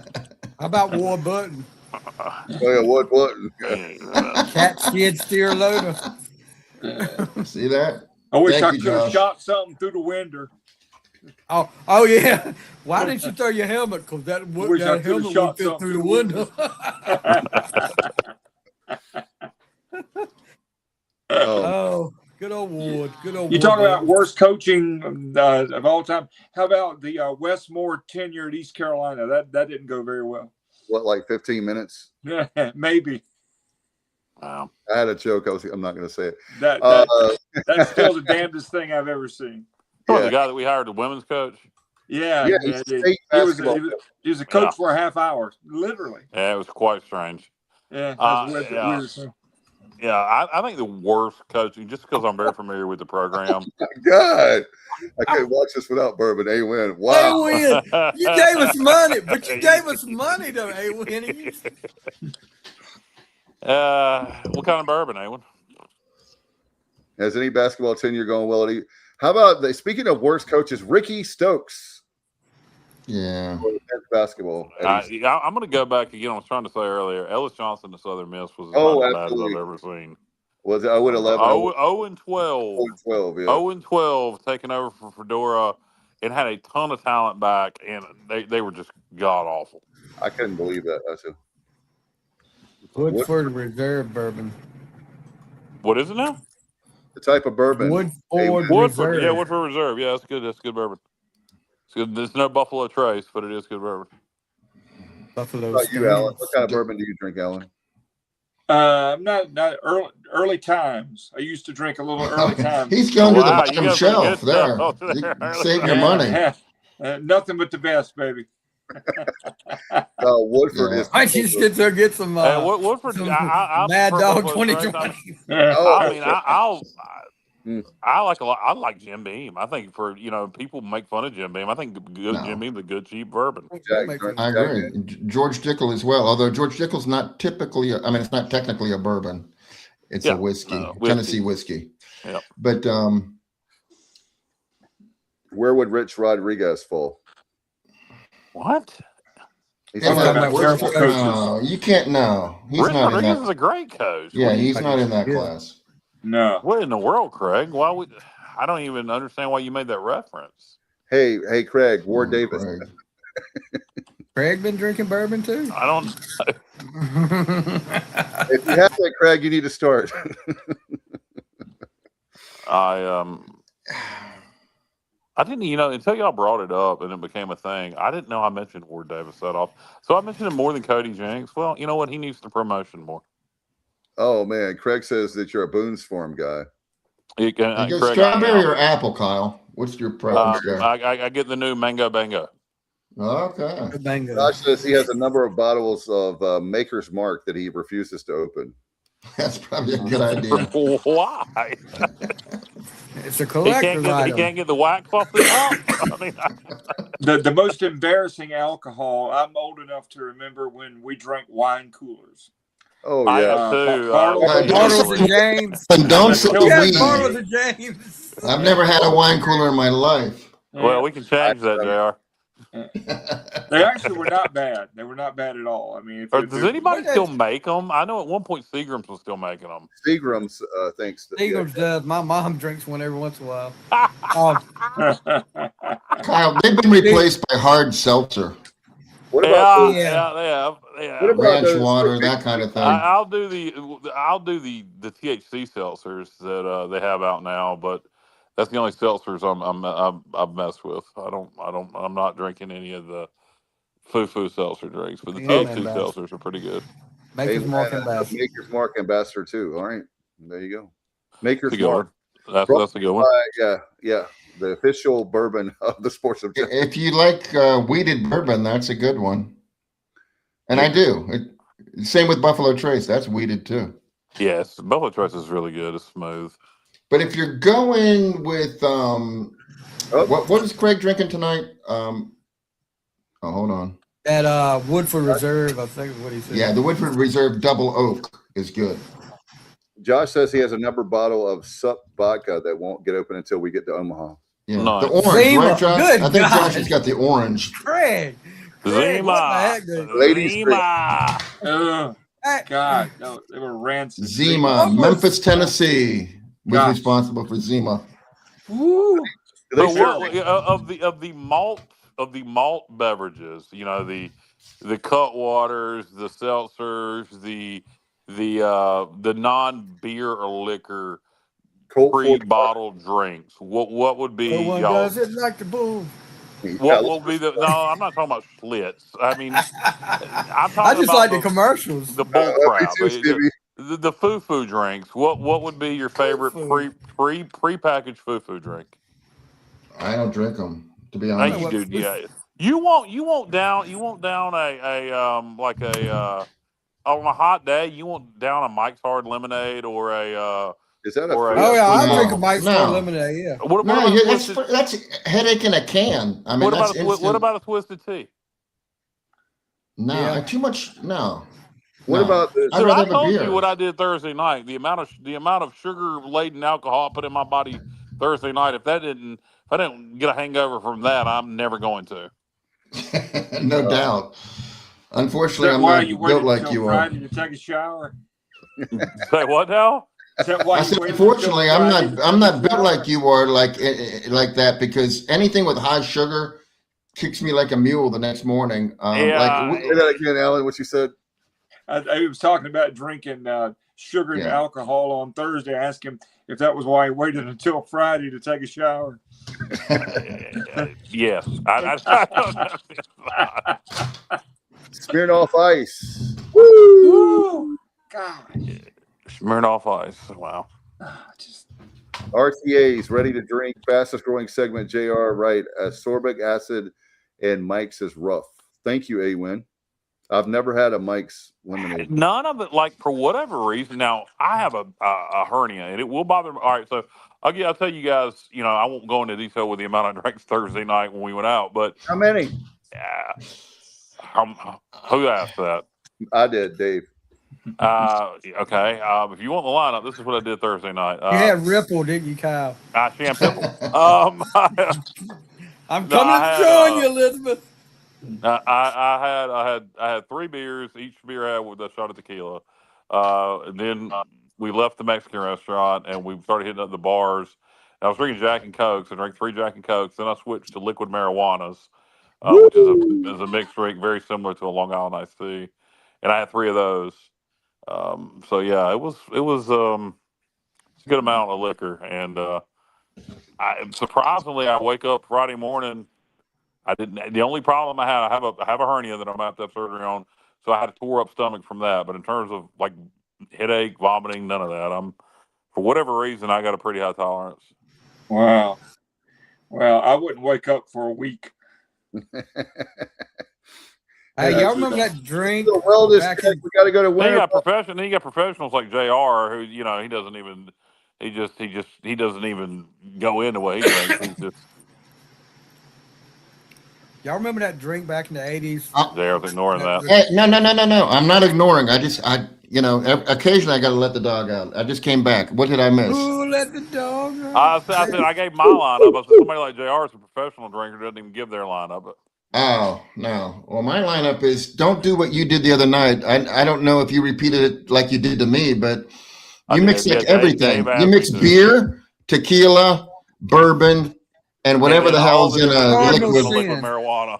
about Ward Button? Oh yeah, Ward Button. Cat skid steer loader. See that? I wish I could have shot something through the window. Oh yeah. Why didn't you throw your helmet? Because that helmet would fit through the window. Oh, good old Ward. Good old. You talk about worst coaching of all time. How about the Westmore tenure at East Carolina? That didn't go very well. What, like 15 minutes? Yeah, maybe. Wow. I had a joke. I'm not going to say it. That's still the damnedest thing I've ever seen. Yeah. The guy that we hired, the women's coach. Yeah, he was a coach for a half hour, literally. Yeah, it was quite strange. Yeah, I think the worst coaching, just because I'm very familiar with the program. Oh my God, I couldn't watch this without bourbon. A-Win. Wow. A-Win. You gave us money, but you gave us money though, A-Win. What kind of bourbon, A-Win? Has any basketball tenure going well? How about speaking of worst coaches, Ricky Stokes? Yeah. Basketball. I'm going to go back again. I was trying to say earlier, Ellis Johnson to Southern Miss was about as bad as I've ever seen. Was it 0-11? 0-12. 0-12, yeah. 0-12, taking over for Fedora, and had a ton of talent back, and they were just god awful. I couldn't believe that. Woodford Reserve bourbon. What is it now? The type of bourbon. Woodford Reserve. Yeah, Woodford Reserve. Yeah, that's good. That's good bourbon. It's good. There's no Buffalo Trace, but it is good bourbon. Buffalo. What about you, Alan? What kind of bourbon do you drink, Alan? Not early times. I used to drink a little early times. He's going to the bottom shelf there. Save your money. Nothing but the best, baby. Woodford is. I just get some. Woodford. Mad Dog 2020. I like Jim Beam. I think people make fun of Jim Beam. I think Jim Beam's a good cheap bourbon. I agree. George Dickel as well. Although George Dickel's not typically, it's not technically a bourbon. It's a whiskey, Tennessee whiskey. Yeah. But Where would Rich Rodriguez fall? What? He's Talking talking about terrible coaches. No, you can't. No, he's Rich not in Rodriguez that. is a great coach. Yeah, What do you he's think? not in that Yeah. class. No. What in the world, Craig? Why would I don't even understand why you made that reference. Hey, Craig, Ward Davis. Craig. Craig been drinking bourbon too? I don't. If you have that, Craig, you need to start. I didn't, until y'all brought it up and it became a thing. I didn't know I mentioned Ward Davis that off. So I mentioned him more than Cody Jenks. Well, you know what? He needs the promotion more. Oh man, Craig says that you're a Boone's Farm guy. You get strawberry or apple, Kyle? What's your preference there? I get the new Mango Bango. Okay. Bango. Josh says he has a number of bottles of Maker's Mark that he refuses to open. That's probably a good idea. Why? It's a collector's He item. can't get the wax off the top. I mean, The most embarrassing alcohol, I'm old enough to remember when we drank wine coolers. Oh I yeah. am too. Bottles of James. And don't say Yes, weed. bottles of James. I've never had a wine cooler in my life. Well, we can change that, JR. They actually were not bad. They were not bad at all. I mean, Does anybody still make them? I know at one point Seagram's was still making them. Seagram's thinks that. Seagram's does. My mom drinks one every once in a while. Kyle, they've been replaced by hard seltzer. What about they have. What about ranch those, water, that kind of thing. I'll do the THC seltzers that they have out now, but that's the only seltzers I've messed with. I'm not drinking any of the foo seltzer drinks, but the THC seltzers are pretty good. Maker's Mark Ambassador. Maker's Mark Ambassador too. All right, there you go. Maker's That's a good Mark. one. That's a good one. Yeah, the official bourbon of the Sports Objective. If you like weeded bourbon, that's a good one. And I do. Same with Buffalo Trace. That's weeded too. Yes, Buffalo Trace is really good. It's smooth. But if you're going with what is Craig drinking tonight? Hold on. That Woodford Reserve, I think is what he said. Yeah, the Woodford Reserve Double Oak is good. Josh says he has another bottle of Sup vodka that won't get open until we get to Omaha. Yeah, nice. The orange, Zima. right, Josh? Good I think God. Josh has got the orange. Craig. Zima. Ladies Zima. God, no, they were rancid. Zima, Memphis, Tennessee, was responsible for Zima. Woo. But of the malt beverages, the cut waters, the seltzers, the non-beer or liquor pre-bottled drinks. What would be No one y'all? does it like the bull. What will be the? No, I'm not talking about Schlitz. I mean, I'm talking I just about like the commercials. the bull crap, too, the foo drinks. What would be your favorite pre-packaged foo drink? I don't drink them, to be No, honest. you do. Yeah, you won't down on a hot day. You won't down a Mike's Hard Lemonade or a. Is that I'll drink a Mike's Hard Lemonade. Yeah. What about that's headache in a can. I mean, what about a twisted tea? No, too much. No. What about this? I'd rather I have a told beer. you what I did Thursday night. The amount of sugar laden alcohol I put in my body Thursday night. If I didn't get a hangover from that, I'm never going to. No doubt. Unfortunately, I'm not built like you are. Friday to take a shower. Say what now? Is that why I said, unfortunately, I'm not built like you are, like that, because anything with high sugar kicks me like a mule the next morning. Say that again, Alan. What you said? I was talking about drinking sugar and alcohol on Thursday. I asked him if that was why he waited until Friday to take a shower. Yes. Smirnoff Ice. Woo! God. Smirnoff Ice. Wow. RTAs, ready to drink, fastest growing segment, JR, right. Ascorbic acid and Mike's is rough. Thank you, A-Win. I've never had a Mike's lemonade. None of it, like, for whatever reason. Now, I have a hernia, and it will bother me. All right, so I'll tell you guys, I won't go into detail with the amount I drank Thursday night when we went out, but. How many? Who asked that? I did, Dave. Okay. If you want the lineup, this is what I did Thursday night. You had Ripple, didn't you, Kyle? Sham Pipple. I'm No, coming to join you, Elizabeth. I had 3 beers. Each beer had with a shot of tequila. And then we left the Mexican restaurant and we started hitting up the bars. I was drinking Jack and Cokes. I drank 3 Jack and Cokes. Then I switched to liquid marijuanas, which is a mixed drink very similar to a Long Island iced tea. And I had 3 of those. So yeah, it was a good amount of liquor. And surprisingly, I wake up Friday morning. I didn't. The only problem I have a hernia that I'm going to have surgery on, so I had a tore up stomach from that. But in terms of like headache, vomiting, none of that. For whatever reason, I got a pretty high tolerance. Wow. Well, I wouldn't wake up for a week. Hey, y'all remember that drink? We got to go to winter. He got professionals like JR, who he doesn't even go into what he drinks. He's just. Y'all remember that drink back in the 80s? I was ignoring that. Hey, no. I'm not ignoring. Occasionally I got to let the dog out. I just came back. What did I miss? Ooh, let the dog out. I said I gave my lineup. I said somebody like JR is a professional drinker, doesn't even give their lineup. But. Oh, no. Well, my lineup is don't do what you did the other night. I don't know if you repeated it like you did to me, but you mix like everything. You mix beer, tequila, bourbon, and whatever the hell is in a liquid marijuana.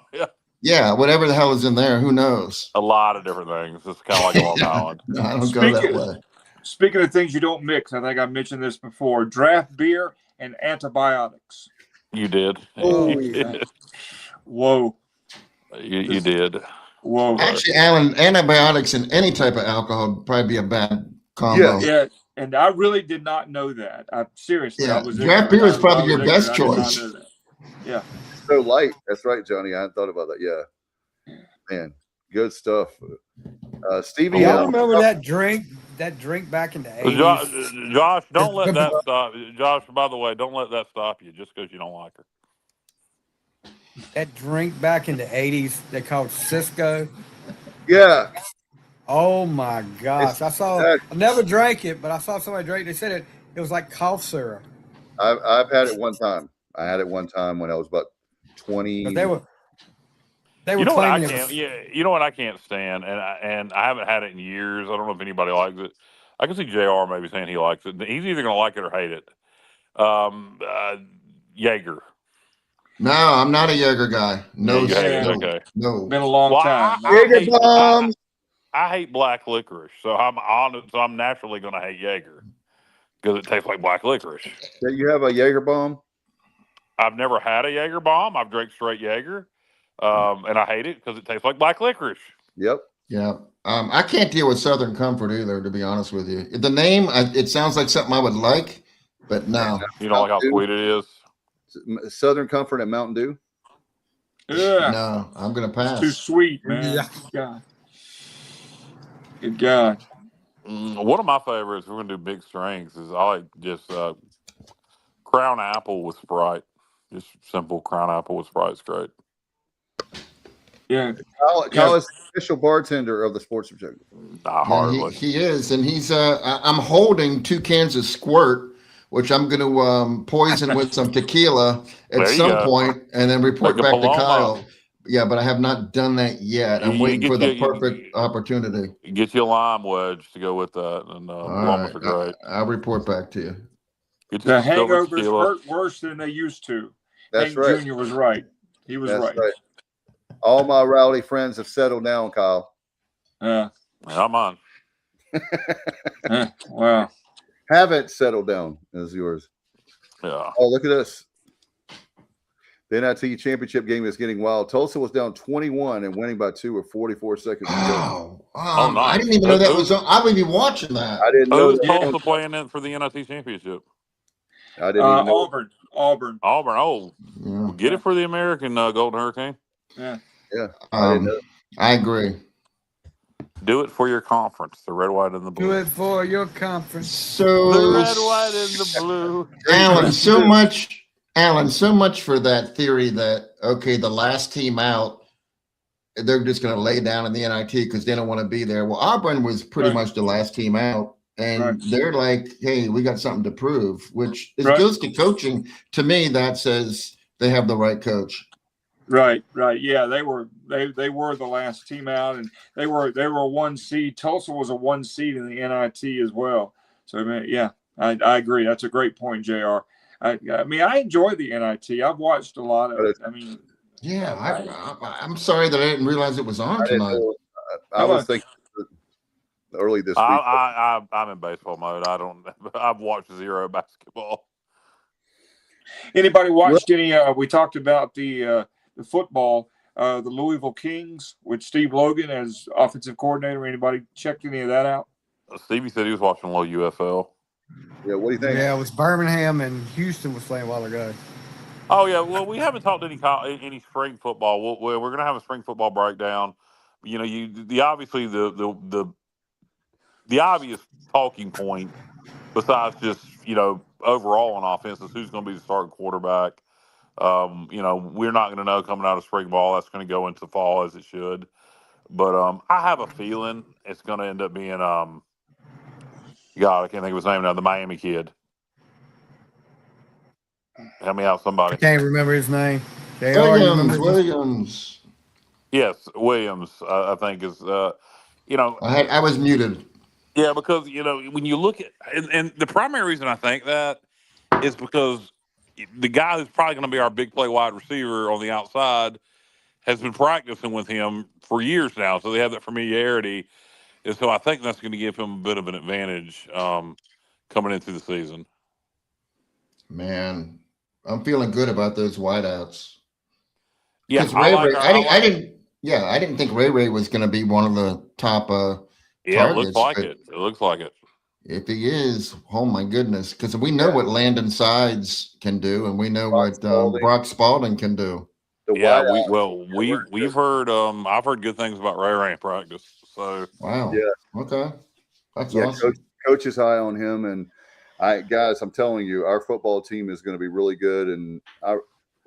Yeah, whatever the hell is in there. Who knows? A lot of different things. It's kind of like Long Island. No, I don't go that way. Speaking of things you don't mix, I think I mentioned this before, draft beer and antibiotics. You did. Oh, whoa. You did. Whoa. Actually, Alan, antibiotics and any type of alcohol would probably be a bad combo. Yeah. And I really did not know that. Seriously, yeah. I was draft beer is probably your best choice. Yeah. So light. That's right, Johnny. I hadn't thought about that. Yeah. Man, good stuff. Stevie. Y'all remember that drink back in the 80s? Josh, don't let that stop. Josh, by the way, don't let that stop you just because you don't like her. That drink back in the 80s they called Cisco. Yeah. Oh my gosh! I never drank it, but I saw somebody drink it. They said it was like cough syrup. I've had it one time. I had it one time when I was about 20. But they were you know what I can't. Yeah, you know what I can't stand, and I haven't had it in years. I don't know if anybody likes it. I can see JR maybe saying he likes it. He's either going to like it or hate it. Jaeger. No, I'm not a Jaeger guy. No, okay. No. Been a long time. Jaeger bombs. I hate black licorice, so I'm naturally going to hate Jaeger because it tastes like black licorice. Do you have a Jaeger bomb? I've never had a Jaeger bomb. I've drank straight Jaeger, and I hate it because it tastes like black licorice. Yep. Yeah. I can't deal with Southern Comfort either, to be honest with you. The name, it sounds like something I would like, but no. You don't like how sweet it is? Southern Comfort and Mountain Dew? Yeah. No, I'm going to pass. It's too sweet, man. Yeah. God. Good God. One of my favorites, we're going to do big strengths, is I like just Crown Apple with Sprite. Just simple Crown Apple with Sprite's great. Yeah. Kyle is the official bartender of the Sports Objective. He is, and he's I'm holding 2 cans of Squirt, which I'm going to poison with some tequila at some point, and then report back to Kyle. Yeah, but I have not done that yet. I'm waiting for the perfect opportunity. Get you a lime wedge to go with that, and Palomas are great. I'll report back to you. The hangovers hurt worse than they used to. That's Hank right. Jr. was right. He was right. All my rowdy friends have settled down, Kyle. I'm on. Wow. Haven't settled down as yours. Yeah. Oh, look at this. The NIT championship game is getting wild. Tulsa was down 21 and winning by 2 with 44 seconds to go. Nice. I didn't even know that was on. I would be watching that. I didn't know. Who's Tulsa playing in for the NIT championship? I didn't even know. Auburn. Oh, get it for the American Golden Hurricane. Yeah. I didn't know. I agree. Do it for your conference, the red, white, and the blue. Do it for your conference. So the red, white, and the blue. Alan, so much for that theory that the last team out they're just going to lay down in the NIT because they don't want to be there. Well, Auburn was pretty much the last team out, and they're like, hey, we got something to prove, which is goes to coaching. To me, that says they have the right coach. Right. Yeah, they were the last team out, and they were a 1 seed. Tulsa was a 1 seed in the NIT as well. So I agree. That's a great point, JR. I mean, I enjoy the NIT. I've watched a lot of it. I mean, I'm sorry that I didn't realize it was on tonight. I was thinking early this week. I'm in baseball mode. I've watched zero basketball. Anybody watched any? We talked about the football, the Louisville Kings with Steve Logan as offensive coordinator. Anybody checked any of that out? Stevie said he was watching a little UFL. Yeah, what do you think? Yeah, it was Birmingham and Houston was playing a while ago. Oh yeah, well we haven't talked any spring football. We're going to have a spring football breakdown. You know, the obvious talking point, besides just overall on offense, is who's going to be the starting quarterback. We're not going to know coming out of spring ball. That's going to go into fall as it should. But I have a feeling it's going to end up being God, I can't think of his name now. The Miami kid. Help me out, somebody. I can't remember his name. Williams. Yes, Williams. I think is. I was muted. Yeah, because when you look at and the primary reason I think that is because the guy who's probably going to be our big play wide receiver on the outside has been practicing with him for years now, so they have that familiarity, and so I think that's going to give him a bit of an advantage coming into the season. Man, I'm feeling good about those wideouts. Yeah, I didn't think Ray was going to be one of the top targets. It looks like it. It looks like it. If he is, oh my goodness, because we know what Landon Sides can do, and we know what Brock Spalding can do. We've heard I've heard good things about Ray in practice. So wow, yeah, okay, that's awesome. Coach is high on him, and guys, I'm telling you, our football team is going to be really good. And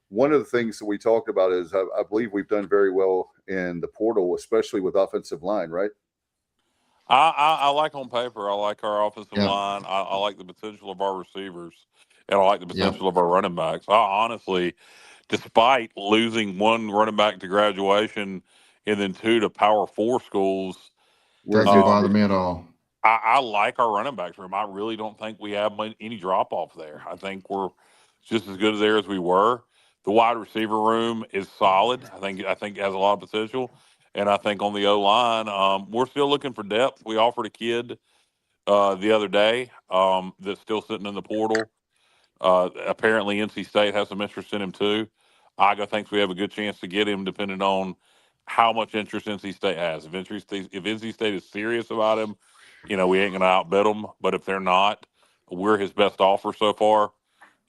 one of the things that we talked about is I believe we've done very well in the portal, especially with offensive line, right? I like on paper. I like our offensive line. I like the potential of our receivers, and I like the potential of our running backs. I honestly, despite losing one running back to graduation and then 2 to Power 4 schools, doesn't bother me at all. I like our running backs room. I really don't think we have any drop off there. I think we're just as good there as we were. The wide receiver room is solid. I think it has a lot of potential. And I think on the O-line, we're still looking for depth. We offered a kid the other day that's still sitting in the portal. Apparently, NC State has some interest in him too. Iga thinks we have a good chance to get him, depending on how much interest NC State has. If NC State is serious about him, we ain't going to outbid them. But if they're not, we're his best offer so far.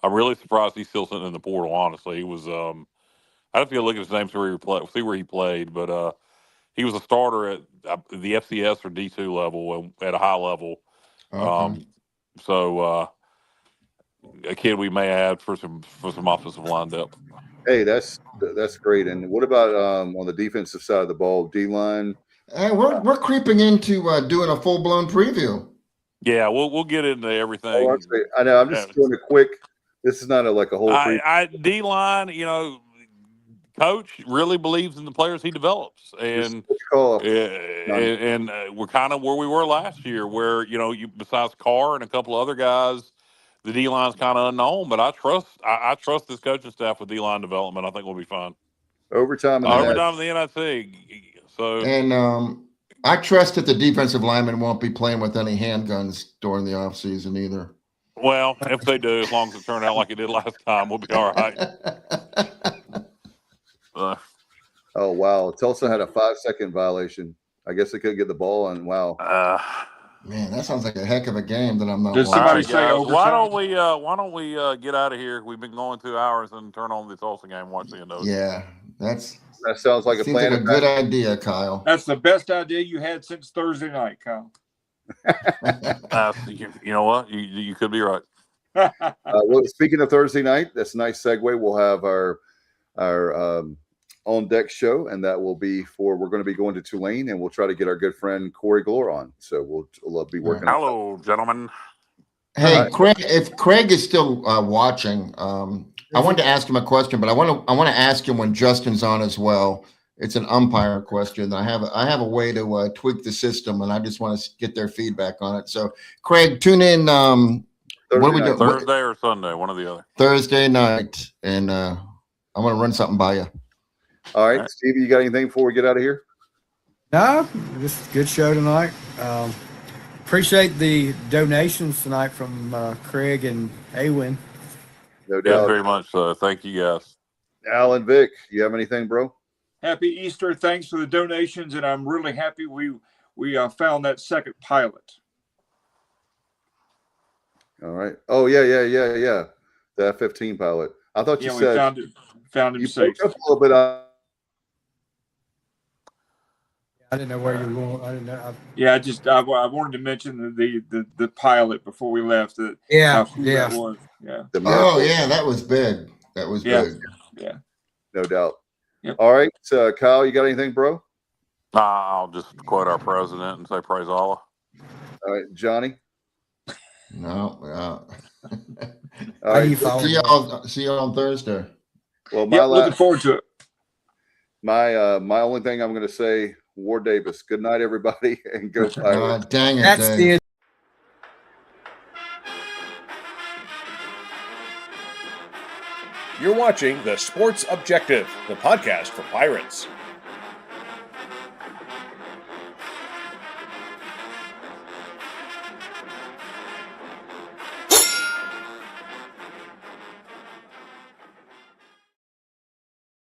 I'm really surprised he's still sitting in the portal. Honestly, he was. I have to go look at his name see where he played, but. He was a starter at the FCS or D2 level at a high level. Okay. So a kid we may add for some offensive line depth. Hey, that's great. And what about on the defensive side of the ball, D-line? We're creeping into doing a full-blown preview. Yeah, we'll get into everything. I know. I'm just doing a quick. This is not a whole preview. D-line, Coach really believes in the players he develops, and we're kind of where we were last year, where besides Carr and a couple of other guys, the D line's kind of unknown. But I trust this coaching staff with D line development. I think we'll be fine. Overtime in the NIT. So I trust that the defensive linemen won't be playing with any handguns during the off season either. Well, if they do, as long as it turned out like it did last time, we'll be all right. Oh wow! Tulsa had a 5-second violation. I guess they couldn't get the ball, and wow. Man, that sounds like a heck of a game that I'm not. Did somebody say overtime? Why don't we get out of here? We've been going 2 hours and turn on the Tulsa game. Watch the end of it. Yeah, that sounds like a plan. Like a good idea, Kyle. That's the best idea you had since Thursday night, Kyle. You know what? You could be right. Well, speaking of Thursday night, that's a nice segue. We'll have our on deck show, and that will be we're going to be going to Tulane, and we'll try to get our good friend Corey Glore on. So we'll be working. Hello, gentlemen. Hey, Craig, if Craig is still watching, I wanted to ask him a question, but I want to ask him when Justin's on as well. It's an umpire question. I have a way to tweak the system, and I just want to get their feedback on it. So, Craig, tune in. What are we doing? Thursday or Sunday, one or the other. Thursday night, and I'm going to run something by you. All right, Stevie, you got anything before we get out of here? No, this is a good show tonight. Appreciate the donations tonight from Craig and Awin. No doubt. Yeah, very much so. Thank you, guys. Alan, Vic, you have anything, bro? Happy Easter. Thanks for the donations, and I'm really happy we found that second pilot. All right. Oh, yeah. The F-15 pilot. I thought you said we found him you safe. broke up a little bit. I didn't know where you were going. I didn't know. I wanted to mention the pilot before we left. That was. Yeah. Oh yeah, that was big. That was big. Yeah. No doubt. Yep. All right, Kyle, you got anything, bro? I'll just quote our president and say praise Allah. All right, Johnny. No. All right. See y'all on Thursday. Well, looking forward to it. My only thing I'm going to say, War Davis. Good night, everybody, and go Pirates. Dang it! That's the. You're watching The Sports Objective, the podcast for Pirates.